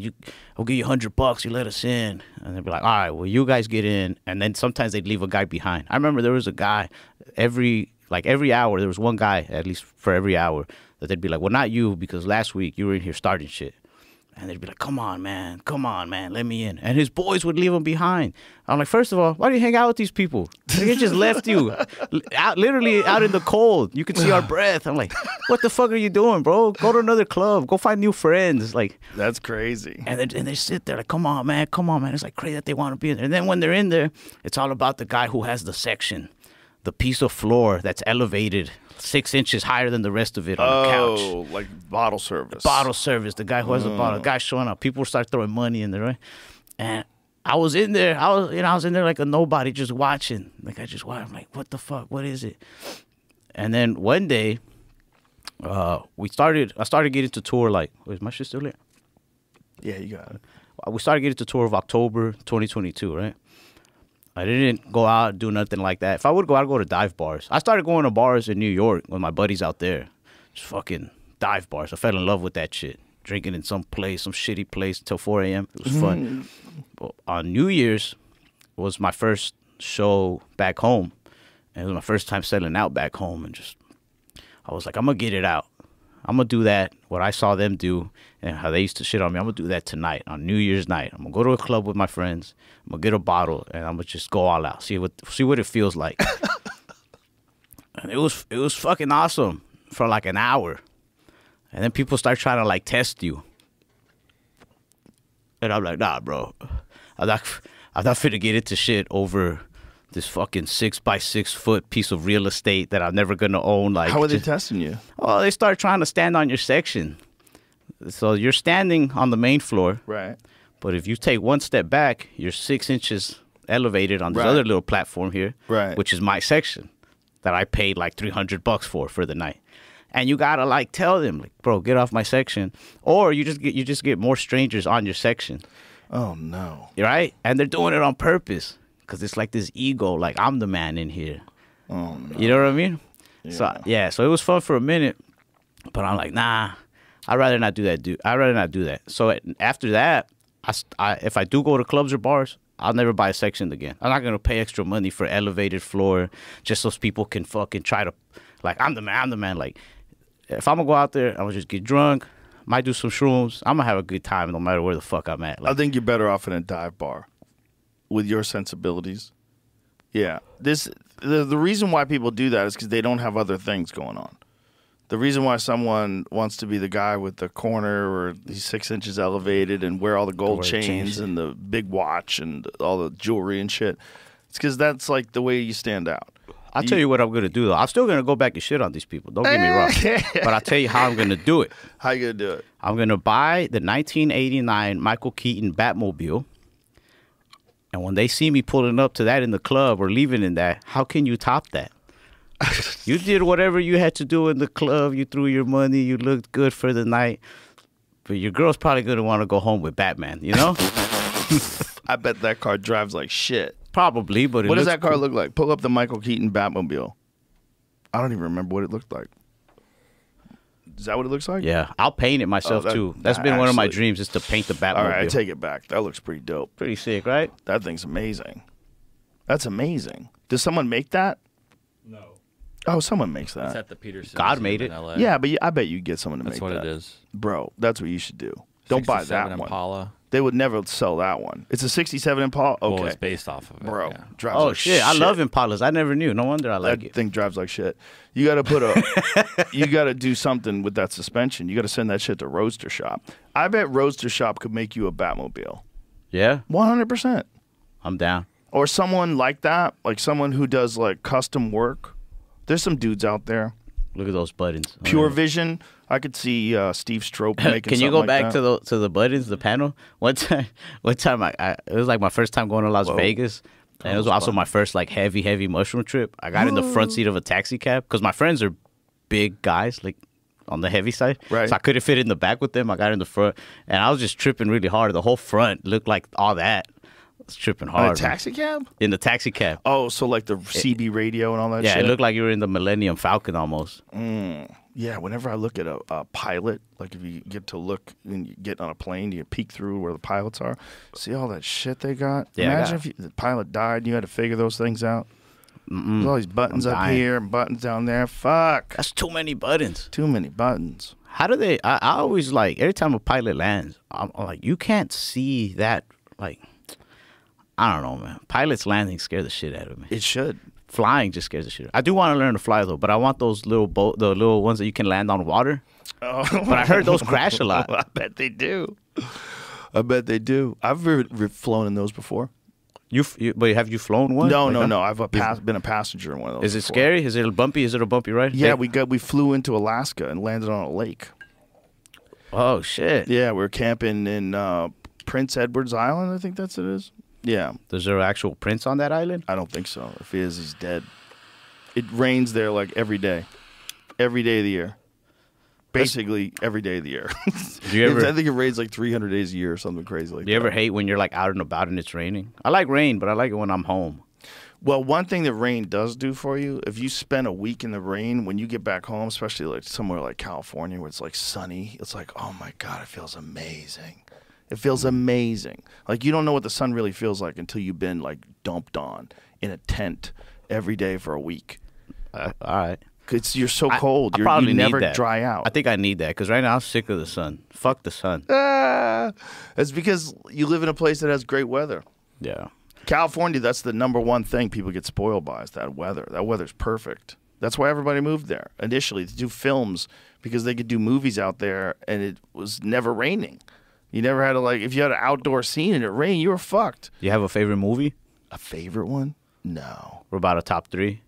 I'll give you $100, you let us in. And they'd be like, all right, well, you guys get in. And then sometimes they'd leave a guy behind. I remember there was a guy, every hour, there was one guy, at least for every hour, that they'd be like, well, not you, because last week you were in here starting shit. And they'd be like, come on, man, let me in. And his boys would leave him behind. I'm like, first of all, why do you hang out with these people? They just left you literally out in the cold. You can see our breath. I'm like, what the fuck are you doing, bro? Go to another club. Go find new friends. Like, That's crazy. and they sit there like, come on, man. It's like crazy that they want to be in there. And then when they're in there, it's all about the guy who has the section, the piece of floor that's elevated 6 inches higher than the rest of it on the couch. Oh, like bottle service. Bottle service. The guy who has a bottle. The guy showing up. People start throwing money in there, right? And I was in there. I was in there like a nobody, just watching. Like I just watched. I'm like, what the fuck? What is it? And then one day, I started getting to tour. Like, is my shit still there? Yeah, you got it. We started getting to tour of October 2022, right? I didn't go out and do nothing like that. If I would go out, I'd go to dive bars. I started going to bars in New York with my buddies out there. Just fucking dive bars. I fell in love with that shit. Drinking in some shitty place until 4 a.m. It was fun. But on New Year's was my first show back home. And it was my first time selling out back home. And I was like, I'm going to get it out. I'm going to do that, what I saw them do and how they used to shit on me. I'm going to do that tonight, on New Year's night. I'm going to go to a club with my friends. I'm going to get a bottle, and I'm going to just go all out, see what it feels like. And it was fucking awesome for like an hour. And then people start trying to like test you. And I'm like, nah, bro. I'm not finna get into shit over this fucking 6x6 foot piece of real estate that I'm never gonna own. Like, How are they testing you? Oh, they start trying to stand on your section. So you're standing on the main floor, Right. but if you take one step back, you're 6 inches elevated on this Right. other little platform here, Right. which is my section that I paid like $300 for the night. And you gotta like tell them, like, bro, get off my section, or you just get more strangers on your section, Oh no. right? And they're doing it on purpose because it's like this ego, like I'm the man in here. Oh no. You know what I mean? Yeah. So it was fun for a minute, but I'm like, nah, I'd rather not do that, dude. I'd rather not do that. So after that, if I do go to clubs or bars, I'll never buy a section again. I'm not gonna pay extra money for elevated floor just so people can fucking try to, like, I'm the man. Like, if I'm gonna go out there, I'm gonna just get drunk, might do some shrooms. I'm gonna have a good time no matter where the fuck I'm at. I Like, think you're better off in a dive bar with your sensibilities. Yeah. The reason why people do that is because they don't have other things going on. The reason why someone wants to be the guy with the corner or he's 6 inches elevated and wear all the gold Wear chains chains. and the big watch and all the jewelry and shit, it's because that's like the way you stand out. I'll tell you what I'm gonna do though. I'm still gonna go back and shit on these people. Don't get me wrong, but I'll tell you how I'm gonna do it. How you gonna do it? I'm going to buy the 1989 Michael Keaton Batmobile. And when they see me pulling up to that in the club or leaving in that, how can you top that? You did whatever you had to do in the club. You threw your money. You looked good for the night. But your girl's probably going to want to go home with Batman, you know? I bet that car drives like shit. Probably, but it What does looks that car cool. look like? Pull up the Michael Keaton Batmobile. I don't even remember what it looked like. Is that what it looks like? Yeah, I'll paint it myself, Oh, too. That's been one of my actually- dreams, is to paint the Batmobile. All right, I take it back. That looks pretty dope. Pretty sick, right? That thing's amazing. That's amazing. Does someone make that? No. Oh, someone makes It's that. at the Peterson. God Museum made in it. LA. Yeah, but I bet you get someone to That's make what that. it is. Bro, that's what you should do. Don't buy 67 that one. Impala. They would never sell that one. It's a 67 Impala? Okay. Well, it's based off of it. Bro, Yeah. drives Oh like shit! I love Impalas. I never knew. No wonder I like That it. thing drives like shit. You got to put a, you got to do something with that suspension. You got to send that shit to Roadster Shop. I bet Roadster Shop could make you a Batmobile. Yeah, 100%. I'm down. Or someone like that, like someone who does like custom work. There's some dudes out there. Look at those buttons. Pure Vision. I could see Steve Strope making. Can you go something back like to the buttons, the panel? One time it was like my first time going to Las Vegas, and it was also my first like heavy mushroom trip. I got in the front seat of a taxi cab because my friends are big guys, like on the heavy side. Right. So I couldn't fit in the back with them. I got in the front, and I was just tripping really hard. The whole front looked like all that. I was tripping that? On a hard. taxi cab? In the taxi cab. Oh, so like the CB radio and all that Yeah, shit? it looked like you were in the Millennium Falcon almost. Yeah, whenever I look at a pilot, like if you get to look and you get on a plane, you peek through where the pilots are, see all that shit they got? Yeah, Imagine if the pilot died and you had to figure those things out. There's all these buttons I'm up dying. here and buttons down there. Fuck. That's too many buttons. Too many buttons. How do they? I always like every time a pilot lands, I'm like, you can't see that. Like, I don't know, man. Pilots landing scare the shit out of me. It should. Flying just scares the shit. I do want to learn to fly though, but I want those little the little ones that you can land on water. Oh. But I heard those crash a lot. I bet they do. I bet they do. I've flown in those before. But have you flown one? No, Like no, that? no. I've been a passenger in one of those. Is it before. scary? Is it bumpy? Is it a bumpy ride? Yeah, They- we flew into Alaska and landed on a lake. Oh shit! Yeah, we were camping in Prince Edward's Island. I think that's it is. Yeah, Is there actual prince on that island? I don't think so. If he is, he's dead. It rains there like every day of the year. Basically every day of the year. Do you ever? I think it rains like 300 days a year or something crazy like Do you that. ever hate when you're like out and about and it's raining? I like rain, but I like it when I'm home. Well, one thing that rain does do for you, if you spend a week in the rain, when you get back home, especially like somewhere like California where it's like sunny, it's like, oh my God, it feels amazing. It feels amazing. Like you don't know what the sun really feels like until you've been like dumped on in a tent every day for a week. All right. You're so cold. I You probably need never that. dry out. I think I need that because right now I'm sick of the sun. Fuck the sun. It's because you live in a place that has great weather. Yeah. California, that's the number one thing people get spoiled by is that weather. That weather's perfect. That's why everybody moved there initially to do films because they could do movies out there and it was never raining. You never had to if you had an outdoor scene and it rained, you were fucked. You have a favorite movie? A favorite one? No. Or about a top 3?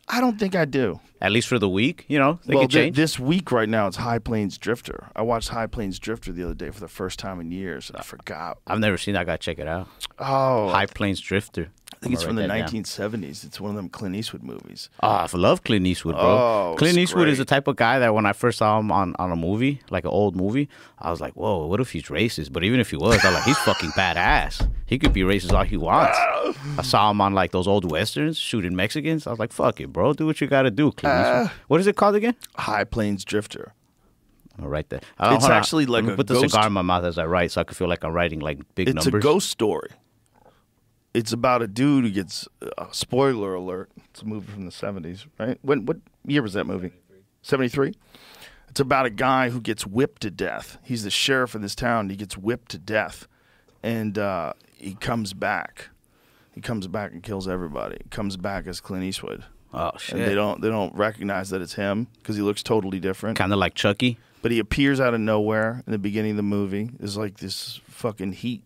I don't think I do. At least for the week, you know, they Well, can change. this week right now it's High Plains Drifter. I watched High Plains Drifter the other day for the first time in years and I forgot. I've never seen that. I gotta check it out. Oh, High Plains Drifter. I think it's from the 1970s. It's one of them Clint Eastwood movies. Oh, I love Clint Eastwood, bro. Oh, Clint it's Eastwood is the great. type of guy that when I first saw him on a movie, like an old movie, I was like, whoa, what if he's racist? But even if he was, I was like, he's fucking badass. He could be racist all he wants. I saw him on like those old westerns shooting Mexicans. I was like, fuck it, bro. Do what you gotta do, Clint Eastwood. What is it called again? High Plains Drifter. I'll write that. It's actually like Let me a put the ghost- cigar in my mouth as I write so I could feel like I'm writing like big It's numbers. a ghost story. It's about a dude who gets spoiler alert. It's a movie from the 70s, right? What year was that movie? 73? It's about a guy who gets whipped to death. He's the sheriff of this town. He gets whipped to death. And he comes back. He comes back and kills everybody. He comes back as Clint Eastwood. Oh shit. And they don't recognize that it's him because he looks totally different. Kind of like Chucky. But he appears out of nowhere in the beginning of the movie. There's like this fucking heat.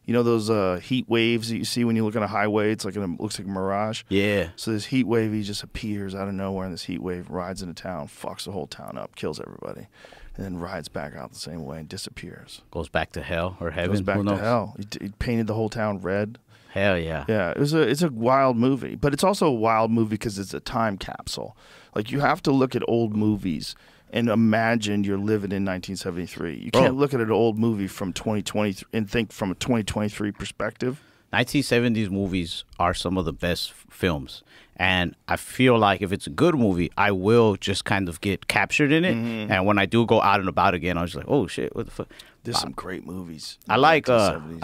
You know those heat waves that you see when you look on a highway? It's like it looks like a mirage. Yeah. So this heat wave, he just appears out of nowhere, and this heat wave rides into town, fucks the whole town up, kills everybody, and then rides back out the same way and disappears. Goes back to hell or heaven. Goes back Who to knows? hell. He painted the whole town red. Hell yeah. Yeah, it's a wild movie, but it's also a wild movie because it's a time capsule. Like you have to look at old movies and imagine you're living in 1973. You can't look at an old movie from 2020 and think from a 2023 perspective. 1970s movies are some of the best films. And I feel like if it's a good movie, I will just kind of get captured in it. Mm-hmm. And when I do go out and about again, I was like, oh shit, what the fuck? There's some great movies. in I the like 1970s.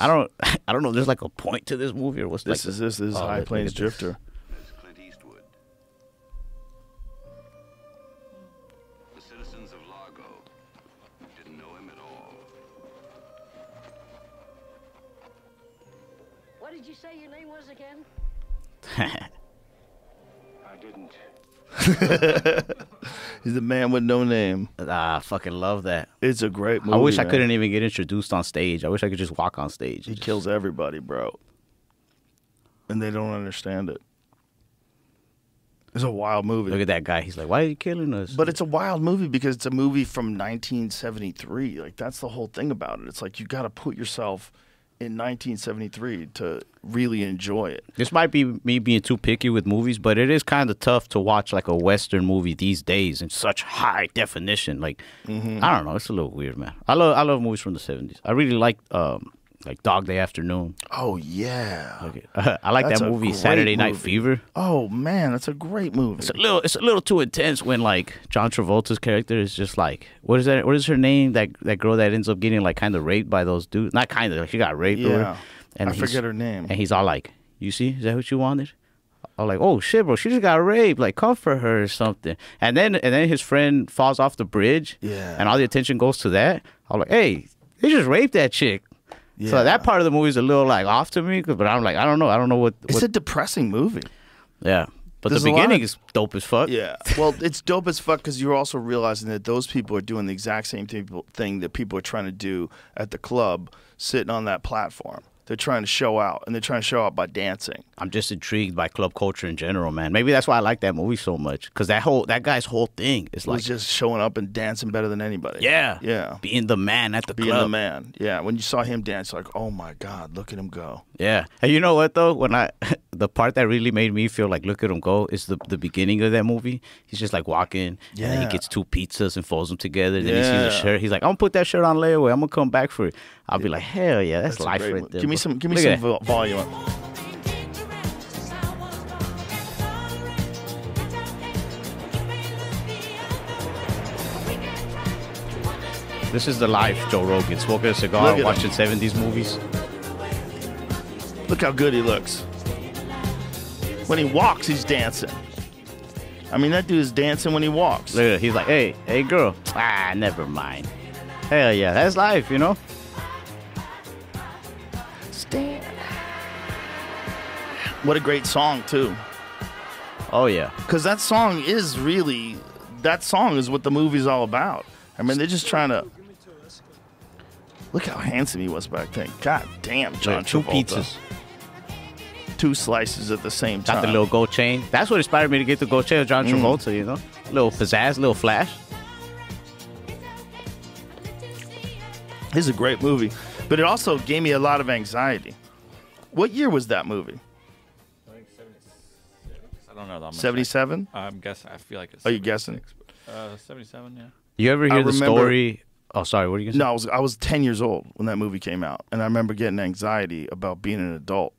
I don't know, there's like a point to this movie or what's This like is Oh, High look Plains at this. Drifter. Clint Eastwood. did you say your name was again? I didn't. He's the man with no name. I fucking love that. It's a great movie. I wish I man. couldn't even get introduced on stage. I wish I could just walk on stage. He kills everybody, bro. And they don't understand it. It's a wild movie. Look at that guy. He's like, why are you killing us? But it's a wild movie because it's a movie from 1973. Like, that's the whole thing about it. It's like you got to put yourself in 1973 to really enjoy it. This might be me being too picky with movies, but it is kind of tough to watch like a Western movie these days in such high definition. Like, I don't know. It's a little weird, man. I love movies from the 70s. I really like Dog Day Afternoon. Oh, yeah. I like That's that a movie, great Saturday Night movie. Fever. Oh, man, that's a great movie. It's a little too intense when like John Travolta's character is just like, what is that? What is her name? That girl that ends up getting like kind of raped by those dudes. Not kind of, like she got raped. Or Yeah. whatever. And I he's- forget her name. And he's all like, you see, is that what you wanted? I'm like, oh shit, bro, she just got raped. Like, comfort her or something. And then his friend falls off the bridge. Yeah. And all the attention goes to that. I'm like, hey, they just raped that chick. Yeah. So that part of the movie is a little like off to me, but I'm like, I don't know what. It's a depressing movie. Yeah, but There's the a lot beginning of- is dope as fuck. Yeah. Well, it's dope as fuck because you're also realizing that those people are doing the exact same thing that people are trying to do at the club, sitting on that platform. They're trying to show out, and they're trying to show out by dancing. I'm just intrigued by club culture in general, man. Maybe that's why I like that movie so much, because that guy's whole thing is It like, was just showing up and dancing better than anybody. yeah, Yeah. being the man at the Being club. the man. Yeah. When you saw him dance, like, oh my God, look at him go. Yeah. And you know what though? When the part that really made me feel like look at him go is the beginning of that movie. He's just like walking and then he Yeah. gets 2 pizzas and folds them together. Then he sees Yeah. a shirt. He's like, I'm gonna put that shirt on layaway. I'm gonna come back for it. I'll be like, hell yeah, that's That's a life great right movie. there. Give me bro. some Look at that. volume. This is the life, Joe Rogan, smoking a cigar, Look at watching 70s movies. Look how good he looks. When he walks, he's dancing. I mean, that dude's dancing when he walks. Look at it. He's like, hey girl. Ah, never mind. Hell yeah, that's life, you know? What a great song, too. Oh yeah. Because that song is what the movie's all about. I mean, they're just trying to. Look how handsome he was back then. God damn, John Look, 2 Travolta. pizzas. 2 slices at the same time. Got the little gold chain. That's what inspired me to get the gold chain of John Travolta, you know? Little pizzazz, little flash. This is a great movie, but it also gave me a lot of anxiety. What year was that movie? I don't know. 77? I'm guessing. I feel like it's. Are you guessing? 77. Yeah. You ever hear the remember- story? Oh, sorry. What are you gonna say? No, I was 10 years old when that movie came out, and I remember getting anxiety about being an adult.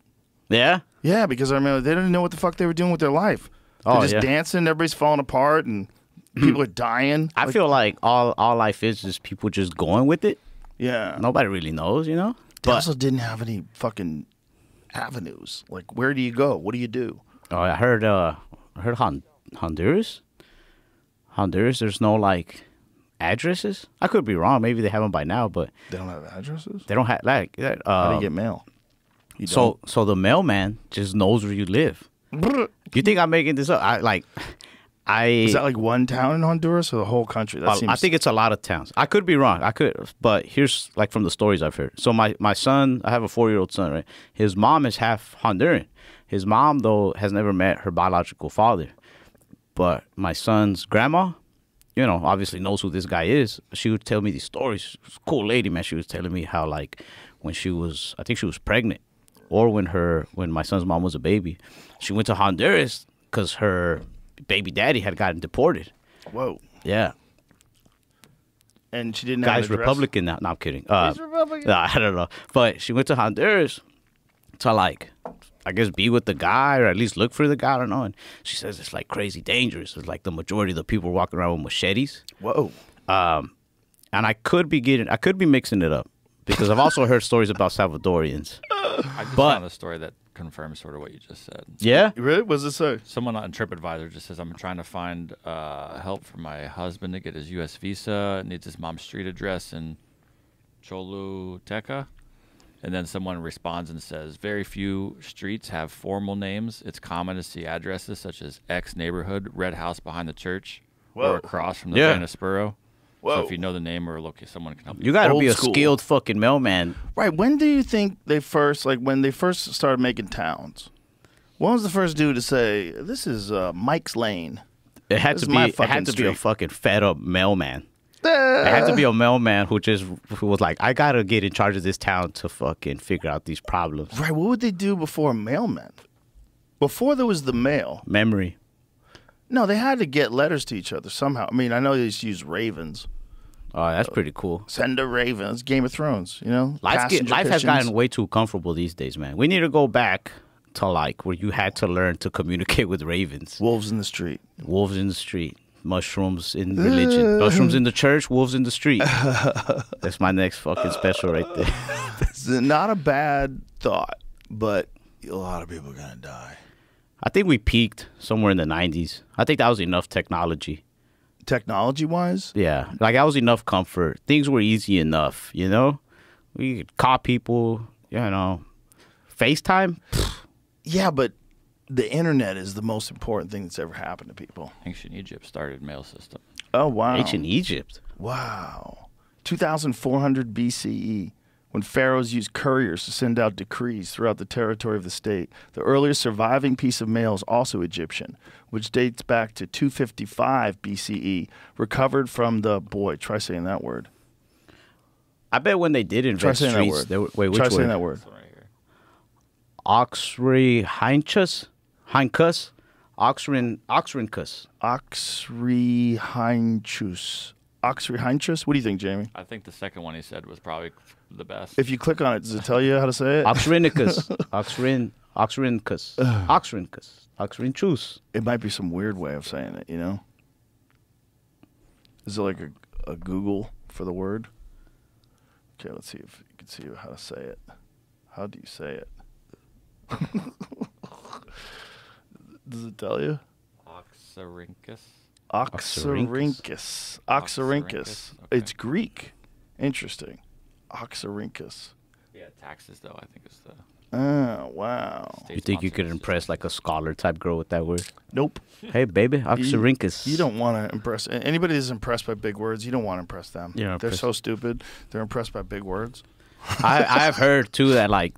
Yeah. Yeah, because I remember they didn't know what the fuck they were doing with their life. They're Oh, just yeah. dancing, everybody's falling apart, and people are dying. I feel like all life is just people just going with it. Yeah. Nobody really knows, you know. They But also didn't have any fucking avenues. Like, where do you go? What do you do? oh, I heard Honduras. Honduras, there's no like addresses. I could be wrong. Maybe they have them by now, but They don't have addresses? they don't have like. How do you get mail? You so the mailman just knows where you live. don't? You think I'm making this up? Is that like one town in Honduras or the whole country? That seems... I think it's a lot of towns. I could be wrong. But here's like from the stories I've heard. So my son, I have a 4-year-old son, right? His mom is half Honduran. His mom though has never met her biological father. But my son's grandma, you know, obviously knows who this guy is. She would tell me these stories. She was a cool lady, man. She was telling me how like when she was, I think she was pregnant, or when my son's mom was a baby, she went to Honduras because her baby daddy had gotten deported. Whoa. Yeah. And she didn't have Guy's an address? Republican now. No, I'm kidding. He's Republican? No, I don't know. But she went to Honduras to like, I guess, be with the guy or at least look for the guy. I don't know. And she says it's like crazy dangerous. It's like the majority of the people walking around with machetes. Whoa. And I could be mixing it up because I've also heard stories about Salvadorians. I just But- found a story that confirms sort of what you just said. Yeah. Really? What does it say? Someone on TripAdvisor just says, I'm trying to find help for my husband to get his U.S. visa. Needs his mom's street address in Choluteca. And then someone responds and says, very few streets have formal names. It's common to see addresses such as X neighborhood, red house behind the church, Whoa. or across from the Yeah. Vanispuro. Whoa. So if you know the name or look, someone can help you. You got to Old be a school. skilled fucking mailman. Right. When do you think they first, like, when they first started making towns? When was the first dude to say, "This is Mike's Lane"? It had This to is my be. It fucking had to be a street. fucking fed up mailman. It had to be a mailman who was like, I gotta get in charge of this town to fucking figure out these problems. Right. What would they do before mailmen? Before there was the mail. Memory. No, they had to get letters to each other somehow. I mean, I know they used to use ravens. Oh, that's pretty cool. Send a raven. It's Game of Thrones, you know? Passenger Life has pigeons. gotten way too comfortable these days, man. We need to go back to like where you had to learn to communicate with ravens. Wolves in the street. Wolves in the street. Mushrooms in religion. Mushrooms in the church. Wolves in the street. That's my next fucking special right there. It's not a bad thought, but a lot of people are going to die. I think we peaked somewhere in the 90s. I think that was enough technology. Technology-wise? Yeah, like that was enough comfort. Things were easy enough, you know? We could call people, you know. FaceTime? Yeah, but the internet is the most important thing that's ever happened to people. Ancient Egypt started mail system. Oh, wow. Ancient Egypt. Wow. 2400 BCE, when pharaohs used couriers to send out decrees throughout the territory of the state. The earliest surviving piece of mail is also Egyptian, which dates back to 255 BCE, recovered from the, boy, try saying that word. I bet when they did Try invent saying that streets, word. they were, wait, which Try word? saying that word. This one right here. Oxry Heinchus? Heinkus? Oxrinkus. Oxrhynchus. Oxrhynchus? What do you think, Jamie? I think the second one he said was probably the best. If you click on it, does it tell you how to say it? Oxrinicus. Oxrinkus. Oxrinchus. It might be some weird way of saying it, you know? Is it like a Google for the word? Okay, let's see if you can see how to say it. How do you say it? Does it tell you? Oxyrhynchus. Oxyrhynchus. Oxyrhynchus. Oxyrhynchus, okay. It's Greek. Interesting. Oxyrhynchus. Yeah, taxes though. I think is the. Oh, wow. You think you could impress like a scholar type girl with that word? Nope. Hey, baby, Oxyrhynchus. You don't want to impress anybody that's impressed by big words. You don't want to impress them. You're not They're impressed. so stupid. They're impressed by big words. I've heard too that like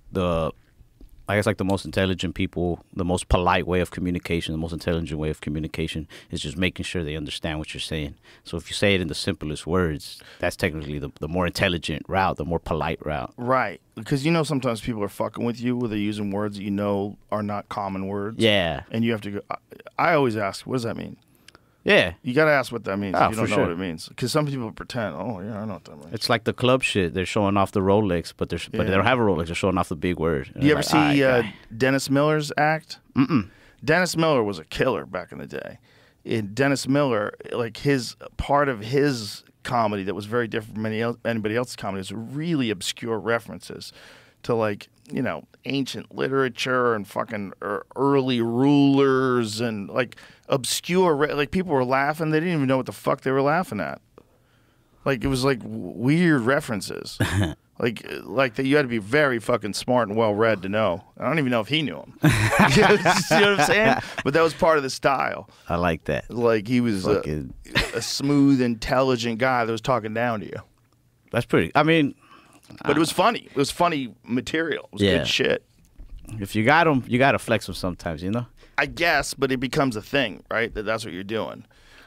I guess like the most intelligent people, the most polite way of communication, the most intelligent way of communication is just making sure they understand what you're saying. So if you say it in the simplest words, that's technically the more intelligent route, the more polite route. Right. Because you know sometimes people are fucking with you where they're using words that you know are not common words. Yeah. And you have to go. I always ask, what does that mean? Yeah. You got to ask what that means Ah, if you don't for know sure. what it means. Because some people pretend, oh, yeah, I know what that means. It's like the club shit. They're showing off the Rolex, but they don't have a Rolex. They're showing off the big word. And Do you ever it's like, see "Alright, guy." Dennis Miller's act? Mm-mm. Dennis Miller was a killer back in the day. In Dennis Miller, like his part of his comedy that was very different from anybody else's comedy is really obscure references to like, you know, ancient literature and fucking early rulers and like obscure, like people were laughing. They didn't even know what the fuck they were laughing at. Like it was like weird references. Like that you had to be very fucking smart and well read to know. I don't even know if he knew him. You know what I'm saying? But that was part of the style. I like that. Like he was Fucking- a smooth, intelligent guy that was talking down to you. That's pretty. I mean, But it was funny. It was funny material. It was Yeah. good shit. if you got them, you got to flex them sometimes, you know? I guess, but it becomes a thing, right? That's what you're doing.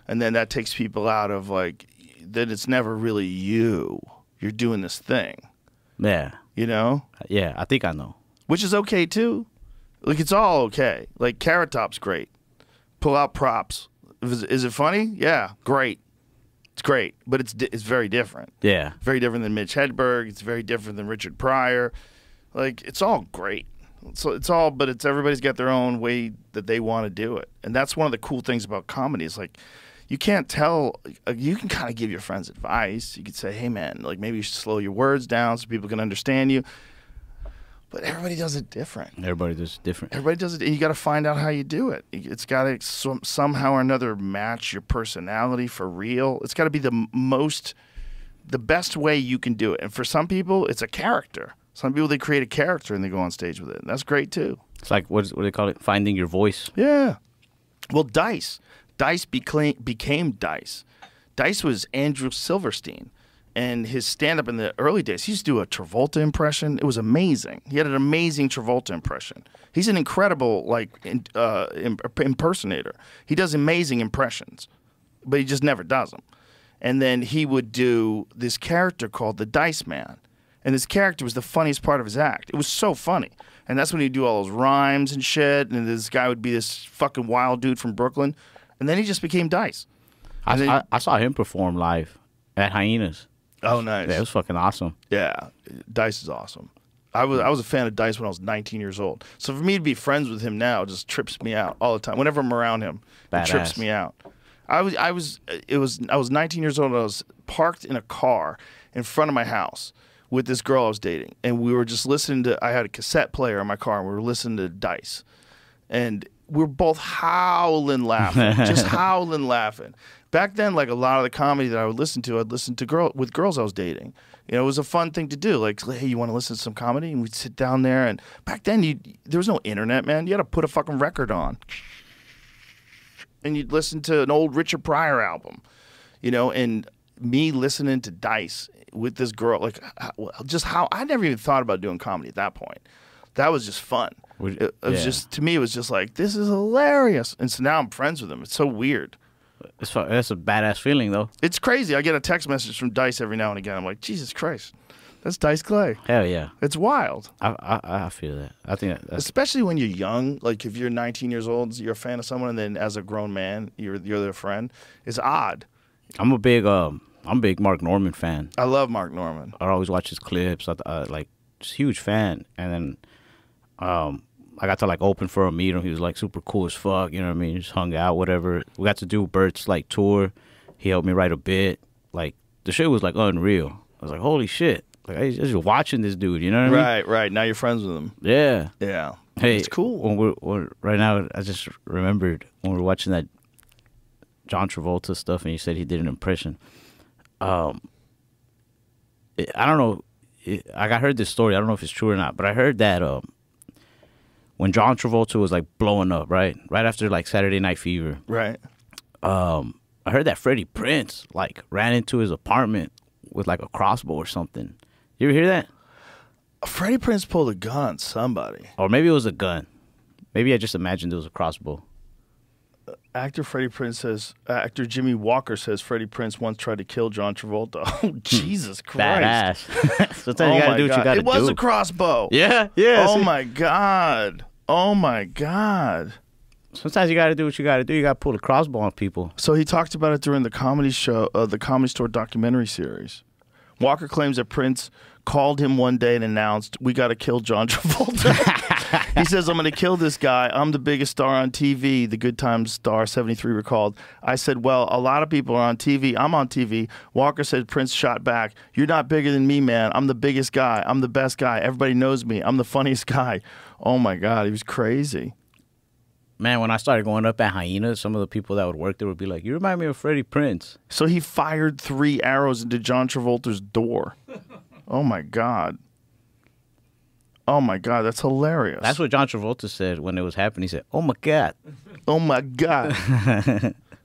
And then that takes people out of like, that it's never really you. You're doing this thing, Yeah. you know? Yeah, I think I know. Which is okay too. Like it's all okay. Like Carrot Top's great. Pull out props. Is it funny? Yeah, great. It's great, but it's very different. Yeah. Very different than Mitch Hedberg. It's very different than Richard Pryor. Like it's all great. So it's all, but it's everybody's got their own way that they want to do it, and that's one of the cool things about comedy. Is like you can't tell. You can kind of give your friends advice. You could say, "Hey, man, like maybe you should slow your words down so people can understand you." But everybody does it different. Everybody does different. Everybody does it. You got to find out how you do it. It's got to somehow or another match your personality for real. It's got to be the best way you can do it. And for some people, it's a character. Some people, they create a character and they go on stage with it. That's great too. It's like what do they call it? Finding your voice. Yeah. Well, Dice became Dice. Dice was Andrew Silverstein, and his stand-up in the early days, he used to do a Travolta impression. It was amazing. He had an amazing Travolta impression. He's an incredible impersonator. He does amazing impressions, but he just never does them. And then he would do this character called the Dice Man, and this character was the funniest part of his act. It was so funny. And that's when he'd do all those rhymes and shit, and this guy would be this fucking wild dude from Brooklyn, and then he just became Dice. I saw him perform live at Hyenas. Oh, nice. Yeah, it was fucking awesome. Yeah, Dice is awesome. I was a fan of Dice when I was 19 years old. So for me to be friends with him now just trips me out all the time. Whenever I'm around him, it trips me out. I was 19 years old and I was parked in a car in front of my house with this girl I was dating, and we were just listening to. I had a cassette player in my car, and we were listening to Dice, and we were both howling laughing, just howling laughing. Back then, like a lot of the comedy that I would listen to, I'd listen to with girls I was dating. You know, it was a fun thing to do. Like, hey, you want to listen to some comedy? And we'd sit down there. And back then, there was no internet, man. You had to put a fucking record on. And you'd listen to an old Richard Pryor album, you know, and me listening to Dice with this girl, like, just how I never even thought about doing comedy at that point. That was just fun. It was just, to me, it was just like, this is hilarious. And so now I'm friends with him. It's so weird. That's a badass feeling, though. It's crazy. I get a text message from Dice every now and again. I'm like, Jesus Christ, that's Dice Clay. Hell yeah. It's wild. I feel that. I think that's... Especially when you're young. Like, if you're 19 years old, you're a fan of someone, and then as a grown man, you're their friend. It's odd. I'm a big Mark Norman fan. I love Mark Norman. I always watch his clips. Like, just huge fan. And then I got to like open for him, meet him. He was like super cool as fuck. You know what I mean? Just hung out, whatever. We got to do Bert's like tour. He helped me write a bit. Like, the shit was like unreal. I was like, holy shit. Like, I was just watching this dude. You know what I mean? Right. Now you're friends with him. Yeah. Yeah. Hey, it's cool. When right now, I just remembered when we were watching that John Travolta stuff, and you said he did an impression. I don't know. I heard this story. I don't know if it's true or not, but I heard that when John Travolta was like blowing up, right after like Saturday Night Fever, right. I heard that Freddie Prinze like ran into his apartment with like a crossbow or something. You ever hear that? Freddie Prinze pulled a gun on somebody. Or maybe it was a gun. Maybe I just imagined it was a crossbow. Actor Jimmy Walker says Freddie Prinze once tried to kill John Travolta. Oh, Jesus Christ. Badass. Sometimes you gotta do what you gotta do. It was a crossbow. Yeah. Oh, my God. Sometimes you gotta do what you gotta do. You gotta pull the crossbow on people. So he talked about it during the comedy show, the Comedy Store documentary series. Walker claims that Prince called him one day and announced, "We got to kill John Travolta." He says, "I'm going to kill this guy. I'm the biggest star on TV." The Good Times star 73 recalled. I said, "Well, a lot of people are on TV. I'm on TV." Walker said Prince shot back, "You're not bigger than me, man. I'm the biggest guy. I'm the best guy. Everybody knows me. I'm the funniest guy." Oh, my God. He was crazy. Man, when I started going up at Hyenas, some of the people that would work there would be like, "You remind me of Freddie Prinze." So he fired 3 arrows into John Travolta's door. Oh, my God. Oh, my God. That's hilarious. That's what John Travolta said when it was happening. He said, "Oh, my God." Oh, my God.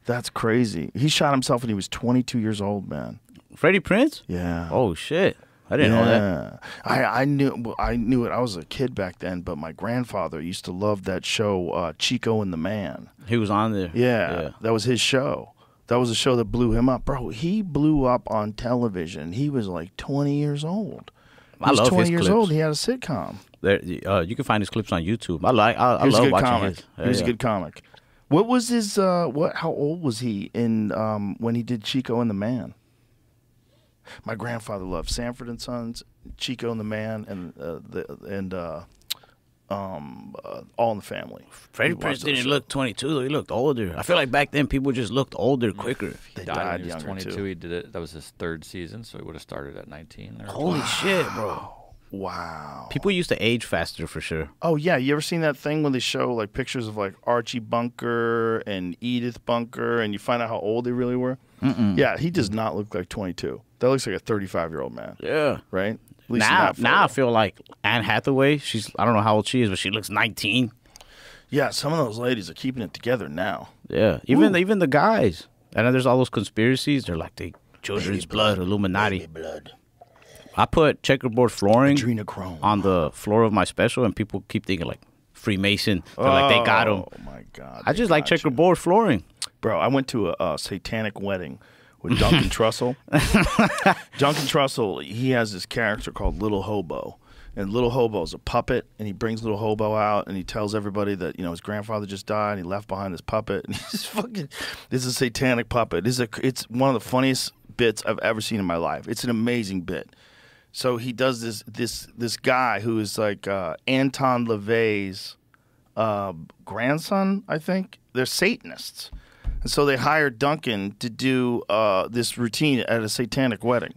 That's crazy. He shot himself when he was 22 years old, man. Freddie Prinze? Yeah. Oh, shit. I didn't know that. I knew it. I was a kid back then, but my grandfather used to love that show, Chico and the Man. He was on there. Yeah, that was his show. That was a show that blew him up. Bro, he blew up on television. He was like 20 years old. He was 20 years old. He had a sitcom. There, you can find his clips on YouTube. I love watching his. He was a good comic. What was his? How old was he in when he did Chico and the Man? My grandfather loved Sanford and Sons, Chico and the Man, and All in the Family. Freddie Prinze didn't look 22 though. He looked older. I feel like back then people just looked older quicker. He died when he was 22. Too. He did it. That was his 3rd season, so he would have started at 19. Holy shit, bro! Wow. People used to age faster for sure. Oh yeah, you ever seen that thing when they show like pictures of like Archie Bunker and Edith Bunker, and you find out how old they really were? Yeah, he does not look like 22. That looks like a 35-year-old man. Yeah. Right? least in Now, that photo. now I feel like Anne Hathaway. I don't know how old she is, but she looks 19. Yeah, some of those ladies are keeping it together now. Yeah, even the guys. And then there's all those conspiracies. They're like children's blood, Illuminati. Baby blood. I put checkerboard flooring Adrenochrome. on the floor of my special, and people keep thinking like Freemason. They're like they got him. Oh my God. I just like got you. checkerboard flooring. Bro, I went to a satanic wedding with Duncan Trussell. Duncan Trussell, he has this character called Little Hobo. And Little Hobo's a puppet, and he brings Little Hobo out, and he tells everybody that, his grandfather just died, and he left behind his puppet. And he's fucking, this is a satanic puppet. It's one of the funniest bits I've ever seen in my life. It's an amazing bit. So he does this guy who is like Anton LaVey's grandson, I think. They're Satanists. And so they hired Duncan to do this routine at a satanic wedding.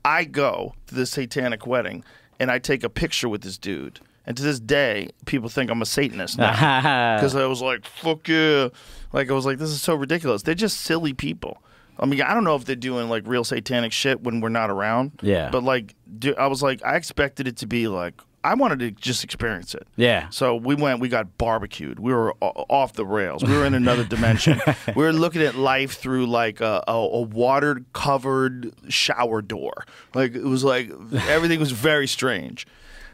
I go to this satanic wedding, and I take a picture with this dude. And to this day, people think I'm a Satanist now. Because I was like, fuck yeah. Like, I was like, this is so ridiculous. They're just silly people. I mean, I don't know if they're doing, like, real satanic shit when we're not around. Yeah. But, like, I was like, I expected it to be, like, I wanted to just experience it. Yeah. So we got barbecued. We were off the rails. We were in another dimension. We were looking at life through like a water covered shower door. Like it was like everything was very strange.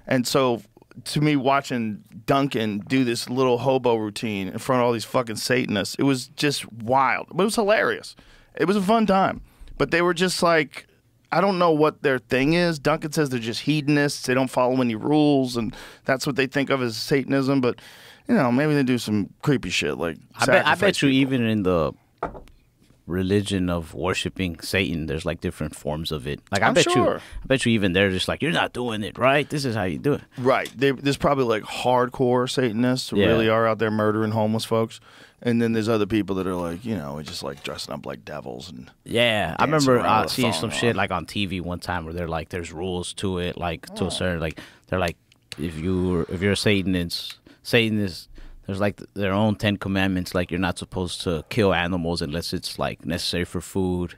And so to me, watching Duncan do this Little Hobo routine in front of all these fucking Satanists, it was just wild. But it was hilarious. It was a fun time. But they were just like, I don't know what their thing is. Duncan says they're just hedonists. They don't follow any rules, and that's what they think of as Satanism. But, maybe they do some creepy shit like I bet sacrifice you people. even in the religion of worshiping Satan, there's like different forms of it. Like I I'm bet sure. you even they're just like, you're not doing it right. This is how you do it. Right. There's probably like hardcore Satanists who Yeah. really are out there murdering homeless folks. And then there's other people that are like, just like dressing up like devils. And Yeah, I dancing remember around with a seeing thong some on. shit like on TV one time where they're like, there's rules to it, like to a certain like they're like, if you're a Satanist, there's like their own 10 commandments, like you're not supposed to kill animals unless it's like necessary for food.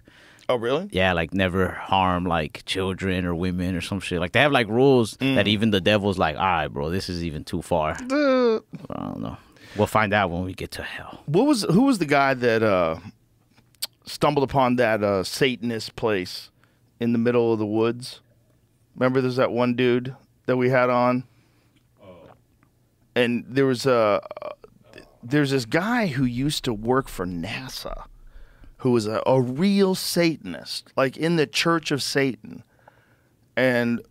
oh, really? Yeah, like never harm like children or women or some shit. Like they have like rules that even the devil's like, all right, bro, this is even too far. I don't know. We'll find out when we get to hell. Who was the guy that stumbled upon that Satanist place in the middle of the woods? Remember, there's that one dude that we had on, and there's this guy who used to work for NASA, who was a real Satanist, like in the Church of Satan, and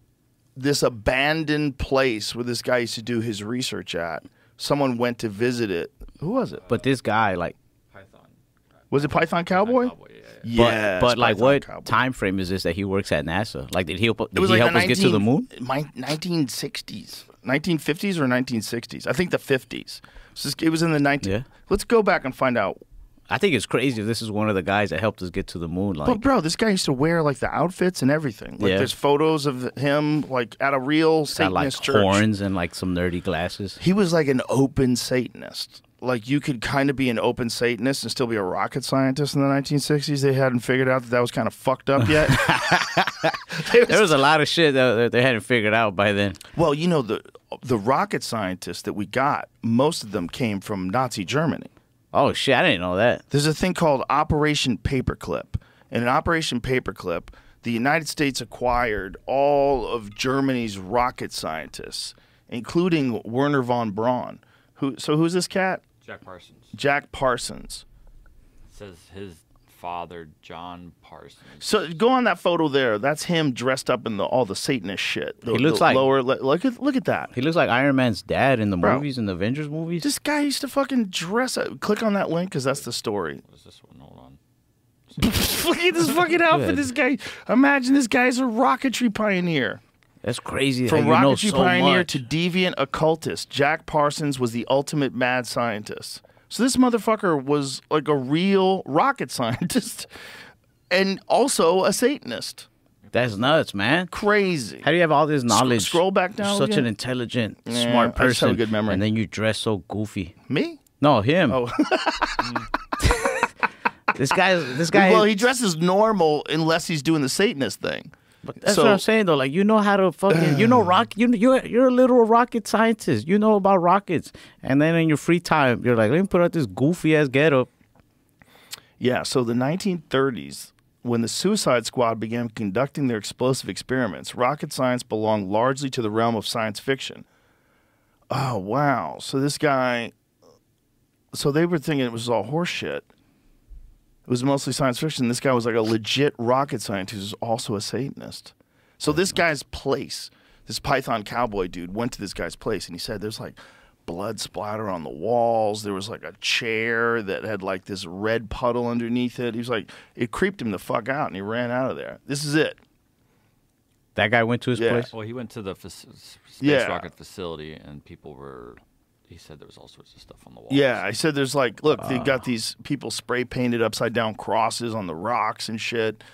this abandoned place where this guy used to do his research at. Someone went to visit it. Who was it? But this guy, like, Python. Was it Python Cowboy? Cowboy, yeah. Yeah. but like, Python what Cowboy. time frame is this that he works at NASA? Like, did he help It was us like get to the moon? 1960s, 1950s or 1960s. I think the 50s. So it was in the 19. Yeah. Let's go back and find out. I think it's crazy if this is one of the guys that helped us get to the moon. Like, But bro, this guy used to wear like the outfits and everything. Like Yeah. there's photos of him like at a real got like Satanist church. horns and like some nerdy glasses. He was like an open Satanist. Like you could kind of be an open Satanist and still be a rocket scientist in the 1960s. They hadn't figured out that was kind of fucked up yet. There was a lot of shit that they hadn't figured out by then. Well, the rocket scientists that we got, most of them came from Nazi Germany. Oh shit, I didn't know that. There's a thing called Operation Paperclip. And in Operation Paperclip, the United States acquired all of Germany's rocket scientists, including Werner von Braun. Who's this cat? Jack Parsons. Jack Parsons. It says his father, John Parsons. So go on that photo there. That's him dressed up in all the Satanist shit. He looks like- look at that. He looks like Iron Man's dad in the Bro. movies, in the Avengers movies. This guy used to fucking dress up. Click on that link because that's the story. What is this one? Hold on. Look at this fucking outfit. Good. This guy. Imagine this guy's a rocketry pioneer. That's crazy. From how you know rocketry so pioneer much. to deviant occultist, Jack Parsons was the ultimate mad scientist. So this motherfucker was like a real rocket scientist and also a Satanist. That's nuts, man. Crazy. How do you have all this knowledge? Scroll back down Such again. an intelligent, Yeah, smart I just have person. a good memory. And then you dress so goofy. Me? No, him. Oh. This guy. Well, he dresses normal unless he's doing the Satanist thing. But that's what I'm saying though. Like, you know how to fucking, you're a literal rocket scientist. You know about rockets, and then in your free time, you're like, let me put out this goofy ass getup. Yeah. So the 1930s, when the Suicide Squad began conducting their explosive experiments, rocket science belonged largely to the realm of science fiction. Oh wow! So this guy, so they were thinking it was all horseshit. It was mostly science fiction. This guy was like a legit rocket scientist who's also a Satanist. So this guy's place, this Python cowboy dude, went to this guy's place, and he said there's like blood splatter on the walls. There was like a chair that had like this red puddle underneath it. He was like, it creeped him the fuck out, and he ran out of there. This is it. That guy went to his place? Well, he went to the space rocket facility, and people were... He said there was all sorts of stuff on the walls. Yeah, I said there's like, look, they got these people spray painted upside down crosses on the rocks and shit.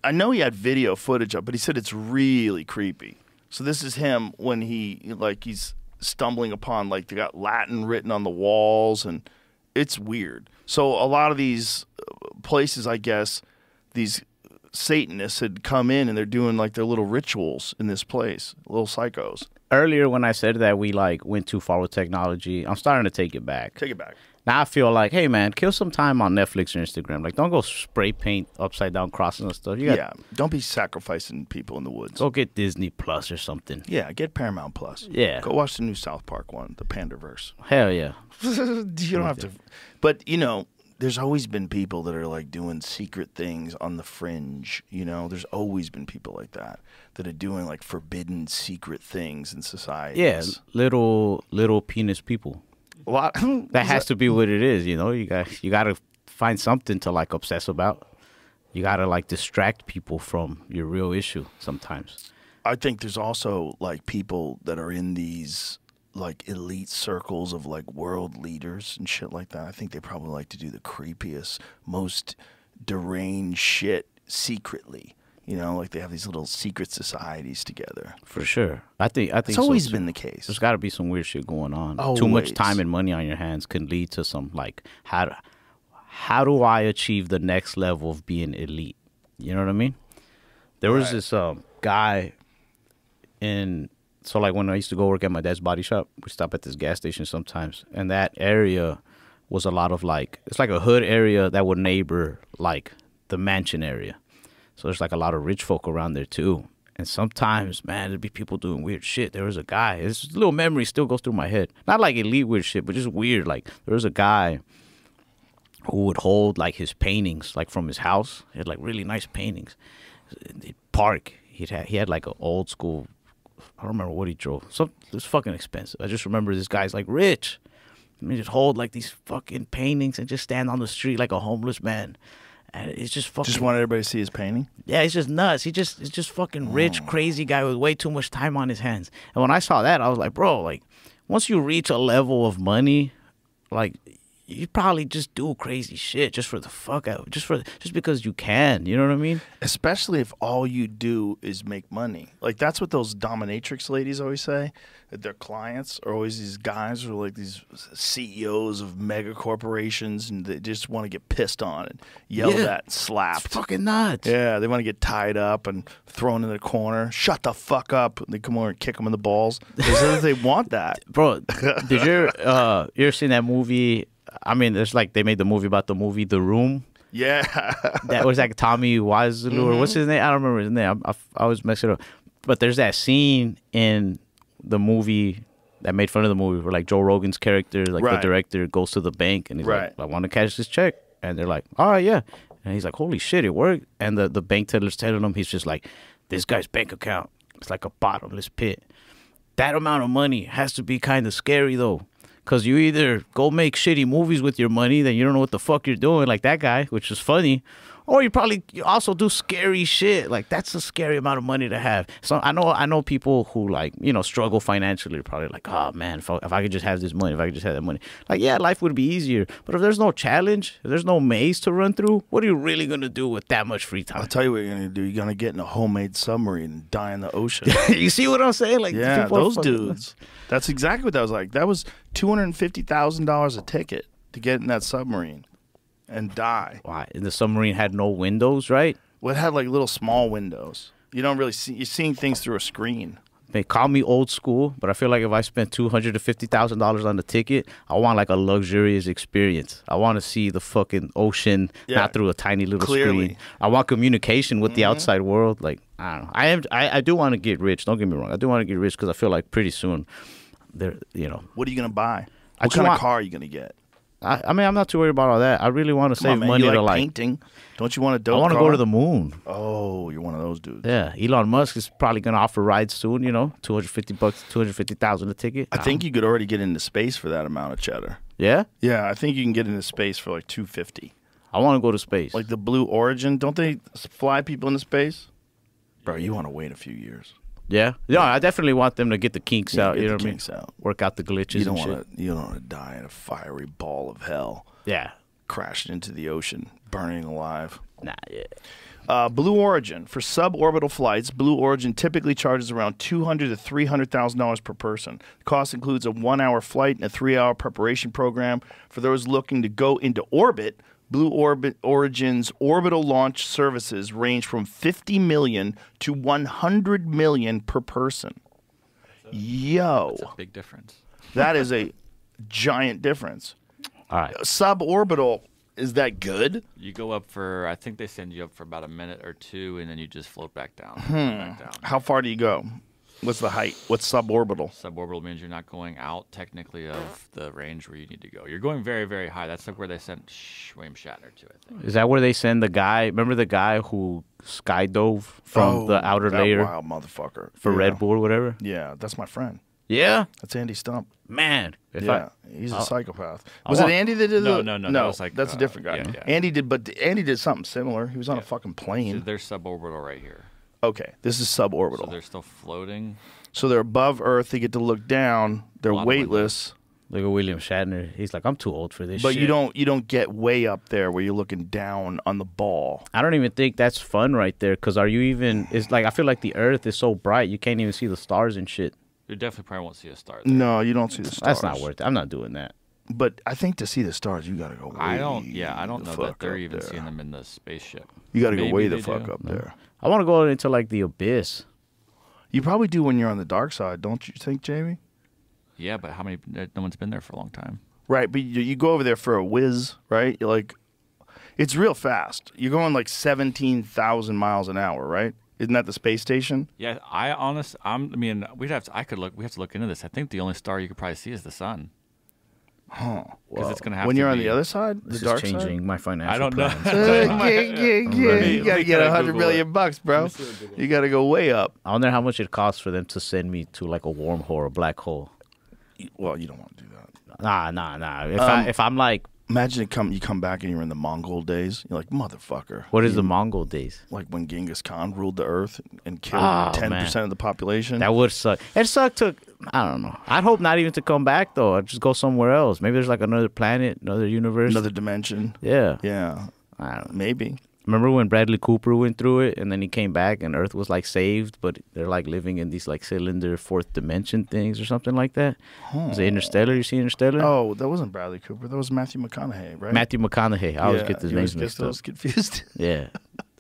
I know he had video footage of, but he said it's really creepy. So this is him when he's stumbling upon, like, they got Latin written on the walls, and it's weird. So a lot of these places, I guess, these Satanists had come in and they're doing like their little rituals in this place, little psychos. Earlier when I said that we like went too far with technology, I'm starting to take it back. Take it back. Now I feel like, hey man, kill some time on Netflix or Instagram. Like, don't go spray paint upside down crosses and stuff. Don't be sacrificing people in the woods. Go get Disney Plus or something. Yeah, get Paramount Plus. Yeah. Go watch the new South Park one, the Pandaverse. Hell yeah. You don't have to. But, you know, there's always been people that are like doing secret things on the fringe. You know, there's always been people like that are doing like forbidden secret things in society. Yeah, little penis people. A lot. That has to be what it is. You know, you got to find something to like obsess about. You got to like distract people from your real issue sometimes. I think there's also like people that are in these like elite circles of like world leaders and shit like that. I think they probably like to do the creepiest, most deranged shit secretly. You know, like they have these little secret societies together. For sure. I think it's always been the case. There's got to be some weird shit going on. Always. Too much time and money on your hands can lead to some like how do I achieve the next level of being elite? You know what I mean? There was this guy so like when I used to go work at my dad's body shop, we stop at this gas station sometimes, and that area was a lot of like, it's like a hood area that would neighbor like the mansion area. So there's like a lot of rich folk around there too. And sometimes, man, there'd be people doing weird shit. There was a guy, this little memory still goes through my head. Not like elite weird shit, but just weird. Like there was a guy who would hold like his paintings like from his house. He had like really nice paintings. In the park, he had like an old school, I don't remember what he drove. It's fucking expensive. I just remember this guy's like rich. I mean, just hold like these fucking paintings and just stand on the street like a homeless man. And it's just fucking. Just want everybody to see his painting? Yeah, he's just nuts. It's just fucking rich, crazy guy with way too much time on his hands. And when I saw that, I was like, bro, like, once you reach a level of money, like, you probably just do crazy shit just for the fuck out, just because you can. You know what I mean? Especially if all you do is make money. Like that's what those dominatrix ladies always say. That their clients are always these guys who are like these CEOs of mega corporations, and they just want to get pissed on and yelled at, and slapped. It's fucking nuts. Yeah, they want to get tied up and thrown in the corner. Shut the fuck up! And they come over and kick them in the balls. They want that, bro. Did you ever seen that movie? I mean, it's like they made the movie about the movie The Room. Yeah. That was like Tommy Wiseau, or what's his name? I don't remember his name. I always mess it up. But there's that scene in the movie that made fun of the movie where like Joe Rogan's character, like the director, goes to the bank and he's like, I want to cash this check. And they're like, all right, yeah. And he's like, holy shit, it worked. And the bank teller's telling him, he's just like, this guy's bank account, it's like a bottomless pit. That amount of money has to be kind of scary though. Because you either go make shitty movies with your money that you don't know what the fuck you're doing, like that guy, which is funny, or you also do scary shit. Like, that's a scary amount of money to have. So I know people who, like, you know, struggle financially, probably like, oh, man, if I could just have this money, if I could just have that money. Like, yeah, life would be easier. But if there's no challenge, if there's no maze to run through, what are you really going to do with that much free time? I'll tell you what you're going to do. You're going to get in a homemade submarine and die in the ocean. You see what I'm saying? Like, yeah, those dudes. That's exactly what that was like. That was $250,000 a ticket to get in that submarine and die. Why? And the submarine had no windows, right? Well, it had like little small windows. You don't really see. You're seeing things through a screen. They call me old school, but I feel like if I spent $250,000 on the ticket, I want like a luxurious experience. I want to see the fucking ocean, not through a tiny little Clearly. screen. I want communication with the outside world. Like, I don't know. I do want to get rich. Don't get me wrong. I do want to get rich because I feel like pretty soon, What are you gonna buy? I What just kind of want- car are you gonna get? I mean, I'm not too worried about all that. I really want to Come on, save man. money You to like like. painting? Don't you want a I dope want to car? go to the moon. Oh, you're one of those dudes. Yeah, Elon Musk is probably gonna offer rides soon. You know, $250, $250,000 a ticket. I think you could already get into space for that amount of cheddar. Yeah, Yeah, I think you can get into space for like $250. I want to go to space. Like the Blue Origin, don't they fly people into space? Bro, you want to wait a few years. Yeah, I definitely want them to get the kinks Yeah, out. get You know the what I mean? kinks out. Work out the glitches You don't and shit. want to. You don't want to die in a fiery ball of hell, Yeah, crashing into the ocean, burning alive. nah, yeah. Blue Origin for suborbital flights. Blue Origin typically charges around $200,000 to $300,000 per person. The cost includes a 1-hour flight and a 3-hour preparation program for those looking to go into orbit. Blue Origin's orbital launch services range from $50 million to $100 million per person. Yo, It's a big difference. that is a giant difference. All right. Suborbital, is that good? You go up for, I think they send you up for about a minute or two, and then you just float back down. Back down. How far do you go? What's the height? What's suborbital? Suborbital means you're not going out technically of the range where you need to go. You're going very, very high. That's like where they sent William Shatner to, I think. Is that where they send the guy? Remember the guy who skydove from the outer that layer wild motherfucker. for Yeah. Red Bull or whatever? Yeah, that's my friend. Yeah, That's Andy Stump. man. If Yeah, he's a psychopath. Was want- it Andy that did No, the- no, that No, was like, that's a different guy. yeah, yeah. Andy did something similar. He was on a fucking So plane. they're suborbital right here. Okay, this is So suborbital. they're still floating. So they're above Earth. They get to look down. They're A lot of weightless. look at William Shatner. He's like, I'm too old for this. But shit. you don't get way up there where you're looking down on the ball. I don't even think that's fun right there. Because are you even? It's like I feel like the Earth is so bright you can't even see the stars and shit. You definitely probably won't see a star there. No, you don't see the stars. That's not worth it. I'm not doing that. But I think to see the stars, you gotta go. I don't way know the that fuck they're up even there. seeing them in the spaceship. You gotta go Maybe way the they fuck do. up there. I want to go into like the abyss. You probably do when you're on the dark side, don't you think, Jamie? Yeah, but how many? No one's been there for a long time. Right, but you go over there for a whiz, right? You're like, it's real fast. You're going like 17,000 miles an hour, right? Isn't that the space station? Yeah, I mean, we have to look into this. I think the only star you could probably see is the sun. Because it's gonna have When to you're on be- the other side, This the dark is changing side. my financial. I don't know. plans. You gotta get gotta $100 Google million bucks, bro. You gotta go way up. I wonder how much it costs for them to send me to like a wormhole or a black hole. Well, you don't want to do that. Nah. Um, If I'm like, Imagine you come back and you're in the Mongol days. You're like, motherfucker. what is the Mongol days? Like when Genghis Khan ruled the earth and killed Oh, 10% of the population. That would suck. It sucked to, I don't know. I'd hope not even to come back though. I'd just go somewhere else. Maybe there's like another planet, another universe. Another dimension. Yeah. Yeah, I don't know. maybe. Remember when Bradley Cooper went through it and then he came back and Earth was like saved, but they're like living in these like cylinder fourth dimension things or something like that? Was it Interstellar? You see Interstellar? Oh, that wasn't Bradley Cooper. That was Matthew McConaughey, right? Matthew McConaughey. I always Yeah, get those you names always mixed get up. those confused. Yeah.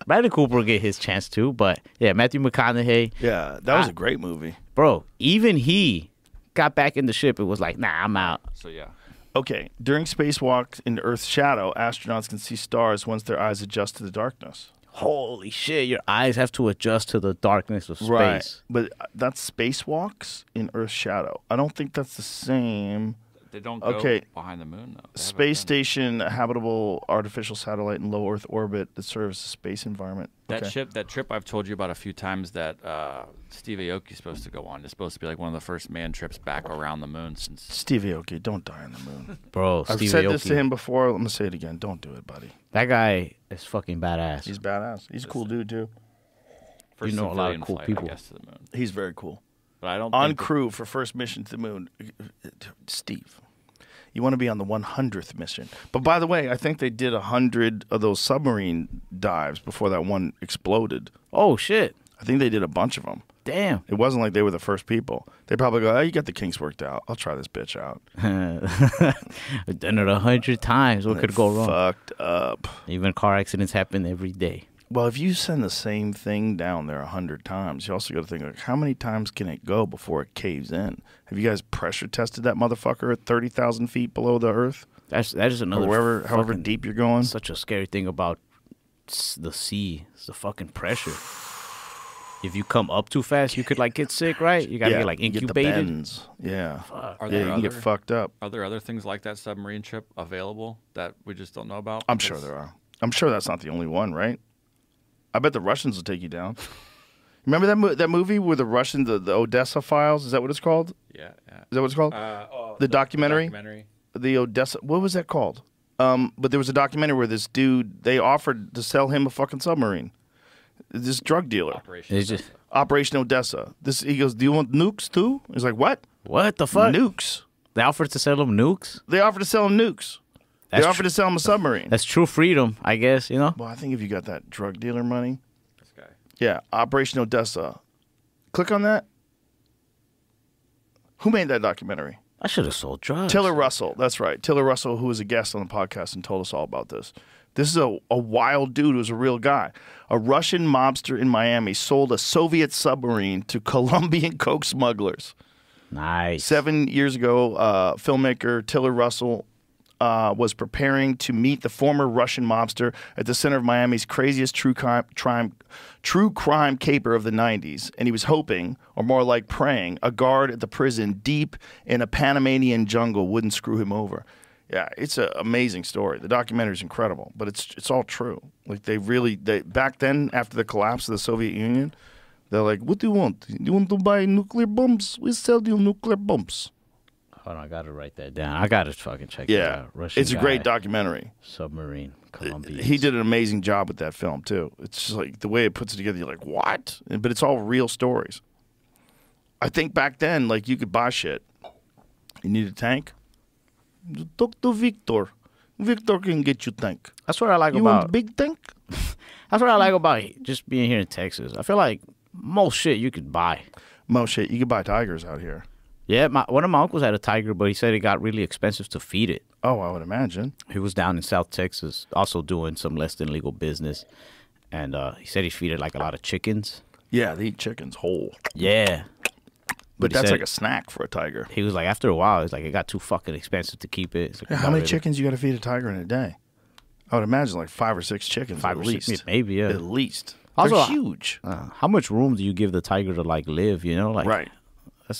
Bradley Cooper will get his chance too, but yeah, Matthew McConaughey, Yeah, that was a great movie. bro, even he got back in the ship and was like, nah, I'm out. So yeah, Okay, during spacewalks into Earth's shadow, astronauts can see stars once their eyes adjust to the darkness. Holy shit, your eyes have to adjust to the darkness of space. But that's spacewalks in Earth's shadow. I don't think that's the same. they don't go Okay. behind the moon though. They haven't Space been. station, a habitable artificial satellite in low Earth orbit that serves the space environment. That Okay. that trip I've told you about a few times that Steve Aoki's supposed to go on. It's supposed to be like one of the first manned trips back around the moon since. Steve Aoki, don't die on the moon. Bro, I've Steve said this Aoki, to him before. I'm gonna say it again. Don't do it, buddy. that guy is fucking badass. He's badass. He's a cool dude too. First know a lot of civilian cool flight, people. I guess, to the moon. He's very cool. But I don't On think that- crew for first mission to the moon, Steve. You want to be on the 100th mission. But by the way, I think they did 100 of those submarine dives before that one exploded. Oh, shit. I think they did a bunch of them. Damn. It wasn't like they were the first people. They probably go, "Oh, you got the kinks worked out. I'll try this bitch out." I've done it 100 times. What could go wrong? Fucked up. Even car accidents happen every day. Well, if you send the same thing down there 100 times, you also got to think, like, how many times can it go before it caves in? Have you guys pressure tested that motherfucker at 30,000 feet below the earth? That is another Or however fucking- deep you're going. Such a scary thing about the sea. It's the fucking pressure. If you come up too fast, you could like get sick, right? You gotta get like you get the incubated. bends. Yeah. Are Yeah, there you can get other- fucked up. Are there other things like that submarine ship available that we just don't know about? I'm sure there are. I'm sure that's not the only one, right? I bet the Russians will take you down. Remember that movie where the Russian, the Odessa Files? Is that what it's called? Yeah. Is that what it's called? The documentary? Documentary. The Odessa. What was that called? But there was a documentary where this dude, they offered to sell him a fucking submarine. This drug dealer, Operation. It's just Operation Odessa. He goes, "Do you want nukes too?" He's like, "What? what the fuck? Nukes?" They offered to sell them nukes. They offered to sell him nukes. That's They offered to sell him a submarine. That's true freedom, I guess. You know. Well, I think if you got that drug dealer money, This guy. yeah, Operation Odessa. Click on that. Who made that documentary? I should have sold drugs. Tiller Russell. That's right. Tiller Russell, who was a guest on the podcast and told us all about this. This is a wild dude who's a real guy. A Russian mobster in Miami sold a Soviet submarine to Colombian coke smugglers. Nice. 7 years ago, filmmaker Tiller Russell was preparing to meet the former Russian mobster at the center of Miami's craziest true crime caper of the 90s. And he was hoping, or more like praying, a guard at the prison deep in a Panamanian jungle wouldn't screw him over. Yeah, it's an amazing story. The documentary is incredible, but it's all true. Like they back then, after the collapse of the Soviet Union, they're like, "What do you want? You want to buy nuclear bombs? We sell you nuclear bombs." Hold on, I gotta write that down. I gotta fucking check that Yeah, out. Russian it's a great guy, documentary. submarine, Colombia. He did an amazing job with that film too. It's just like the way it puts it together. You're like, what? But it's all real stories. I think back then, like you could buy shit. You need a tank? Talk to Victor. Victor can get you tank. That's what I like You want a about. big tank? That's what I like about just being here in Texas. I feel like most shit you could buy. Most shit. You could buy tigers out here. Yeah, one of my uncles had a tiger, but he said it got really expensive to feed it. Oh, I would imagine. He was down in South Texas, also doing some less than legal business, and he said he feeded like a lot of chickens. Yeah, they eat chickens whole. Yeah, But he that's said- like a snack for a tiger. he was like, after a while, it's like it got too fucking expensive to keep it. So Yeah, how many chickens you got to feed a tiger in a day? I would imagine like 5 or 6 chickens Five at or six, least. maybe, yeah. At least. Also, They're huge. How much room do you give the tiger to like live? You know, like Right.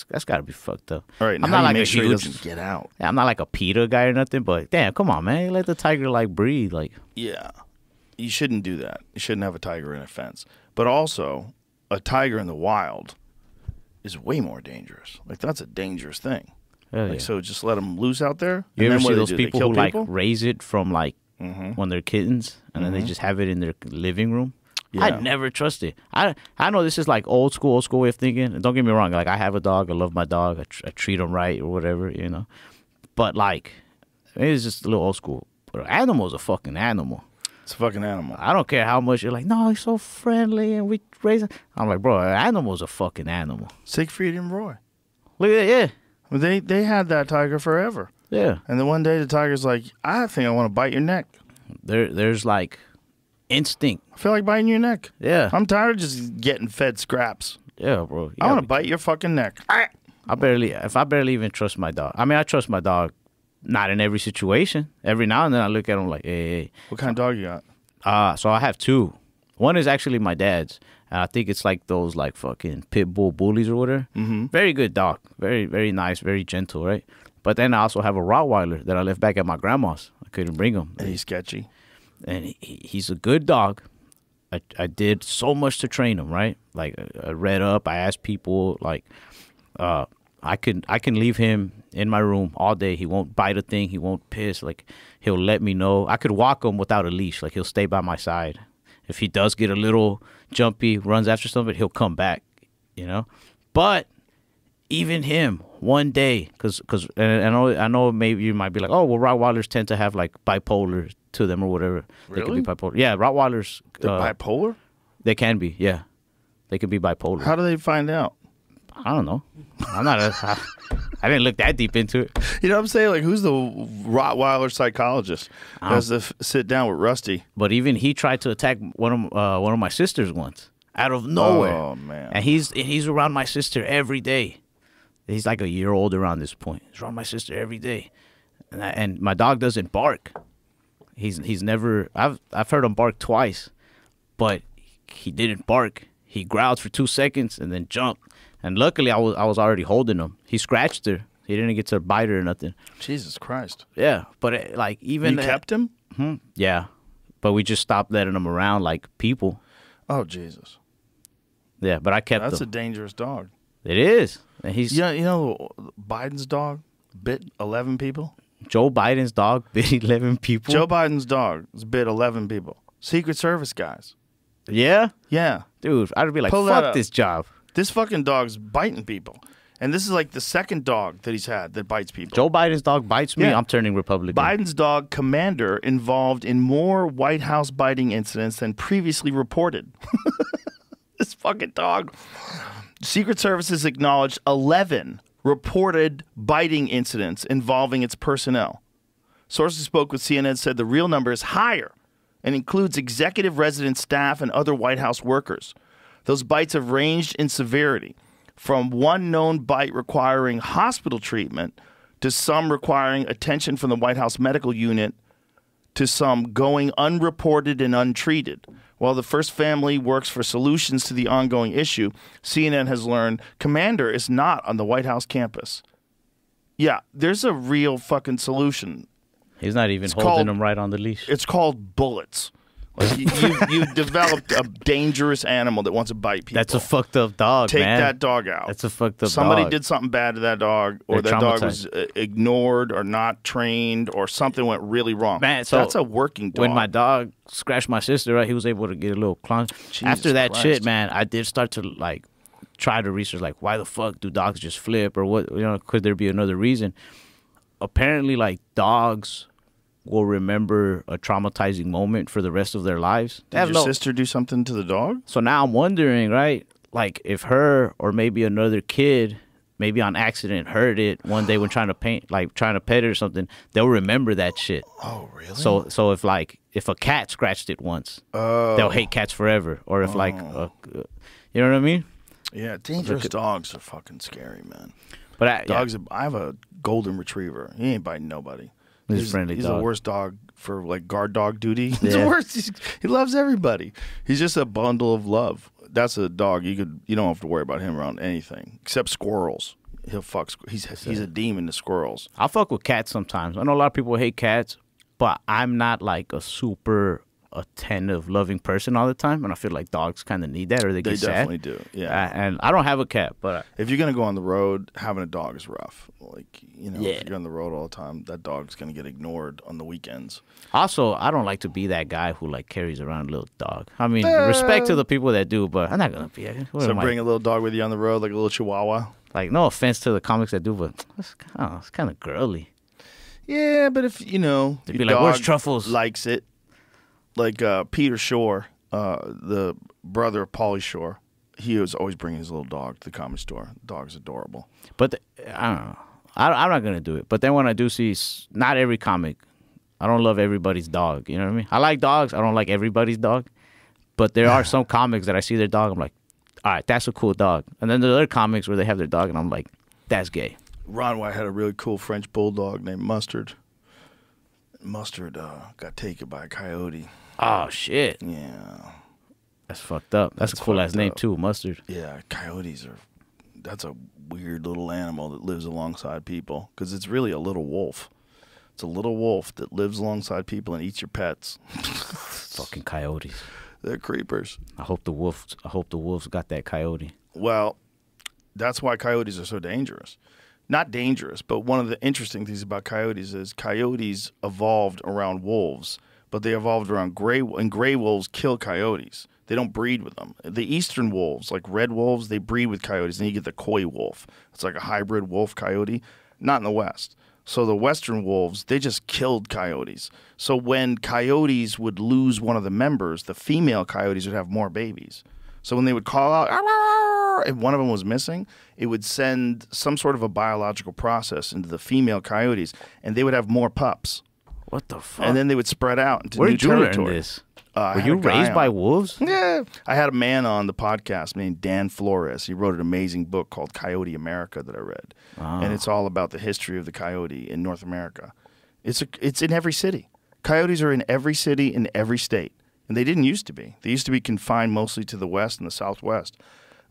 That's got to be fucked up. All right, and I'm how not do you like make a sure he huge. doesn't get out? Yeah, I'm not like a PETA guy or nothing, but damn, come on, man, let the tiger like breathe. Like, Yeah. You shouldn't do that. You shouldn't have a tiger in a fence. But also, a tiger in the wild is way more dangerous. Like, that's a dangerous thing. hell yeah. Like, so just let them loose out there. You and ever then what see do those they do? They people kill who people? like raise it from like when they're kittens and then they just have it in their living room? Yeah. I never trust it. I know this is like old school way of thinking. And don't get me wrong. Like I have a dog. I love my dog. I treat him right or whatever, you know. But like, it's just a little old school. But an animal's a fucking animal. It's a fucking animal. I don't care how much you're like, no, he's so friendly and we raise him. I'm like, bro, an animal's a fucking animal. Siegfried and Roy. Look at that, yeah. Well, they had that tiger forever. Yeah. And then one day the tiger's like, I think I want to bite your neck. There's like instinct. I feel like biting your neck. Yeah. I'm tired of just getting fed scraps. Yeah, bro. You I want gotta to bite your fucking neck. I barely even trust my dog. I mean, I trust my dog, not in every situation. Every now and then I look at him like, hey. What kind of dog you got? So I have 2. One is actually my dad's. I think it's like those like fucking pit bull bullies or whatever. Mm-hmm. Very good dog. Very, very nice. Very gentle, right? But then I also have a Rottweiler that I left back at my grandma's. I couldn't bring him. And he's sketchy. And he's a good dog. I did so much to train him, right? Like I read up, I asked people, like I can leave him in my room all day. He won't bite a thing. He won't piss. Like he'll let me know. I could walk him without a leash. Like he'll stay by my side. If he does get a little jumpy, runs after something, he'll come back. You know, but even him one day, because I know maybe you might be like, oh well, Rottweilers tend to have like bipolar to them or whatever. They Really? could be bipolar. Yeah, Rottweilers. They're bipolar? They can be. Yeah, they can be bipolar. How do they find out? I don't know. I'm not a. I didn't look that deep into it. You know what I'm saying? Like, who's the Rottweiler psychologist that has to sit down with Rusty? But even he tried to attack one of my sisters once out of nowhere. Oh, man. And he's around my sister every day. He's like a year old around this point. He's around my sister every day, and my dog doesn't bark. He's never. I've heard him bark twice, but he didn't bark. He growled for 2 seconds and then jumped. And luckily, I was already holding him. He scratched her. He didn't get to bite her or nothing. Jesus Christ. Yeah, but like even You kept him? Yeah, but we just stopped letting him around like people. Oh, Jesus. Yeah, but I kept That's a him. dangerous dog. It is. And he's You know Biden's dog bit 11 people? Joe Biden's dog bit 11 people. Joe Biden's dog has bit 11 people. Secret Service guys. Yeah, Yeah. dude, I'd be like, Pull that fuck up. this job. This fucking dog's biting people. And this is like the second dog that he's had that bites people. Joe Biden's dog bites me. Yeah. I'm turning Republican. Biden's dog, Commander, involved in more White House biting incidents than previously reported. This fucking dog. Secret Services acknowledged 11 reported biting incidents involving its personnel. Sources spoke with CNN said the real number is higher and includes executive resident staff and other White House workers. Those bites have ranged in severity, from one known bite requiring hospital treatment to some requiring attention from the White House medical unit to some going unreported and untreated. While the First Family works for solutions to the ongoing issue, CNN has learned Commander is not on the White House campus. Yeah, there's a real fucking solution. He's not even It's holding called- him right on the leash. It's called bullets. Like you've developed a dangerous animal that wants to bite people. That's a fucked up dog, Take man. that dog out. That's a fucked up Somebody dog. did something bad to that dog, or They're that dog was traumatized. ignored or not trained, or something went really wrong. Man, so that's a working dog. When my dog scratched my sister, right, he was able to get a little clunch. Jesus After that Christ. shit, man, I did start to like try to research like why the fuck do dogs just flip or what, you know, could there be another reason? Apparently, like dogs will remember a traumatizing moment for the rest of their lives. They did have your no- sister do something to the dog? So now I'm wondering, right, like if her or maybe another kid, maybe on accident, hurt it one day when trying to trying to pet it or something, they'll remember that shit. Oh, really? So if a cat scratched it once, they'll hate cats forever. Or if you know what I mean? Yeah, dangerous dogs are fucking scary, man. But Dogs. I have a golden retriever. He ain't biting nobody. He's a friendly He's dog. the worst dog for like guard dog duty. He's Yeah. the worst. He loves everybody. He's just a bundle of love. That's a dog you don't have to worry about him around anything except squirrels. He'll fuck. He's a demon to squirrels. I'll fuck with cats sometimes. I know a lot of people hate cats, but I'm not like a super attentive, loving person all the time, and I feel like dogs kind of need that, or they They get sad. definitely do. Yeah. And I don't have a cat, but If you're gonna go on the road, having a dog is rough. Like if Yeah. you're on the road all the time, that dog's gonna get ignored on the weekends. also I don't like to be that guy who like carries around a little dog. I mean, respect to the people that do, but I'm not gonna be. What So am I- bring a little dog with you on the road, like a little Chihuahua. Like, no offense to the comics that do, but it's kind of girly. Yeah, but if They'd your be like, "Where's dog Truffles?" likes it, like Peter Shore, the brother of Pauly Shore, he was always bringing his little dog to the comic store. The dog's adorable. But I don't know. I'm not gonna do it. But then when I do see, not every comic, I don't love everybody's dog. You know what I mean? I like dogs. I don't like everybody's dog. But there are some comics that I see their dog, I'm like, all right, that's a cool dog. And then there are other comics where they have their dog, and I'm like, that's gay. Ron White had a really cool French bulldog named Mustard. Mustard got taken by a coyote. Oh shit, Yeah. that's fucked up. That's a cool ass fucked name up. too, Mustard. Yeah, coyotes that's a weird little animal that lives alongside people because it's really a little wolf. It's a little wolf that lives alongside people and eats your pets. Fucking coyotes. They're creepers. I hope the wolves got that coyote. Well, that's why coyotes are so dangerous. Not dangerous, but one of the interesting things about coyotes is coyotes evolved around wolves, but they evolved around gray, and gray wolves kill coyotes. They don't breed with them. The eastern wolves, like red wolves, they breed with coyotes, and you get the coy wolf. It's like a hybrid wolf coyote, not in the West. So the western wolves, they just killed coyotes. So when coyotes would lose one of the members, the female coyotes would have more babies. So when they would call out, "Arr!" if one of them was missing, it would send some sort of a biological process into the female coyotes, and they would have more pups. What the fuck? And then they would spread out into Where new did you learn territory. this? I Were had you a guy raised by on. wolves? Yeah. I had a man on the podcast named Dan Flores. He wrote an amazing book called Coyote America that I read. And it's all about the history of the coyote in North America. It's in every city. Coyotes are in every city in every state. And they didn't used to be. They used to be confined mostly to the West and the Southwest.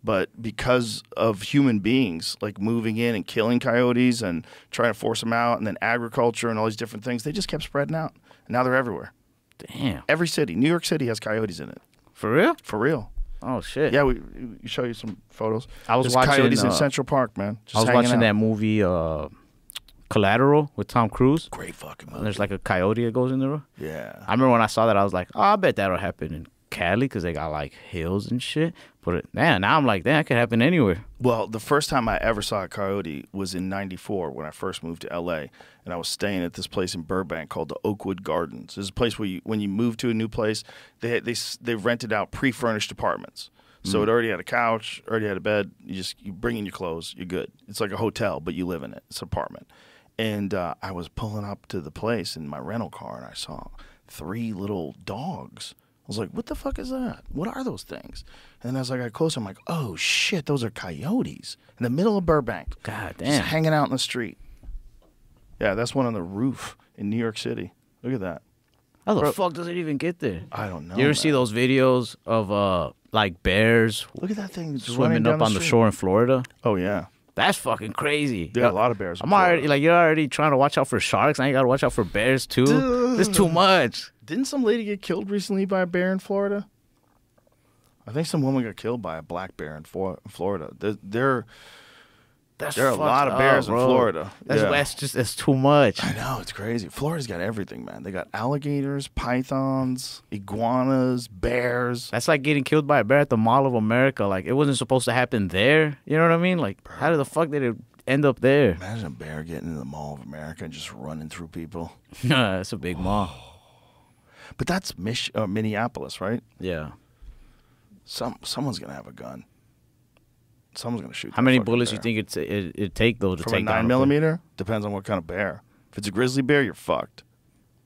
But because of human beings like moving in and killing coyotes and trying to force them out, and then agriculture and all these different things, they just kept spreading out. And now they're everywhere. Damn. Every city. New York City has coyotes in it. For real? For real. Oh shit. Yeah, we show you some photos. I was There's watching, coyotes in Central Park, man. Just I was hanging watching out. that movie Collateral with Tom Cruise. Great fucking And movie. there's like a coyote that goes in the road. Yeah. I remember when I saw that, I was like, oh, I bet that'll happen in Cali because they got like hills and shit. But man, now I'm like, that could happen anywhere. Well, the first time I ever saw a coyote was in '94 when I first moved to LA, and I was staying at this place in Burbank called the Oakwood Gardens. It's a place where when you move to a new place, they rented out pre-furnished apartments. So it already had a couch, already had a bed. You bring in your clothes, you're good. It's like a hotel, but you live in it. It's an apartment. And I was pulling up to the place in my rental car, and I saw 3 little dogs. I was like, what the fuck is that? What are those things? And then as I got closer, I'm like, oh, shit, those are coyotes in the middle of Burbank. God Just damn. hanging out in the street. Yeah, that's one on the roof in New York City. Look at that. How the Bro. fuck does it even get there? I don't know. You ever man. see those videos of like bears Look at that thing just swimming running up down on the street. shore in Florida? Oh, yeah. That's fucking crazy. There are a lot of bears in I'm already Florida. like, you're already trying to watch out for sharks. Now you gotta watch out for bears too. This is too much. Didn't some lady get killed recently by a bear in Florida? I think some woman got killed by a black bear in Florida. There That's are a lot of fucked bears up, in bro. Florida. Yeah. That's too much. I know, it's crazy. Florida's got everything, man. They got alligators, pythons, iguanas, bears. That's like getting killed by a bear at the Mall of America. Like it wasn't supposed to happen there. You know what I mean? Like how the fuck did it end up there? Imagine a bear getting into the Mall of America and just running through people. That's a big mall. But that's Minneapolis, right? Yeah. Someone's going to have a gun. Someone's going to shoot How that many fucking bullets bear. you think it'd take though to From a take down 9mm? Depends on what kind of bear. If it's a grizzly bear, you're fucked.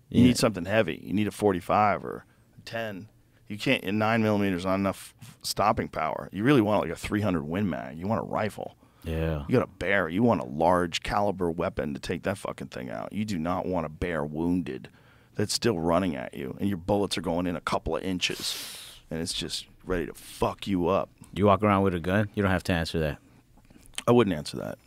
You Yeah. need something heavy. You need a 45 or a 10. You can't. 9mm is not enough stopping power. You really want like a 300 Win Mag. You want a rifle. Yeah. You got a bear. You want a large caliber weapon to take that fucking thing out. You do not want a bear wounded that's still running at you, and your bullets are going in a couple of inches, and it's just ready to fuck you up. You walk around with a gun? You don't have to answer that. I wouldn't answer that.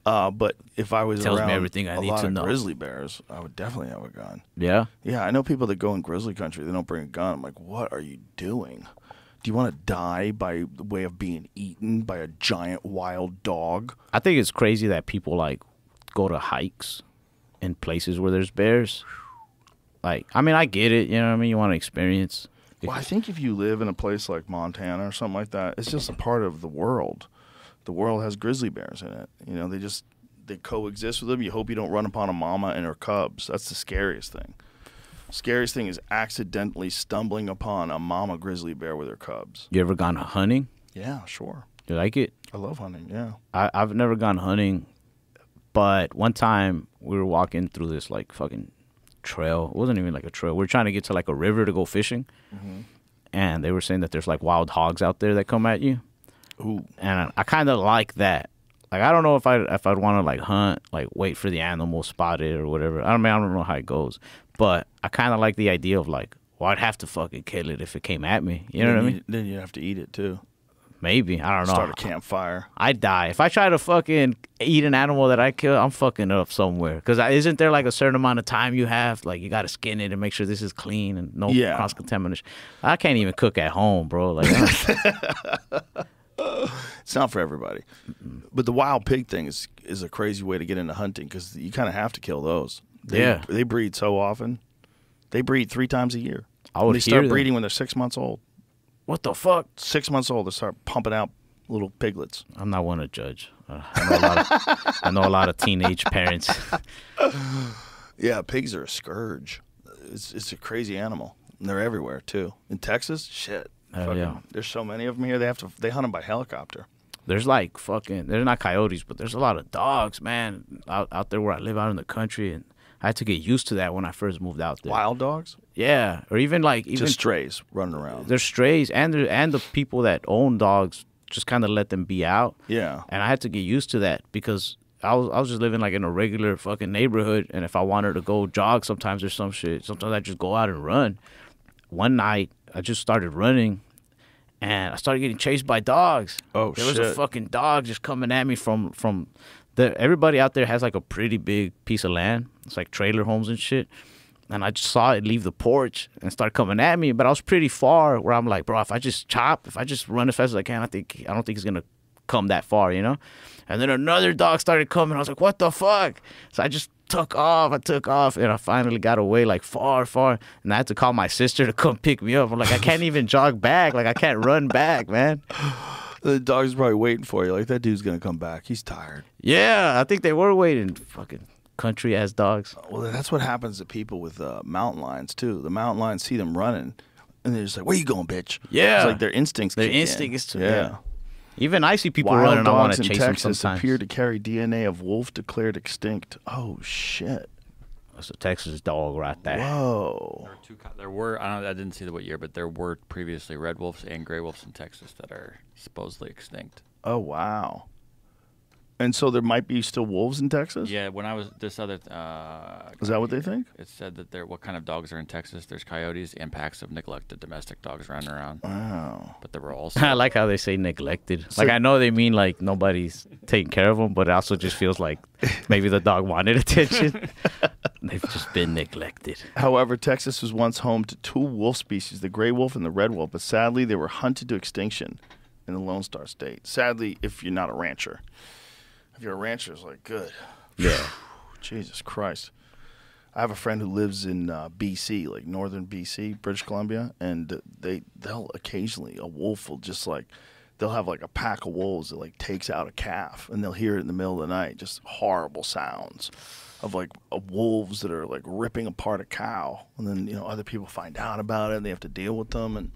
But if I was Tells me around everything I a need lot to of know. grizzly bears, I would definitely have a gun. Yeah. Yeah, I know people that go in grizzly country. They don't bring a gun. I'm like, what are you doing? Do you want to die by the way of being eaten by a giant wild dog? I think it's crazy that people like go to hikes in places where there's bears. Like, I mean, I get it. You know what I mean? You want to experience. Well, I think if you live in a place like Montana or something like that, it's just a part of the world. The world has grizzly bears in it. You know, they coexist with them. You hope you don't run upon a mama and her cubs. That's the scariest thing. Scariest thing is accidentally stumbling upon a mama grizzly bear with her cubs. You ever gone hunting? Yeah, sure. You like it? I love hunting, yeah. I've never gone hunting, but one time we were walking through this like fucking trail. It wasn't even like a trail. We were trying to get to like a river to go fishing, and they were saying that there's like wild hogs out there that come at you, Ooh. and I kind of like that. Like I don't know if I'd want to like hunt, like wait for the animal, spot it or whatever. I don't know how it goes, but I kind of like the idea of like, well, I'd have to fucking kill it if it came at me. You know what I mean? Then you have to eat it too. Maybe. I don't know. Start a campfire. I'd die. If I try to fucking eat an animal that I kill, I'm fucking up somewhere. Because isn't there like a certain amount of time you have? Like you got to skin it and make sure this is clean and no Yeah. cross-contamination. I can't even cook at home, bro. Like, It's not for everybody. But the wild pig thing is a crazy way to get into hunting because you kind of have to kill those. Yeah. They breed so often. They breed 3 times a year. I would They start hear them. breeding when they're 6 months old. what the fuck? 6 months old, they start pumping out little piglets. I'm not one to judge. I know a lot of teenage parents. Yeah, pigs are a scourge. It's a crazy animal. And they're everywhere too. In Texas, shit. Yeah. There's so many of them here. They hunt them by helicopter. There's like there's not coyotes, but there's a lot of dogs, man, out there where I live out in the country, and I had to get used to that when I first moved out there. Wild dogs? Yeah, or even just strays running around. There's strays, and the people that own dogs just kind of let them be out. Yeah. And I had to get used to that because I was just living like in a regular fucking neighborhood, and if I wanted to go jog sometimes or some shit, sometimes I just go out and run. One night, I just started running, and I started getting chased by dogs. Oh, there was a fucking dog just coming at me from everybody out there has like a pretty big piece of land. It's like trailer homes and shit. And I just saw it leave the porch and start coming at me, but I was pretty far where I'm like, bro, if I just run as fast as I can, I don't think it's gonna come that far, you know? And then another dog started coming. I was like, what the fuck? So I just took off, and I finally got away like far, and I had to call my sister to come pick me up. I'm like, I can't even jog back. Like, I can't run back, man. The dog's probably waiting for you. Like, that dude's going to come back. He's tired. Yeah, I think they were waiting. Fucking country-ass dogs. Well, that's what happens to people with mountain lions, too. The mountain lions see them running, and they're just like, where you going, bitch? Yeah. It's like their instincts Their kick in. instinct is to, Yeah. Even I see people Wild running, I want dogs to in chase them Texas sometimes. appear to carry DNA of wolf declared extinct. Oh, shit. That's a Texas dog right there. Whoa. There were I didn't see what year, but there were previously red wolves and gray wolves in Texas that are supposedly extinct. Oh, wow. And so there might be still wolves in Texas? Yeah, when I was this other. Is that what they think? It said that what kind of dogs are in Texas? There's coyotes and packs of neglected domestic dogs running around. Wow. But there were also. I like how they say neglected. Like, I know they mean like nobody's taking care of them, but it also just feels like maybe the dog wanted attention. They've just been neglected. However, Texas was once home to two wolf species, the gray wolf and the red wolf, but sadly they were hunted to extinction in the Lone Star State. Sadly, if you're not a rancher. If you're a rancher, it's like, good. Yeah. Jesus Christ. I have a friend who lives in BC, like northern BC, British Columbia, and they'll occasionally, a wolf will just like, they'll have like a pack of wolves that like takes out a calf, and they'll hear it in the middle of the night, just horrible sounds of like wolves that are like ripping apart a cow, and then, you know, other people find out about it, and they have to deal with them. And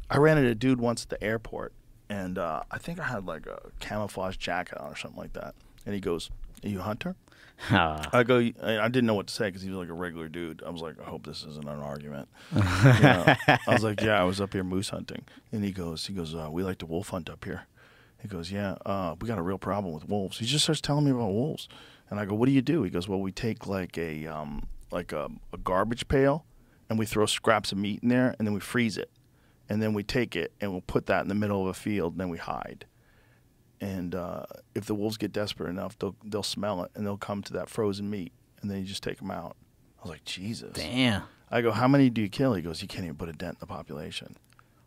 I ran into a dude once at the airport, and I think I had like a camouflage jacket on or something like that, and he goes, "Are you a hunter?" I go, I didn't know what to say because he was like a regular dude. I was like, I hope this isn't an argument. You know? I was like, yeah, I was up here moose hunting. And he goes, we like to wolf hunt up here. He goes, yeah, we got a real problem with wolves. He just starts telling me about wolves. And I go, what do you do? He goes, well, we take like a garbage pail and we throw scraps of meat in there and then we freeze it. And then we take it and we'll put that in the middle of a field and then we hide. And if the wolves get desperate enough, they'll smell it and they'll come to that frozen meat, and then you just take them out. I was like, Jesus. Damn. I go, how many do you kill? He goes, you can't even put a dent in the population.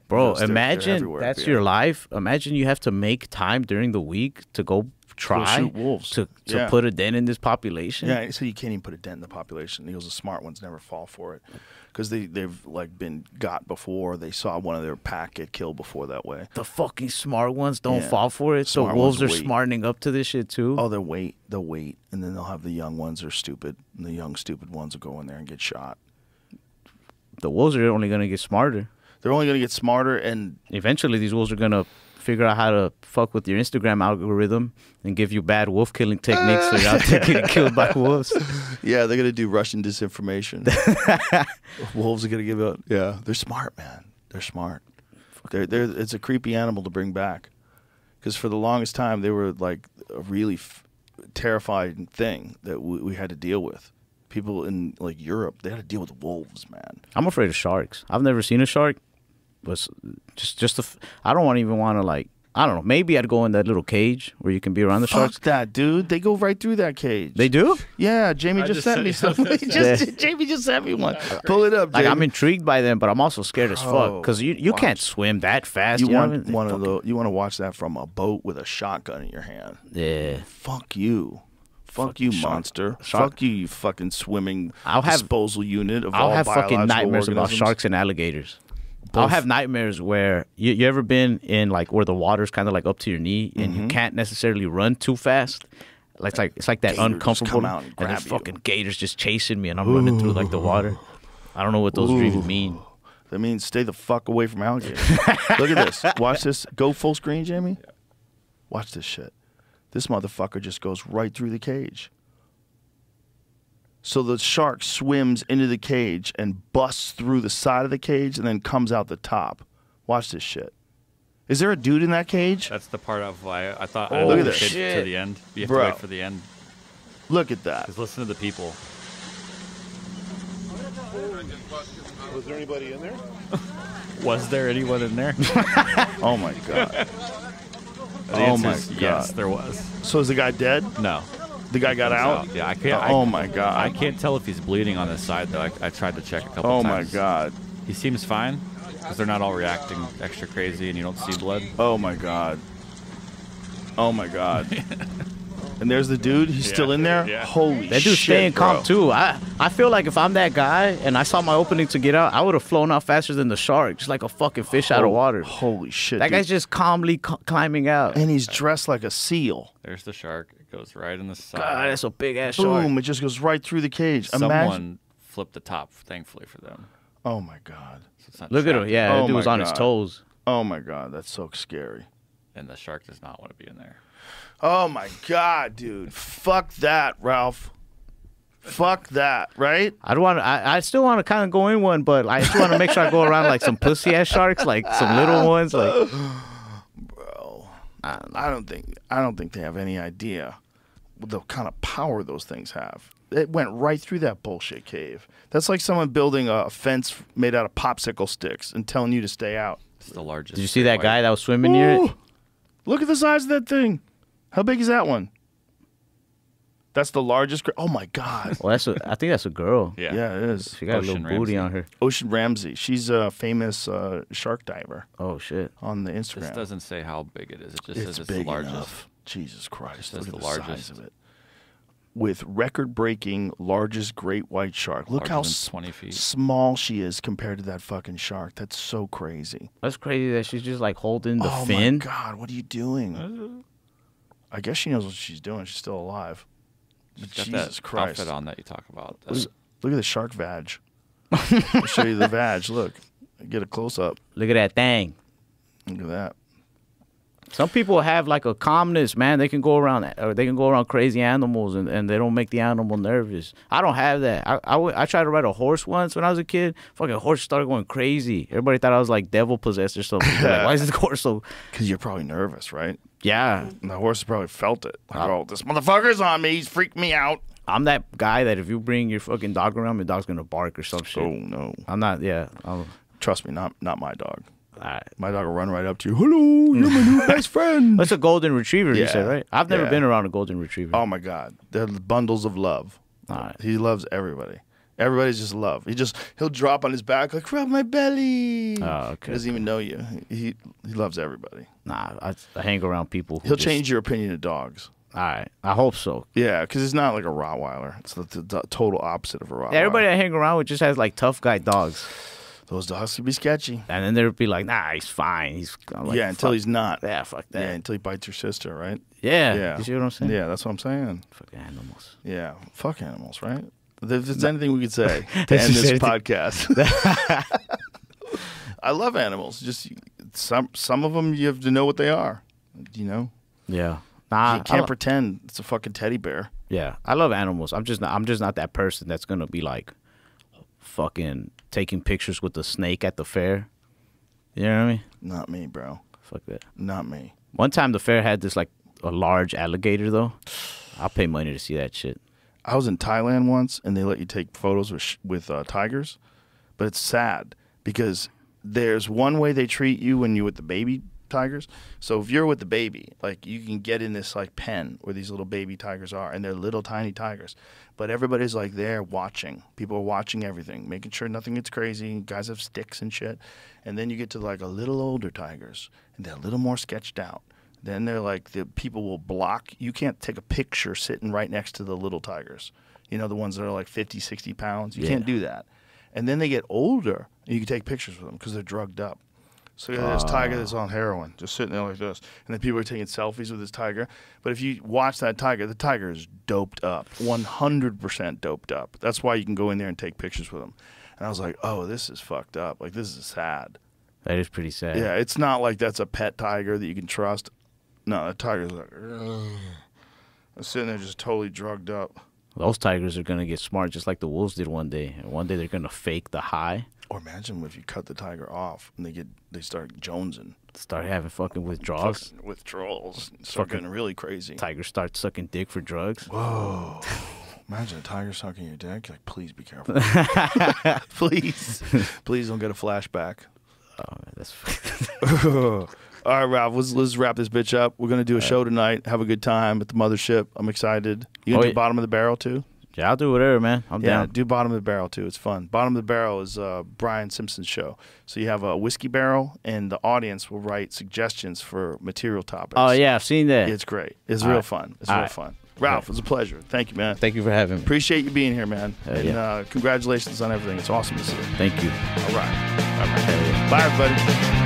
Bro, They're imagine everywhere, that's yeah. your life. Imagine you have to make time during the week to go try shoot wolves. to Yeah. put a dent in this population. Yeah, so you can't even put a dent in the population. He goes, the smart ones never fall for it because they've like been got before. They saw one of their pack get killed before that way. The fucking smart ones don't Yeah. fall for it. So Smart wolves are ones wait. smartening up to this shit too. Oh, they'll wait, and then they'll have the young ones that are stupid, and the young stupid ones will go in there and get shot. The wolves are only gonna get smarter. They're only going to get smarter, and Eventually, these wolves are gonna figure out how to fuck with your Instagram algorithm and give you bad wolf killing techniques so you're out there getting killed by wolves. yeah, they're going to do Russian disinformation. Wolves are going to give out. Yeah, they're smart, man. They're smart. It's a creepy animal to bring back because for the longest time they were like a really terrifying thing that we had to deal with. People in like Europe, they had to deal with wolves, man. I'm afraid of sharks. I've never seen a shark, but I don't even want to like. I don't know. Maybe I'd go in that little cage where you can be around the sharks. Fuck that, dude. They go right through that cage. They do? Yeah, Jamie just sent me something. Jamie just sent me one. Pull it up, Like, Jamie. I'm intrigued by them, but I'm also scared as fuck Bro, because you can't swim that fast. You know what I want mean? one of those? You want to watch that from a boat with a shotgun in your hand? Yeah. Fuck you. Fuck you, shark. monster. Shark. Fuck you fucking swimming I'll have- disposal unit of I'll all have fucking biological nightmares about organisms. sharks and alligators. I'll have nightmares where you ever been in like where the water's kind of like up to your knee and you can't necessarily run too fast. It's like that Gator just uncomfortable, come out and there's grab you. fucking gators just chasing me and I'm running through like the water. I don't know what those even mean. That means stay the fuck away from alligators. Look at this. Watch this. Go full screen, Jamie. Watch this shit. This motherfucker just goes right through the cage. So the shark swims into the cage and busts through the side of the cage and then comes out the top. Watch this shit. Is there a dude in that cage? That's the part of why I thought Oh, I look at waited this. to the end. You have Bro. to wait for the end. Look at that. Just listen to the people. Was there anybody in there? Was there anyone in there? Oh my god. The Oh answer my is god. yes, there was. So is the guy dead? No. The guy got out? Yeah, I can't. Oh my god. I can't tell if he's bleeding on this side though. I tried to check a couple Oh times. my god. He seems fine because they're not all reacting extra crazy and you don't see blood. Oh my god. Oh my god. And there's the dude. He's still in there. Yeah. Holy That shit, dude's staying bro. calm too. I feel like if I'm that guy and I saw my opening to get out, I would have flown out faster than the shark, just like a fucking fish out of water. Holy shit. That dude. guy's just calmly climbing out. And he's dressed like a seal. There's the shark. It goes right in the side. God, that's a big ass shark. Boom! It just goes right through the cage. Someone Imagine. flipped the top, thankfully for them. Oh my god. So it's not Look at him. trapped. Yeah, Oh that dude was my on his God. toes. Oh my god. That's so scary. And the shark does not want to be in there. Oh my god, dude. Fuck that, Ralph. Fuck that, right? I still want to kind of go in one, but I just want to make sure I go around like some pussy ass sharks, like some little ones. Like, Bro. I don't think they have any idea the kind of power those things have. It went right through that bullshit cave. That's like someone building a fence made out of popsicle sticks and telling you to stay out. It's the largest. did you see great that guy white. that was swimming near it? Ooh. Look at the size of that thing. How big is that one? That's the largest. Oh my god. Well, I think that's a girl. Yeah. Yeah, it is. She got Ocean a little booty Ramsey. on her. Ocean Ramsey. She's a famous shark diver Oh shit. on the This Instagram. doesn't say how big it is. It just says It's it's big the largest. enough. Jesus Christ. says Look at the the largest. size of it. With record-breaking largest great white shark. Look Larger how than 20 feet. small she is compared to that fucking shark. That's so crazy. That's crazy that she's just like holding the Oh fin. my god, what are you doing? I guess she knows what she's doing. She's still alive. She's got Jesus that Christ. outfit on that you talk about. Look at the shark vag. I'll show you the vag. Look. Get a close up. Look at that thing. Look at that. Some people have like a calmness, man. They can go around crazy animals and they don't make the animal nervous. I don't have that. I tried to ride a horse once when I was a kid. Fucking horse started going crazy. Everybody thought I was like devil possessed or something. They're like, why is this horse so? Because you're probably nervous, right? Yeah, And the horse probably felt it. Like, oh, this motherfucker's on me. He's freaked me out. I'm that guy that if you bring your fucking dog around, your dog's gonna bark or some shit. Oh, no. I'm not. Yeah. Trust me, not my dog. All right. My dog will run right up to you. Hello, you're my new best friend. That's a golden retriever, you Yeah. said, right? I've never Yeah. been around a golden retriever. Oh, my God. They're bundles of love. All right. He loves everybody. Everybody's just love. He'll drop on his back like, rub my belly. Oh, okay. He doesn't even know you. He loves everybody. Nah, I hang around people who He'll just- change your opinion of dogs. All right. I hope so. Yeah, because it's not like a Rottweiler. It's the total opposite of a Rottweiler. Everybody I hang around with just has like tough guy dogs. Those dogs can be sketchy. And then they'll be like, nah, he's fine. I'm like, Yeah, until fuck. he's not. Yeah, fuck Yeah, that. until he bites your sister, right? Yeah. You see what I'm saying? Yeah, that's what I'm saying. Fucking animals. Yeah, fuck animals, right? If there's anything we could say to This end is this anything- podcast. I love animals. Just some of them you have to know what they are. You know, Yeah. Nah, you can't pretend it's a fucking teddy bear. yeah. I love animals. I'm just not that person that's gonna be like fucking taking pictures with the snake at the fair. You know what I mean? Not me, bro. Fuck that. Not me. One time the fair had this like a large alligator though. I'll pay money to see that shit. I was in Thailand once, and they let you take photos with tigers, but it's sad because there's one way they treat you when you're with the baby tigers. So if you're with the baby, like you can get in this like pen where these little baby tigers are, and they're little tiny tigers, but everybody's like there watching. People are watching everything, making sure nothing gets crazy. Guys have sticks and shit, and then you get to like a little older tigers, and they're a little more sketched out. Then they're like, the people will block. You can't take a picture sitting right next to the little tigers. You know, the ones that are like 50, 60 pounds. You Yeah. can't do that. And then they get older, and you can take pictures with them because they're drugged up. So you got this tiger that's on heroin, just sitting there like this. And then people are taking selfies with this tiger. But if you watch that tiger, the tiger is doped up, 100% doped up. That's why you can go in there and take pictures with him. And I was like, oh, this is fucked up. Like, this is sad. That is pretty sad. Yeah, it's not like that's a pet tiger that you can trust. No, the tiger's like, sitting there just totally drugged up. Those tigers are gonna get smart, just like the wolves did one day. And one day they're gonna fake the high. Or imagine if you cut the tiger off and they start jonesing. Start having fucking withdrawals. Fucking withdrawals. Start getting really crazy. Tigers start sucking dick for drugs. Whoa. Imagine a tiger sucking your dick. Like, please be careful. Please. Please don't get a flashback. Oh, man, that's All right, Ralph, let's wrap this bitch up. We're going to do a show tonight. Have a good time at the mothership. I'm excited. You going to do Bottom of the Barrel, too? Yeah, I'll do whatever, man. I'm down. Do Bottom of the Barrel, too. It's fun. Bottom of the Barrel is Brian Simpson's show. So you have a whiskey barrel, and the audience will write suggestions for material topics. Oh, yeah, I've seen that. It's great. It's real fun. It's real fun. Ralph, it was a pleasure. Thank you, man. Thank you for having me. Appreciate you being here, man. And yeah. Congratulations on everything. It's awesome to see you. Thank you. All right. Bye, everybody.